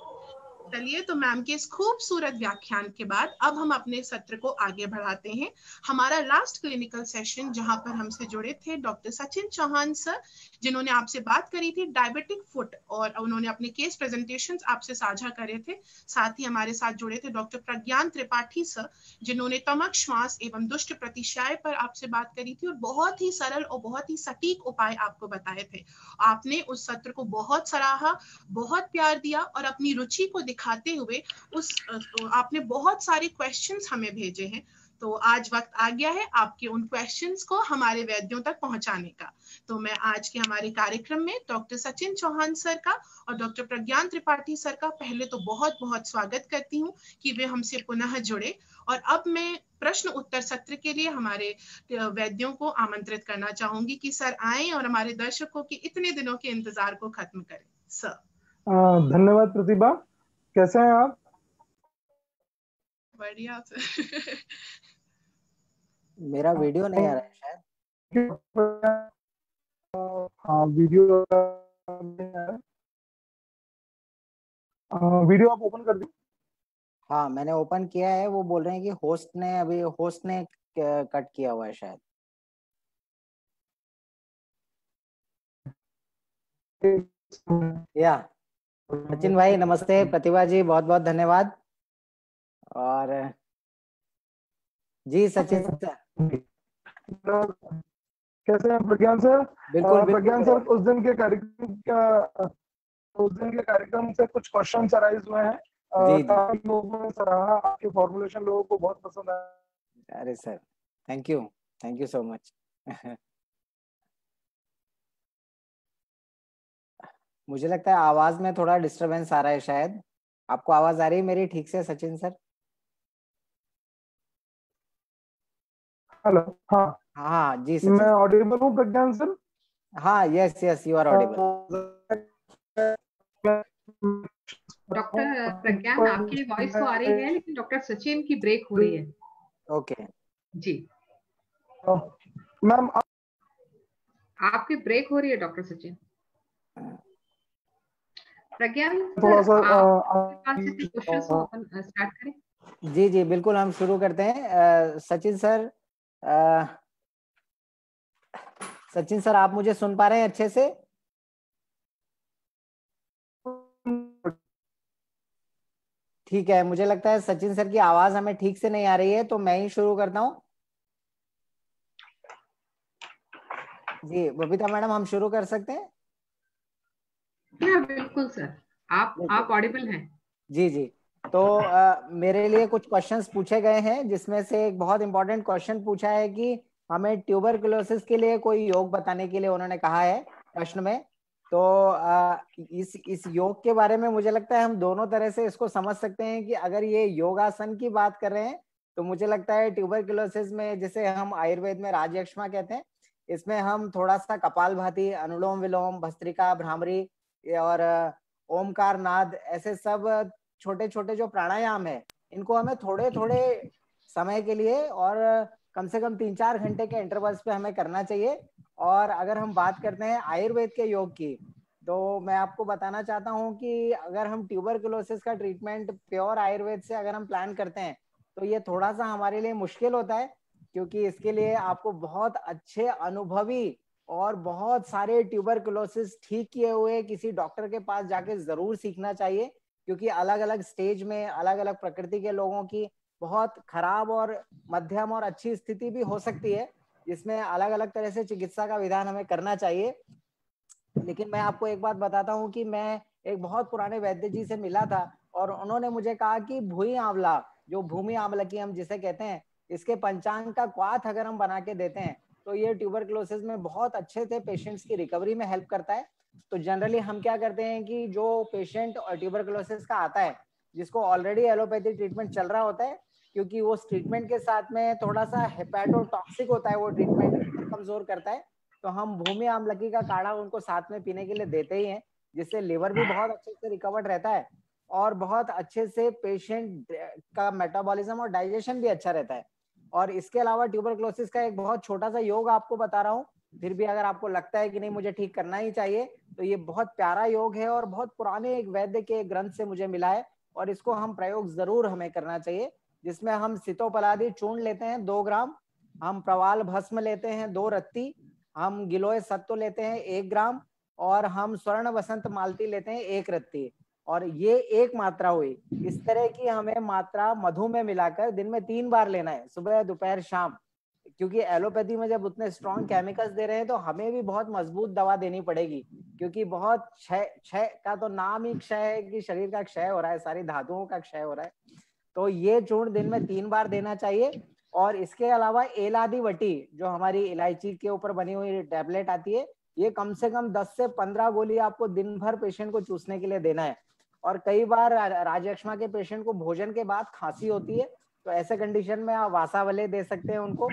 चलिए, तो मैम के इस खूबसूरत व्याख्यान के बाद अब हम अपने सत्र को आगे बढ़ाते हैं। हमारा लास्ट क्लिनिकल सेशन जहां पर हमसे जुड़े थे डॉक्टर सचिन चौहान सर, जिन्होंने आपसे बात करी थी डायबिटिक फुट, और उन्होंने अपने केस प्रेजेंटेशंस आपसे साझा करे थे। साथ ही हमारे साथ जुड़े थे डॉक्टर प्रज्ञान त्रिपाठी सर, जिन्होंने तमक श्वास एवं दुष्ट प्रतिशाय पर आपसे बात करी थी और बहुत ही सरल और बहुत ही सटीक उपाय आपको बताए थे। आपने उस सत्र को बहुत सराहा, बहुत प्यार दिया, और अपनी रुचि को दिखाते हुए आपने बहुत सारे क्वेश्चंस हमें भेजे हैं। तो आज वक्त आ गया है आपके उन क्वेश्चंस को हमारे वैद्यों तक पहुंचाने का। तो मैं आज के हमारे कार्यक्रम में डॉक्टर सचिन चौहान सर का और डॉक्टर प्रज्ञान त्रिपाठी सर का पहले तो बहुत बहुत स्वागत करती हूँ कि वे हमसे पुनः जुड़े। और अब मैं प्रश्न उत्तर सत्र के लिए हमारे वैद्यों को आमंत्रित करना चाहूंगी कि सर आए और हमारे दर्शकों के इतने दिनों के इंतजार को खत्म करें। सर। धन्यवाद प्रतिभा, कैसे हैं आप? बढ़िया सर। मेरा वीडियो नहीं आ रहा है शायद। हाँ, वीडियो वीडियो आप ओपन कर दी? हाँ, मैंने ओपन किया है। वो बोल रहे हैं कि होस्ट ने कट किया हुआ है शायद। या सचिन भाई नमस्ते, प्रतिभा जी बहुत बहुत धन्यवाद। और जी सचिन सर, कैसे हैं प्रज्ञान सर? बिल्कुल प्रज्ञान सर, उस दिन के कार्यक्रम से कुछ क्वेश्चन अराइज हुए हैं। जी। काफी लोगों ने सराहा, आपके फॉर्मुलेशन लोगों को बहुत पसंद आया। अरे sir, thank you so much. मुझे लगता है आवाज में थोड़ा डिस्टरबेंस आ रहा है शायद। आपको आवाज आ रही है मेरी ठीक से सचिन सर? हेलो, हाँ हाँ जी सचिन। मैं ऑडिबल हूँ प्रज्ञान सर? हाँ, yes you are audible. Doctor Pragyan आपकी वॉइस तो आ रही है, लेकिन डॉक्टर सचिन की ब्रेक हो रही है। ओके जी मैम, आपकी ब्रेक हो रही है डॉक्टर सचिन। प्रज्ञान थोड़ा सा क्वेश्चंस को स्टार्ट करें। जी बिल्कुल, हम शुरू करते हैं। सचिन सर आप मुझे सुन पा रहे हैं अच्छे से? ठीक है, मुझे लगता है सचिन सर की आवाज हमें ठीक से नहीं आ रही है, तो मैं ही शुरू करता हूँ। जी बबीता मैडम, हम शुरू कर सकते हैं? हाँ बिल्कुल सर, आप ऑडिबल हैं। जी तो मेरे लिए कुछ क्वेश्चंस पूछे गए हैं, जिसमें से एक बहुत इंपॉर्टेंट क्वेश्चन पूछा है कि हमें ट्यूबरकुलोसिस के लिए कोई योग बताने के लिए उन्होंने कहा है प्रश्न में। तो इस योग के बारे में मुझे लगता है हम दोनों तरह से इसको समझ सकते हैं कि अगर ये योगासन की बात कर रहे हैं तो मुझे लगता है ट्यूबरकुलोसिस में, जिसे हम आयुर्वेद में राजयक्ष्मा कहते हैं, इसमें हम थोड़ा सा कपालभाति, अनुलोम विलोम, भस्त्रिका, भ्रामरी और ओमकार नाद, ऐसे सब छोटे छोटे जो प्राणायाम है, इनको हमें थोड़े थोड़े समय के लिए और कम से कम 3-4 घंटे के इंटरवल्स पे हमें करना चाहिए। और अगर हम बात करते हैं आयुर्वेद के योग की, तो मैं आपको बताना चाहता हूं कि अगर हम ट्यूबरकुलोसिस का ट्रीटमेंट प्योर आयुर्वेद से अगर हम प्लान करते हैं तो ये थोड़ा सा हमारे लिए मुश्किल होता है, क्योंकि इसके लिए आपको बहुत अच्छे अनुभवी और बहुत सारे ट्यूबरकुलोसिस ठीक किए हुए किसी डॉक्टर के पास जाके जरूर सीखना चाहिए, क्योंकि अलग अलग स्टेज में अलग अलग प्रकृति के लोगों की बहुत खराब और मध्यम और अच्छी स्थिति भी हो सकती है, जिसमें अलग अलग तरह से चिकित्सा का विधान हमें करना चाहिए। लेकिन मैं आपको एक बात बताता हूँ कि मैं एक बहुत पुराने वैद्य जी से मिला था और उन्होंने मुझे कहा कि भूई आंवला, जो भूमि आंवला की हम जिसे कहते हैं, इसके पंचांग का क्वाथ अगर हम बना के देते हैं तो ये ट्यूबरक्लोसिस में बहुत अच्छे से पेशेंट्स की रिकवरी में हेल्प करता है। तो जनरली हम क्या करते हैं कि जो पेशेंट ट्यूबरक्लोसिस का आता है, जिसको ऑलरेडी एलोपैथी ट्रीटमेंट चल रहा होता है, क्योंकि वो ट्रीटमेंट के साथ में थोड़ा सा हेपेटोटॉक्सिक होता है, वो ट्रीटमेंट कमजोर करता है, तो हम भूमि आमलकी का काढ़ा उनको साथ में पीने के लिए देते ही हैं, जिससे लिवर भी बहुत अच्छे से रिकवर्ड रहता है और बहुत अच्छे से पेशेंट का मेटाबॉलिज्म और डाइजेशन भी अच्छा रहता है। और इसके अलावा ट्यूबरक्लोसिस का एक बहुत छोटा सा योग आपको बता रहा हूँ, फिर भी अगर आपको लगता है कि नहीं मुझे ठीक करना ही चाहिए, तो ये बहुत प्यारा योग है और बहुत पुराने एक वैद्य के ग्रंथ से मुझे मिला है, और इसको हम प्रयोग जरूर हमें करना चाहिए, जिसमें हम सितोपलादी चूर्ण लेते हैं 2 ग्राम, हम प्रवाल भस्म लेते हैं 2 रत्ती, हम गिलोय सत्व लेते हैं 1 ग्राम, और हम स्वर्ण वसंत मालती लेते हैं 1 रत्ती, और ये एक मात्रा हुई। इस तरह की हमें मात्रा मधु में मिलाकर दिन में 3 बार लेना है, सुबह दोपहर शाम, क्योंकि एलोपैथी में जब उतने स्ट्रॉन्ग केमिकल्स दे रहे हैं तो हमें भी बहुत मजबूत दवा देनी पड़ेगी, क्योंकि बहुत क्षय का तो नाम ही क्षय है कि शरीर का क्षय हो रहा है, सारी धातुओं का क्षय हो रहा है। तो ये चूर्ण दिन में 3 बार देना चाहिए। और इसके अलावा एलादी वटी, जो हमारी इलायची के ऊपर बनी हुई टैबलेट आती है, ये कम से कम 10 से 15 गोली आपको दिन भर पेशेंट को चूसने के लिए देना है। और कई बार राजयक्ष्मा के पेशेंट को भोजन के बाद खांसी होती है, तो ऐसे कंडीशन में आप वासावले दे सकते हैं उनको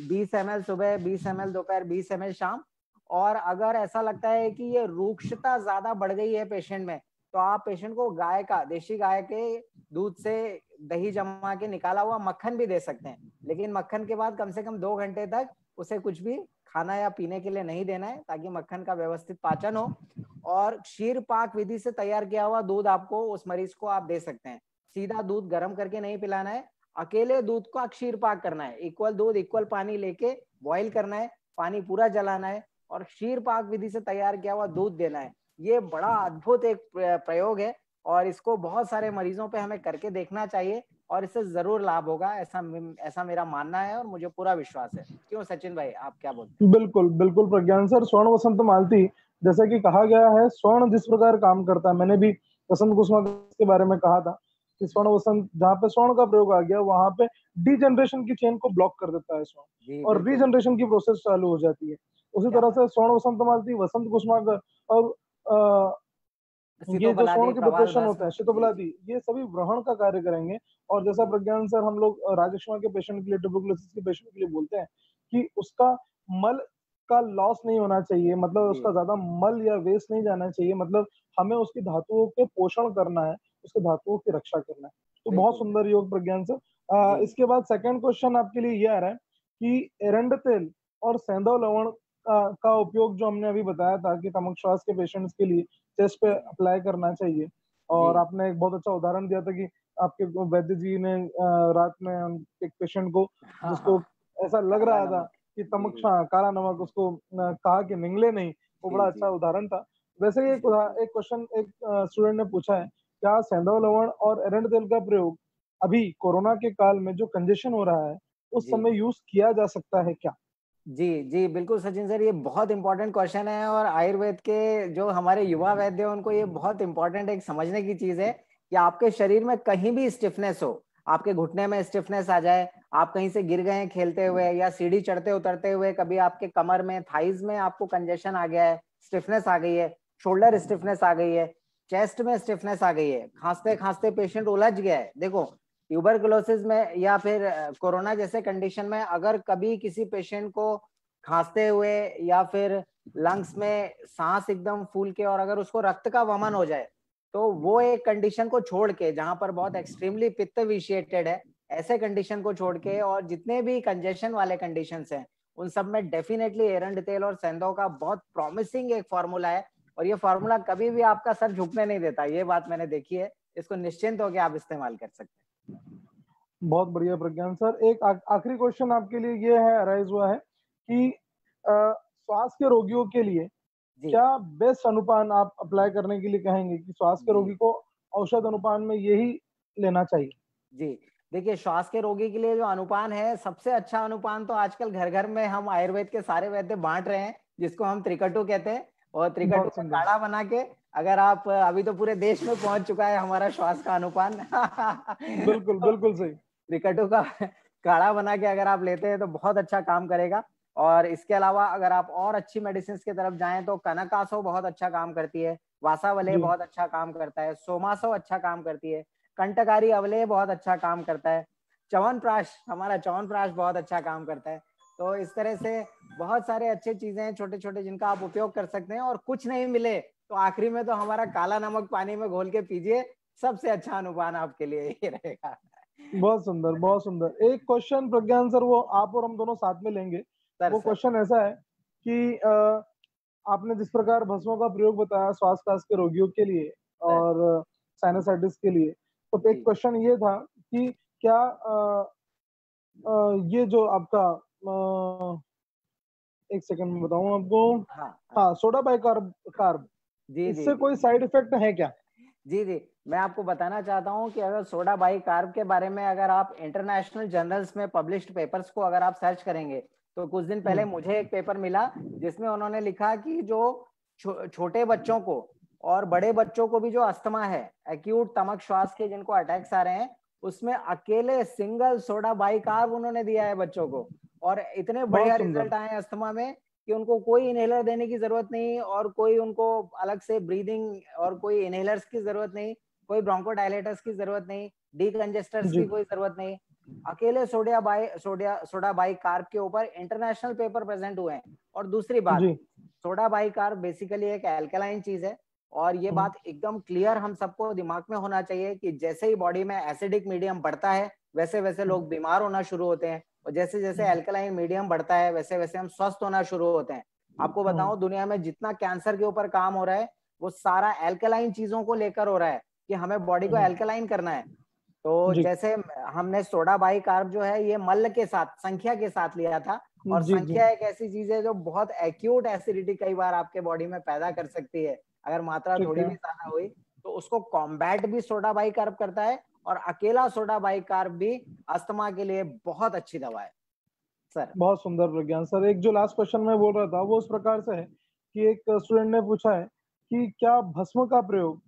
20 ml सुबह, 20 ml दोपहर, 20 ml शाम। और अगर ऐसा लगता है कि ये रूक्षता ज्यादा बढ़ गई है पेशेंट में, तो आप पेशेंट को गाय का, देशी गाय के दूध से दही जमा के निकाला हुआ मक्खन भी दे सकते हैं, लेकिन मक्खन के बाद कम से कम 2 घंटे तक उसे कुछ भी खाना या पीने के लिए नहीं देना है, ताकि मक्खन का व्यवस्थित पाचन हो। और क्षीर पाक विधि से तैयार किया हुआ दूध आपको उस मरीज को आप दे सकते हैं। सीधा दूध गर्म करके नहीं पिलाना है, अकेले दूध का क्षीर पाक करना है, इक्वल दूध इक्वल पानी लेके बॉईल करना है, पानी पूरा जलाना है और क्षीर पाक विधि से तैयार किया हुआ दूध देना है। ये बड़ा अद्भुत एक प्रयोग है और इसको बहुत सारे मरीजों पे हमें करके देखना चाहिए और इससे जरूर लाभ होगा, ऐसा मेरा मानना है और मुझे पूरा विश्वास है। क्यों सचिन भाई, आप क्या बोलते हैं? बिल्कुल बिल्कुल प्रज्ञान सर, स्वर्ण वसंत मालती जैसा कि कहा गया है, स्वर्ण जिस प्रकार काम करता है, मैंने भी वसंत कुसुमा के बारे में कहा था कि स्वर्ण वसंत, जहाँ पे स्वर्ण का प्रयोग आ गया वहां पे डीजनरेशन की चेन को ब्लॉक कर देता है स्वर्ण, और रीजनरेशन की प्रोसेस चालू हो जाती है। उसी तरह से स्वर्ण वसंत मालती, वसंत कुसुमा और ये जो स्वर्ण के प्रिपरेशन होता है, शीतोपलादी, ये सभी व्रण का कार्य करेंगे। और जैसा प्रज्ञान सर हम लोग राजयक्ष्मा के पेशेंट के लिए, ट्यूबरकुलोसिस के पेशेंट के लिए बोलते हैं कि उसका मल का लॉस नहीं होना चाहिए, मतलब उसका ज्यादा मल या वेस्ट नहीं जाना चाहिए, मतलब हमें उसकी धातुओं के पोषण करना है, उसके धातुओं की रक्षा करना है। तो बहुत सुंदर योग प्रज्ञान सर। इसके बाद सेकंड क्वेश्चन आपके लिए ये आ रहा है कि एरंड तेल और सेंधव लवण का उपयोग जो हमने अभी बताया था कि तमक श्वास के पेशेंट्स के लिए चेस्ट पे अप्लाई करना चाहिए, और आपने एक बहुत अच्छा उदाहरण दिया था कि आपके वैद्य जी ने रात में एक पेशेंट को, जिसको ऐसा लग रहा था कि तमक, काला नमक, उसको कहा कि निगले नहीं, वो बड़ा अच्छा उदाहरण था। वैसे ही एक क्वेश्चन एक स्टूडेंट ने पूछा है, क्या सेंधव लवण और एरंड तेल का प्रयोग अभी कोरोना के काल में जो कंजेशन हो रहा है उस समय यूज किया जा सकता है क्या? जी बिल्कुल सचिन सर, ये बहुत इंपॉर्टेंट क्वेश्चन है और आयुर्वेद के जो हमारे युवा वैद्य हैं उनको ये बहुत इंपॉर्टेंट एक समझने की चीज है कि आपके शरीर में कहीं भी स्टिफनेस हो, आपके घुटने में स्टिफनेस आ जाए, आप कहीं से गिर गए हैं खेलते हुए या सीढ़ी चढ़ते उतरते हुए, कभी आपके कमर में, थाइज में आपको कंजेशन आ गया है, स्टिफनेस आ गई है, शोल्डर स्टिफनेस आ गई है, चेस्ट में स्टिफनेस आ गई है, खांसते खांसते पेशेंट उलझ गया है। देखो ट्यूबरकुलोसिस में या फिर कोरोना जैसे कंडीशन में अगर कभी किसी पेशेंट को खांसते हुए या फिर लंग्स में सांस एकदम फूल के और अगर उसको रक्त का वमन हो जाए, तो वो एक कंडीशन को छोड़ के, जहां पर बहुत एक्सट्रीमली पित्त विशिएटेड है, ऐसे कंडीशन को छोड़ के और जितने भी कंजेशन वाले कंडीशंस हैं उन सब में डेफिनेटली एरंड तेल और सेंधव का बहुत प्रॉमिसिंग एक फॉर्मूला है और ये फॉर्मूला कभी भी आपका सर झुकने नहीं देता, ये बात मैंने देखी है। इसको निश्चिंत होकर आप इस्तेमाल कर सकते हैं। बहुत बढ़िया प्रज्ञान सर। एक आखिरी क्वेश्चन आपके लिए ये है, अराइज हुआ है कि श्वास के रोगियों के लिए क्या बेस्ट अनुपान आप अप्लाई करने के लिए कहेंगे कि श्वास के रोगी को औषध अनुपान में यही लेना चाहिए? जी देखिए, श्वास के रोगी के लिए जो अनुपान है, सबसे अच्छा अनुपान तो आजकल घर घर में हम आयुर्वेद के सारे वैद्य बांट रहे हैं, जिसको हम त्रिकटु कहते हैं, और त्रिकटु का काढ़ा बना के अगर आप अभी तो पूरे देश में पहुंच चुका है हमारा श्वास का अनुपान। बिल्कुल बिल्कुल सही। रिकटू का काढ़ा बना के अगर आप लेते हैं तो बहुत अच्छा काम करेगा। और इसके अलावा अगर आप और अच्छी मेडिसिन की तरफ जाएं तो कनकासो बहुत अच्छा काम करती है, वासावले जी। बहुत अच्छा काम करता है, सोमासो अच्छा काम करती है, कंटकारी अवले बहुत अच्छा काम करता है, च्यवनप्राश, हमारा च्यवनप्राश बहुत अच्छा काम करता है। तो इस तरह से बहुत सारे अच्छे चीजें हैं छोटे छोटे जिनका आप उपयोग कर सकते हैं। और कुछ नहीं मिले तो आखिरी में तो हमारा काला नमक पानी में घोल के पीजिए, सबसे अच्छा अनुपान आपके लिए ये रहेगा। बहुत सुंदर बहुत सुंदर। एक क्वेश्चन प्रज्ञान सर, वो आप और हम दोनों साथ में लेंगे। वो क्वेश्चन ऐसा है कि आपने जिस प्रकार भस्मों का प्रयोग बताया श्वास कास के रोगियों के लिए और साइनसाइटिस के लिए, तो एक क्वेश्चन ये था कि क्या ये जो आपका एक सेकंड में बताऊं आपको। हाँ, सोडा बाइकार्ब कार्ब, इससे कोई साइड इफेक्ट है क्या? जी जी, मैं आपको बताना चाहता हूं कि अगर सोडा बाइकार्ब के बारे में अगर आप इंटरनेशनल जर्नल्स में पब्लिश्ड पेपर्स को अगर आप सर्च करेंगे तो कुछ दिन पहले मुझे एक पेपर मिला जिसमें उन्होंने लिखा कि जो छोटे बच्चों को और बड़े बच्चों को भी जो अस्थमा है, एक्यूट तमक श्वास के जिनको अटैक्स आ रहे हैं, उसमें अकेले सिंगल सोडा बाइकार्ब उन्होंने दिया है बच्चों को। और इतने बढ़िया रिजल्ट आए अस्थमा में कि उनको कोई इनहेलर देने की जरूरत नहीं और कोई उनको अलग से ब्रीदिंग और कोई इनहेलर्स की जरूरत नहीं, कोई ब्रोंकोडायलेटर्स की जरूरत नहीं, डीकंजेस्टर्स की कोई जरूरत नहीं। अकेले सोडा बाइकार्ब के ऊपर इंटरनेशनल पेपर प्रेजेंट हुए हैं। और दूसरी बात, सोडा बाइकार्ब बेसिकली एक एल्कलाइन चीज है और ये बात एकदम क्लियर हम सबको दिमाग में होना चाहिए कि जैसे ही बॉडी में एसिडिक मीडियम बढ़ता है वैसे वैसे लोग बीमार होना शुरू होते हैं, और जैसे जैसे एल्कलाइन मीडियम बढ़ता है वैसे वैसे हम स्वस्थ होना शुरू होते हैं। आपको बताऊं, दुनिया में जितना कैंसर के ऊपर काम हो रहा है वो सारा एल्कलाइन चीजों को लेकर हो रहा है कि हमें बॉडी को एल्कलाइन करना है। तो जैसे हमने सोडा बाइकार्ब जो है ये मल्ल के साथ, संख्या के साथ लिया था, और संख्या एक ऐसी चीज है जो बहुत एक्यूट एसिडिटी कई बार आपके बॉडी में पैदा कर सकती है। अगर मात्रा थोड़ी भी ज्यादा हुई तो उसको कॉम्बैट भी सोडा बाइकार्ब करता है, और अकेला सोडा बाइकार्ब भी अस्थमा के लिए बहुत अच्छी दवा है सर। बहुत सुंदर प्रज्ञान सर। एक जो लास्ट क्वेश्चन मैं बोल रहा था वो उस प्रकार से है कि एक स्टूडेंट ने पूछा है कि क्या भस्म का प्रयोग,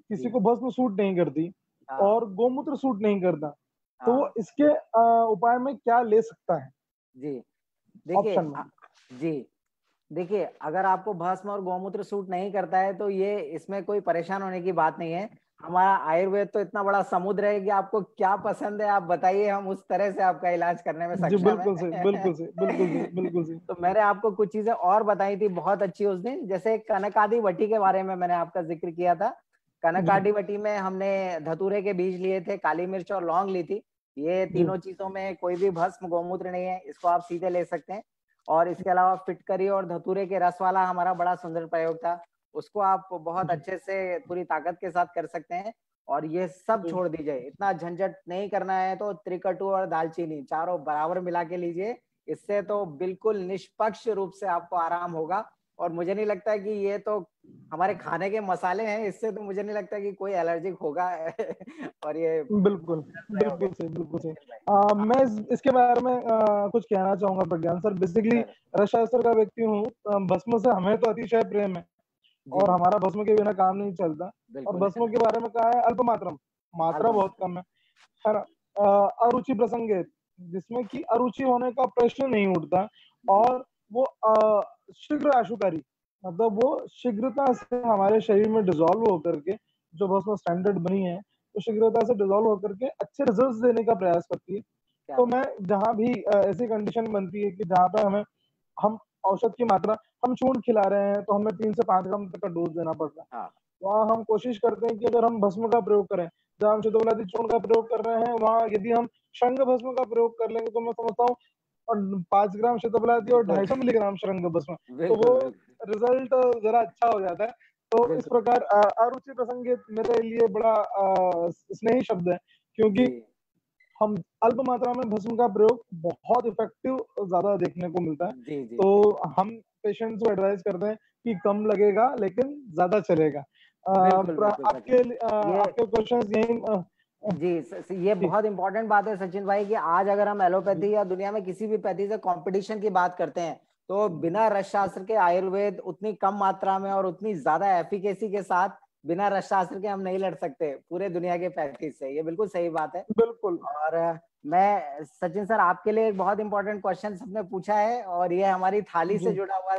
किसी को भस्म सूट नहीं करती और गोमूत्र सूट नहीं करता, तो वो इसके उपाय में क्या ले सकता है? देखिए अगर आपको भस्म और गोमूत्र सूट नहीं करता है तो ये इसमें कोई परेशान होने की बात नहीं है। हमारा आयुर्वेद तो इतना बड़ा समुद्र है कि आपको क्या पसंद है आप बताइए, हम उस तरह से आपका इलाज करने में सक्षम है। बिल्कुल सही, बिल्कुल सही, बिल्कुल सही, बिल्कुल सही। तो मैंने आपको कुछ चीजें और बताई थी बहुत अच्छी उस दिन, जैसे कनकादी वटी के बारे में मैंने आपका जिक्र किया था। कनकादी वटी में हमने धतूरे के बीज लिए थे, काली मिर्च और लौंग ली थी। ये तीनों चीजों में कोई भी भस्म गोमूत्र नहीं है, इसको आप सीधे ले सकते हैं। और इसके अलावा फिटकरी और धतूरे के रस वाला हमारा बड़ा सुंदर प्रयोग था, उसको आप बहुत अच्छे से पूरी ताकत के साथ कर सकते हैं। और ये सब छोड़ दीजिए, इतना झंझट नहीं करना है तो त्रिकटु और दालचीनी चारों बराबर मिला के लीजिए, इससे तो बिल्कुल निष्पक्ष रूप से आपको आराम होगा। और मुझे नहीं लगता कि ये तो हमारे खाने के मसाले हैं, इससे तो मुझे नहीं लगता कि कोई एलर्जिक होगा। और ये बिल्कुल बिल्कुल सही, बिल्कुल सही। मैं इसके बारे में कुछ कहना चाहूंगा प्रज्ञान सर। बेसिकली रसशास्त्र का व्यक्ति हूँ, भस्म से हमें तो अतिशय प्रेम है और हमारा भस्म के बिना काम नहीं चलता। और भस्म के बारे में कहा है अल्प मात्रा, मात्रा बहुत कम है अरुचि प्रसंगे, जिसमें कि अरुचि होने का प्रश्न नहीं उठता। और वो शीघ्र आशुकारी, मतलब वो शीघ्रता से हमारे शरीर में डिजोल्व होकर के, जो भस्म स्टैंडर्ड बनी है तो शीघ्रता से डिजोल्व होकर के अच्छे रिजल्ट्स देने का प्रयास करती है। तो मैं जहां भी ऐसी कंडीशन बनती है कि जहां पर हम औषध की मात्रा, हम चूर्ण खिला रहे हैं तो हमें 3 से 5 ग्राम तक का डोज देना पड़ता है, वहाँ हम कोशिश करते हैं कि अगर हम भस्म का प्रयोग करें, जहाँ हम चितौलादी चूर्ण का प्रयोग कर रहे हैं, वहाँ यदि हम शंख भस्म का प्रयोग कर लेंगे तो मैं समझता हूँ और 5 ग्राम शीतोपलादी और 250 मिलीग्राम शंख भस्म, तो वो रिजल्ट जरा अच्छा हो जाता है। तो इस प्रकार अरुचि प्रसंगित मेरे लिए बड़ा स्नेही शब्द है, क्योंकि हम अल्प मात्रा में भस्म का प्रयोग बहुत इफेक्टिव ज्यादा देखने को मिलता है। तो हम पेशेंट्स को एडवाइस करते हैं कि कम लगेगा लेकिन ज्यादा चलेगा। आपके क्वेश्चंस यही जी, ये बहुत इंपॉर्टेंट बात है सचिन भाई कि आज अगर हम एलोपैथी या दुनिया में किसी भी पैथी से कंपटीशन की बात करते हैं तो बिना रस शास्त्र के आयुर्वेद उतनी कम मात्रा में और उतनी ज्यादा एफिकेसी के साथ बिना रस शास्त्र के हम नहीं लड़ सकते पूरे दुनिया के 35 से। ये बिल्कुल सही बात है। बिल्कुल। और मैं सचिन सर आपके लिए एक बहुत इंपॉर्टेंट क्वेश्चन सबने पूछा है और ये हमारी थाली से जुड़ा हुआ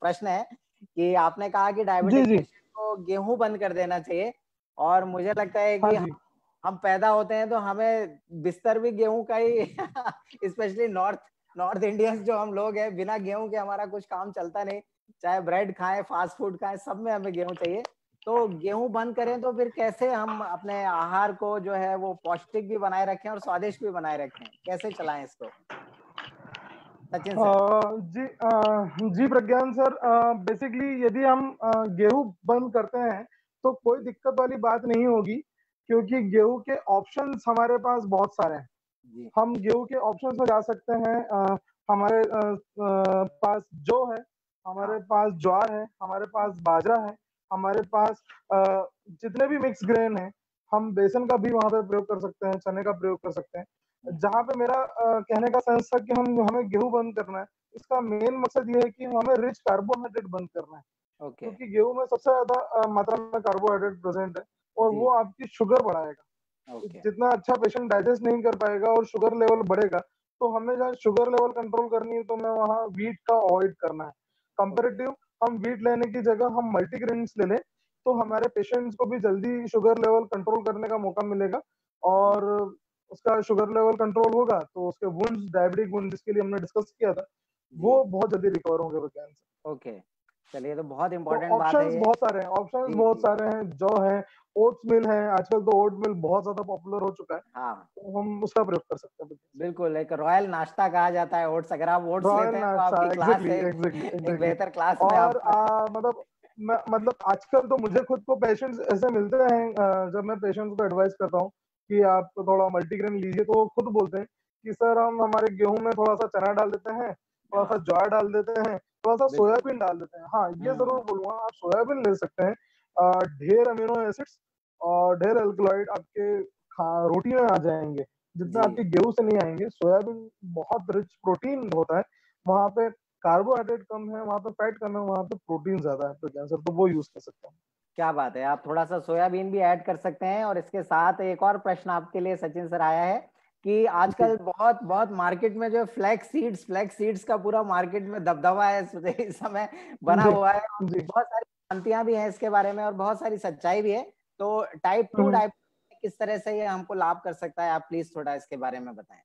प्रश्न है कि आपने कहा कि डायबिटिक पेशेंट को गेहूं बंद कर देना चाहिए, और मुझे लगता है कि हम पैदा होते हैं तो हमें बिस्तर भी गेहूं का ही स्पेशली नॉर्थ इंडियंस जो हम लोग हैं, बिना गेहूं के हमारा कुछ काम चलता नहीं। चाहे ब्रेड खाएं, फास्ट फूड खाएं, सब में हमें गेहूं चाहिए। तो गेहूं बंद करें तो फिर कैसे हम अपने आहार को जो है वो पौष्टिक भी बनाए रखें और स्वादिष्ट भी बनाए रखें, कैसे चलाएं इसको? सचिन सर। जी प्रज्ञान सर, बेसिकली यदि हम गेहूं बंद करते हैं तो कोई दिक्कत वाली बात नहीं होगी, क्योंकि गेहूं के ऑप्शंस हमारे पास बहुत सारे हैं। हम गेहूं के ऑप्शंस में जा सकते हैं। हमारे पास जौ है, हमारे पास ज्वार है, हमारे पास बाजरा है, हमारे पास जितने भी मिक्स ग्रेन है, हम बेसन का भी वहां पे प्रयोग कर सकते हैं, चने का प्रयोग कर सकते हैं। जहां पे मेरा कहने का सेंस था कि हमें गेहूं बंद करना है, इसका मेन मकसद ये है कि हमें रिच कार्बोहाइड्रेट बंद करना है। क्योंकि गेहूं में सबसे ज्यादा मात्रा में कार्बोहाइड्रेट प्रेजेंट है और वो आपकी शुगर बढ़ाएगा। जितना अच्छा पेशेंट डाइजेस्ट नहीं कर पाएगा और शुगर लेवल बढ़ेगा, तो हमें जहाँ शुगर लेवल कंट्रोल करनी है तो मैं वहाँ व्हीट का अवॉइड करना है। कंपेरेटिव हम व्हीट लेने की जगह हम मल्टीग्रेन्स ले लें तो हमारे पेशेंट्स को भी जल्दी शुगर लेवल कंट्रोल करने का मौका मिलेगा, और उसका शुगर लेवल कंट्रोल होगा तो उसके वुंड्स, डायबिटिक वुंड जिसके लिए हमने डिस्कस किया था, वो बहुत जल्दी रिकवर होंगे कैंसर। ओके, चलिए, तो बहुत इंपॉर्टेंट बात है। बहुत सारे हैं, ऑप्शंस बहुत सारे हैं। जौ है, ओट्स मिल है, आजकल तो ओट मिल बहुत ज्यादा पॉपुलर हो चुका है। तो हम उसका प्रयोग कर सकते हैं। बिल्कुल, एक रॉयल नाश्ता कहा जाता है ओट्स। अगर आप ओट्स लेते हैं तो आपकी क्लास है एक बेहतर क्लास में। और मतलब आजकल तो मुझे खुद को पेशेंट्स ऐसे मिलते हैं, जब मैं पेशेंट्स को एडवाइस करता हूँ कि आप थोड़ा मल्टीग्रेन लीजिए, तो वो खुद बोलते हैं कि सर हम हमारे गेहूं में थोड़ा सा चना डाल देते हैं, थोड़ा सा ज्वार डाल देते हैं, थोड़ा सा सोयाबीन डाल देते हैं। हाँ, ये जरूर बोलूंगा, आप सोयाबीन ले सकते हैं। ढेर अमीनो एसिड्स और ढेर एल्कलॉइड आपके रोटी में आ जाएंगे, जितना आपके गेहूं से नहीं आएंगे। सोयाबीन बहुत रिच प्रोटीन होता है, वहां पे कार्बोहाइड्रेट कम है, वहां पे फैट कम है, वहां पे प्रोटीन ज्यादा है, तो कैंसर तो वो यूज कर सकते हैं। क्या बात है, आप थोड़ा सा सोयाबीन भी ऐड कर सकते हैं। और इसके साथ एक और प्रश्न आपके लिए सचिन सर आया है कि आजकल बहुत मार्केट में जो फ्लैक्स सीड्स का पूरा मार्केट में दबदबा है इस समय बना हुआ है। बहुत सारी भ्रांतियां भी हैं इसके बारे में और बहुत सारी सच्चाई भी है। तो टाइप 2 डायबिटीज किस तरह से ये हमको लाभ कर सकता है, आप प्लीज थोड़ा इसके बारे में बताएं।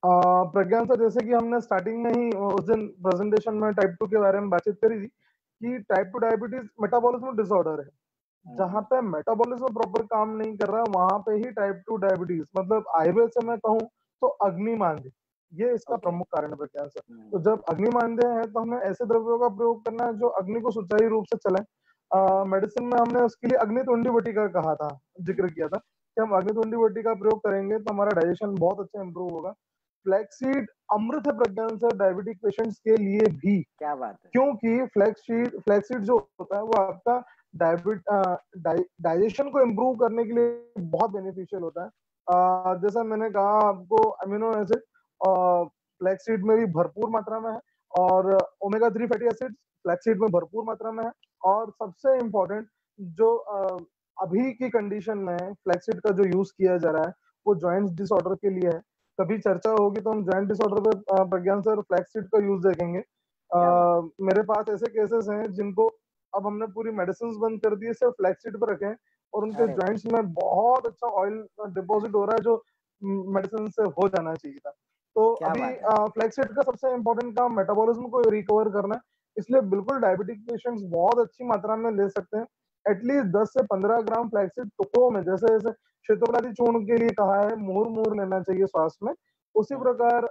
प्रज्ञान सर, जैसे कि हमने स्टार्टिंग में ही उस दिन प्रेजेंटेशन में टाइप 2 के बारे में बातचीत करी थी कि टाइप 2 डायबिटीज मेटाबॉलिज्म डिसऑर्डर है। जहां पे मेटाबॉलिज्म प्रॉपर काम नहीं कर रहा है, वहां पे ही टाइप 2 डायबिटीज, मतलब आयुर्वेद से मैं कहूँ तो अग्निमांद्य, ये इसका प्रमुख कारण है प्रज्ञान सर। तो जब अग्निमांद्य है तो हमें ऐसे द्रव्यों का प्रयोग करना है जो अग्नि को सुचारू रूप से चलाए। मेडिसिन में हमने उसके लिए अग्नितुंडी बटिका कहा था, जिक्र किया था कि हम अग्नितुंडी बटिका प्रयोग करेंगे तो हमारा डाइजेशन बहुत अच्छा इंप्रूव होगा। फ्लैक्सीड अमृत है प्रज्ञान सर डायबिटिक पेशेंट्स के लिए भी। क्या बात है, क्योंकि फ्लैक्सीड जो होता है वो आपका डाइजेशन को इम्प्रूव करने के लिए बहुत बेनिफिशियल होता है। जैसा मैंने कहा आपको, अमीनो एसिड फ्लैक्सीड में भी भरपूर मात्रा में है, और ओमेगा 3 फैटी एसिड फ्लैक्सीड में भरपूर मात्रा में है। और सबसे इम्पोर्टेंट जो अभी की कंडीशन में फ्लैक्सीड का जो यूज किया जा रहा है वो जॉइंट डिसऑर्डर के लिए है। कभी चर्चा होगी तो हम जॉइंट डिसऑर्डर पे प्रज्ञान सर फ्लैक्सीड का यूज देखेंगे। मेरे पास ऐसे केसेस हैं जिनको अब हमने पूरी मेडिसिन बंद कर दी, सिर्फ फ्लैक्सीड पे रखे और उनके जॉइंट्स में बहुत अच्छा ऑयल डिपॉजिट हो रहा है, जो मेडिसिन से हो जाना चाहिए था। तो अभी फ्लैक्सीड का सबसे इम्पोर्टेंट काम मेटाबॉलिज्म को रिकवर करना है, इसलिए बिल्कुल डायबिटिक पेशेंट्स बहुत अच्छी मात्रा में ले सकते हैं। एटलीस्ट 10 से 15 ग्राम फ्लैक्सीड टुकड़ों में, जैसे क्षेत्रफलादी चूर्ण के लिए कहा है मुहूर लेना चाहिए श्वास में, उसी प्रकार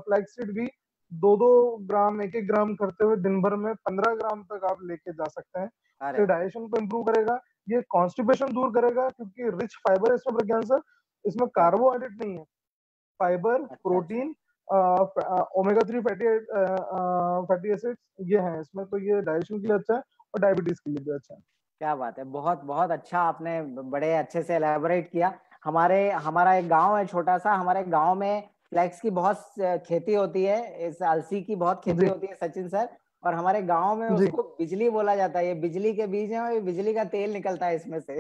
फ्लैक्सीड भी 2-2 ग्राम 1-1 ग्राम करते हुए दिन भर में 15 ग्राम तक आप लेके जा सकते हैं। तो डाइजेशन को इम्प्रूव करेगा, ये कॉन्स्टिपेशन दूर करेगा, क्योंकि रिच फाइबर है इसमें प्रज्ञान सर, इसमें कार्बोहाइड्रेट नहीं है, fibre, protein, omega 3 fatty acids ये हैं इसमें। तो ये डाइजेशन के लिए अच्छा है और डायबिटीज के लिए भी अच्छा है। क्या बात है, बहुत अच्छा, आपने बड़े अच्छे से एलैबोरेट किया। हमारा एक गांव है छोटा सा, हमारे गांव में फ्लैक्स की बहुत खेती होती है, इस अलसी की बहुत खेती होती है सचिन सर, और हमारे गांव में उसको बिजली बोला जाता है। ये बिजली के बीज है और ये बिजली का तेल निकलता है इसमें से।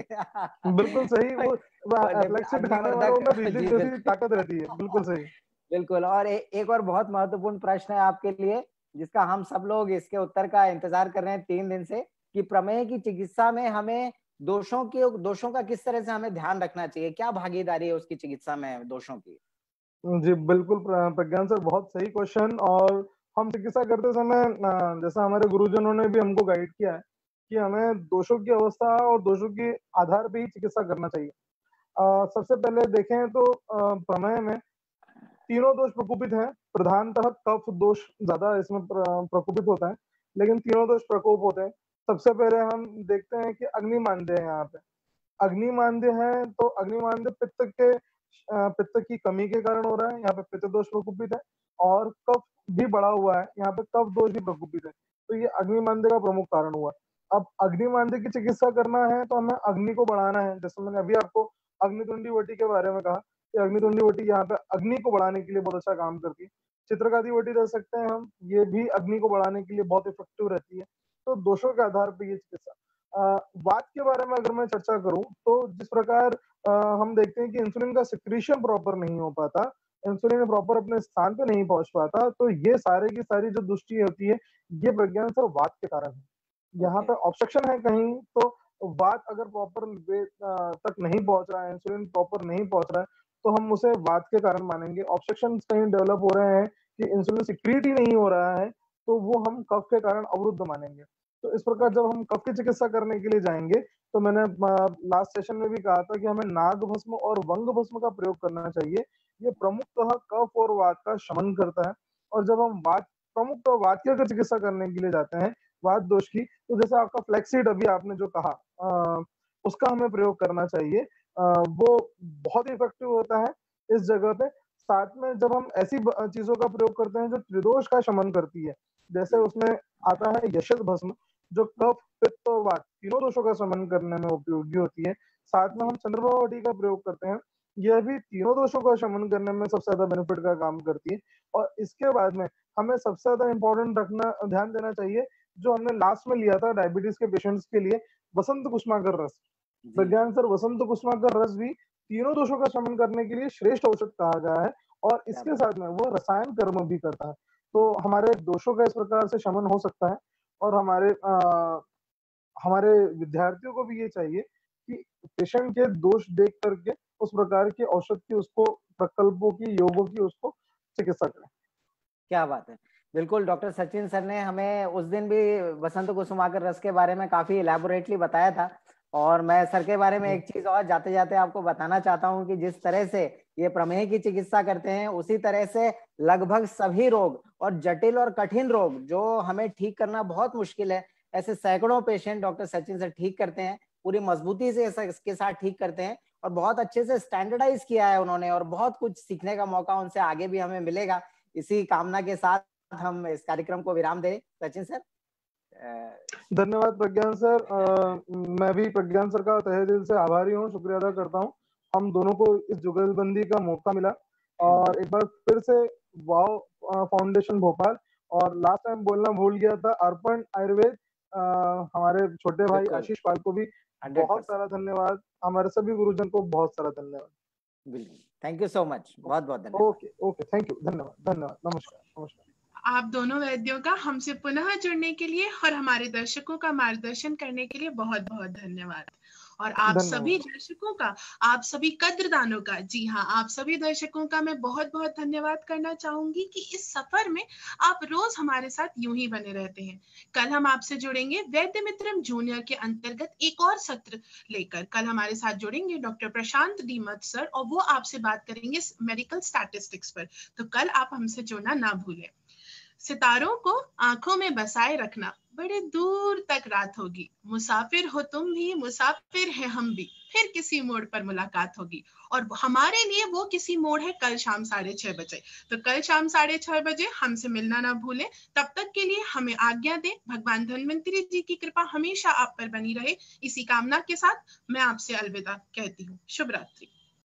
बिल्कुल सही, वो फ्लैक्सीड खाने वालों में बिजली जैसी ताकत रहती है। बिल्कुल सही। बिल्कुल। और एक और बहुत महत्वपूर्ण प्रश्न है आपके लिए, जिसका हम सब लोग इसके उत्तर का इंतजार कर रहे हैं 3 दिन से, कि प्रमेह की चिकित्सा में हमें दोषों का किस तरह से हमें ध्यान रखना चाहिए, क्या भागीदारी है उसकी चिकित्सा में दोषों की? जी बिल्कुल प्रज्ञान सर, बहुत सही क्वेश्चन। और हम चिकित्सा करते समय जैसा हमारे गुरुजनों ने भी हमको गाइड किया है कि हमें दोषों की अवस्था और दोषों के आधार पे ही चिकित्सा करना चाहिए। सबसे पहले देखें तो प्रमेह में तीनों दोष प्रकोपित हैं। प्रधानतः कफ दोष ज्यादा इसमें प्रकोपित होता है, लेकिन तीनों दोष प्रकोप होते हैं। सबसे पहले हम देखते हैं कि अग्निमांद्य है। यहाँ पे अग्निमांद्य है तो अग्निमांद्य पित्त की कमी के कारण हो रहा है। यहाँ पे पित्त दोष प्रकोपित है और कफ भी बढ़ा हुआ है, यहाँ पे कफ दोष भी प्रकोपित है, तो ये अग्निमांद्य का प्रमुख कारण हुआ। अब अग्निमांद्य की चिकित्सा करना है तो हमें अग्नि को बढ़ाना है। जैसे मैंने अभी आपको अग्नितुंडी वटी के बारे में कहा कि अग्नितुंडी वटी यहाँ पे अग्नि को बढ़ाने के लिए बहुत अच्छा काम करती है। चित्रकादि वटी दे सकते हैं हम, ये भी अग्नि को बढ़ाने के लिए बहुत इफेक्टिव रहती है। तो दोषों के आधार पर ये चिकित्सा। वात के बारे में अगर मैं चर्चा करूं तो जिस प्रकार हम देखते हैं कि इंसुलिन का सिक्रीशन प्रॉपर नहीं हो पाता, इंसुलिन प्रॉपर अपने स्थान पे नहीं पहुंच पाता, तो ये सारे की सारी जो दुष्टि होती है ये प्रज्ञान सर वात के कारण है। यहाँ पे ऑब्स्ट्रक्शन है कहीं, तो वात अगर प्रॉपर तक नहीं पहुंच रहा है, इंसुलिन प्रॉपर नहीं पहुंच रहा है, तो हम उसे वात के कारण मानेंगे। ऑब्स्ट्रक्शन कहीं डेवलप हो रहे हैं कि इंसुलिन सिक्रीट ही नहीं हो रहा है, तो वो हम कफ के कारण अवरुद्ध मानेंगे। तो इस प्रकार जब हम कफ की चिकित्सा करने के लिए जाएंगे, तो मैंने लास्ट सेशन में भी कहा था कि हमें नाग भस्म और वंग भस्म का प्रयोग करना चाहिए। ये प्रमुखतः कफ और वात का शमन करता है। और जब हम प्रमुखतः वात की अगर चिकित्सा करने के लिए जाते हैं, वात दोष की, तो जैसे आपका फ्लैक्सीड अभी आपने जो कहा, उसका हमें प्रयोग करना चाहिए। वो बहुत ही इफेक्टिव होता है इस जगह पे। साथ में जब हम ऐसी चीजों का प्रयोग करते हैं जो त्रिदोष का शमन करती है, जैसे उसमें आता है यशद भस्म, जो कफ पित्त और वात तीनों दोषों का शमन करने में उपयोगी होती है। साथ में हम चंद्रमा वटी का प्रयोग करते हैं, यह भी तीनों दोषों का शमन करने में सबसे ज्यादा बेनिफिट का काम करती है। और इसके बाद में हमें सबसे ज्यादा इंपॉर्टेंट ध्यान देना चाहिए, जो हमने लास्ट में लिया था डायबिटीज के पेशेंट्स के लिए, वसंत कुसुमाकर रस। प्रज्ञान सर, वसंत कुसुमाकर रस भी तीनों दोषों का शमन करने के लिए श्रेष्ठ औषध कहा गया है, और इसके साथ में वो रसायन कर्म भी करता है। तो हमारे दोषों का इस प्रकार से शमन हो सकता है। और हमारे विद्यार्थियों को भी ये चाहिए कि पेशेंट के दोष देख करके उस प्रकार के औषध की, उसको प्रकल्पों की, योगों की उसको चिकित्सा करें। क्या बात है। बिल्कुल, डॉक्टर सचिन सर ने हमें उस दिन भी वसंत कुसुमाकर रस के बारे में काफी इलैबोरेटली बताया था। और मैं सर के बारे में एक चीज और जाते जाते आपको बताना चाहता हूं कि जिस तरह से ये प्रमेह की चिकित्सा करते हैं, उसी तरह से लगभग सभी रोग और जटिल और कठिन रोग जो हमें ठीक करना बहुत मुश्किल है, ऐसे सैकड़ों पेशेंट डॉक्टर सचिन सर ठीक करते हैं, पूरी मजबूती से इसके साथ ठीक करते हैं। और बहुत अच्छे से स्टैंडर्डाइज किया है उन्होंने, और बहुत कुछ सीखने का मौका उनसे आगे भी हमें मिलेगा। इसी कामना के साथ हम इस कार्यक्रम को विराम दें। सचिन सर। धन्यवाद प्रज्ञान सर। मैं भी प्रज्ञान सर का तहे दिल से आभारी हूँ, शुक्रिया अदा करता हूँ। हम दोनों को इस जुगलबंदी का मौका मिला। और एक बार फिर से वाव फाउंडेशन भोपाल, और लास्ट टाइम बोलना भूल गया था, अर्पण आयुर्वेद, हमारे छोटे भाई आशीष पाल को भी बहुत सारा धन्यवाद। हमारे सभी गुरुजन को बहुत सारा धन्यवाद। बिल्कुल, थैंक यू सो मच, बहुत बहुत धन्यवाद। ओके ओके, थैंक यू, धन्यवाद धन्यवाद, नमस्कार नमस्कार। आप दोनों वैद्यों का हमसे पुनः जुड़ने के लिए और हमारे दर्शकों का मार्गदर्शन करने के लिए बहुत बहुत धन्यवाद। और आप सभी दर्शकों का, आप सभी कद्रदानों का, जी हाँ, आप सभी दर्शकों का मैं बहुत बहुत धन्यवाद करना चाहूंगी कि इस सफर में आप रोज हमारे साथ यूं ही बने रहते हैं। कल हम आपसे जुड़ेंगे वैद्य मित्रम जूनियर के अंतर्गत एक और सत्र लेकर। कल हमारे साथ जुड़ेंगे डॉक्टर प्रशांत डीमत सर, और वो आपसे बात करेंगे मेडिकल स्टैटिस्टिक्स पर। तो कल आप हमसे जुड़ना ना भूलें। सितारों को आंखों में बसाए रखना, बड़े दूर तक रात होगी, मुसाफिर हो तुम भी, मुसाफिर है हम भी, फिर किसी मोड़ पर मुलाकात होगी। और हमारे लिए वो किसी मोड़ है कल शाम 6:30 बजे। तो कल शाम 6:30 बजे हमसे मिलना ना भूलें। तब तक के लिए हमें आज्ञा दें। भगवान धन्वंतरी जी की कृपा हमेशा आप पर बनी रहे, इसी कामना के साथ मैं आपसे अलविदा कहती हूँ। शुभ रात्रि।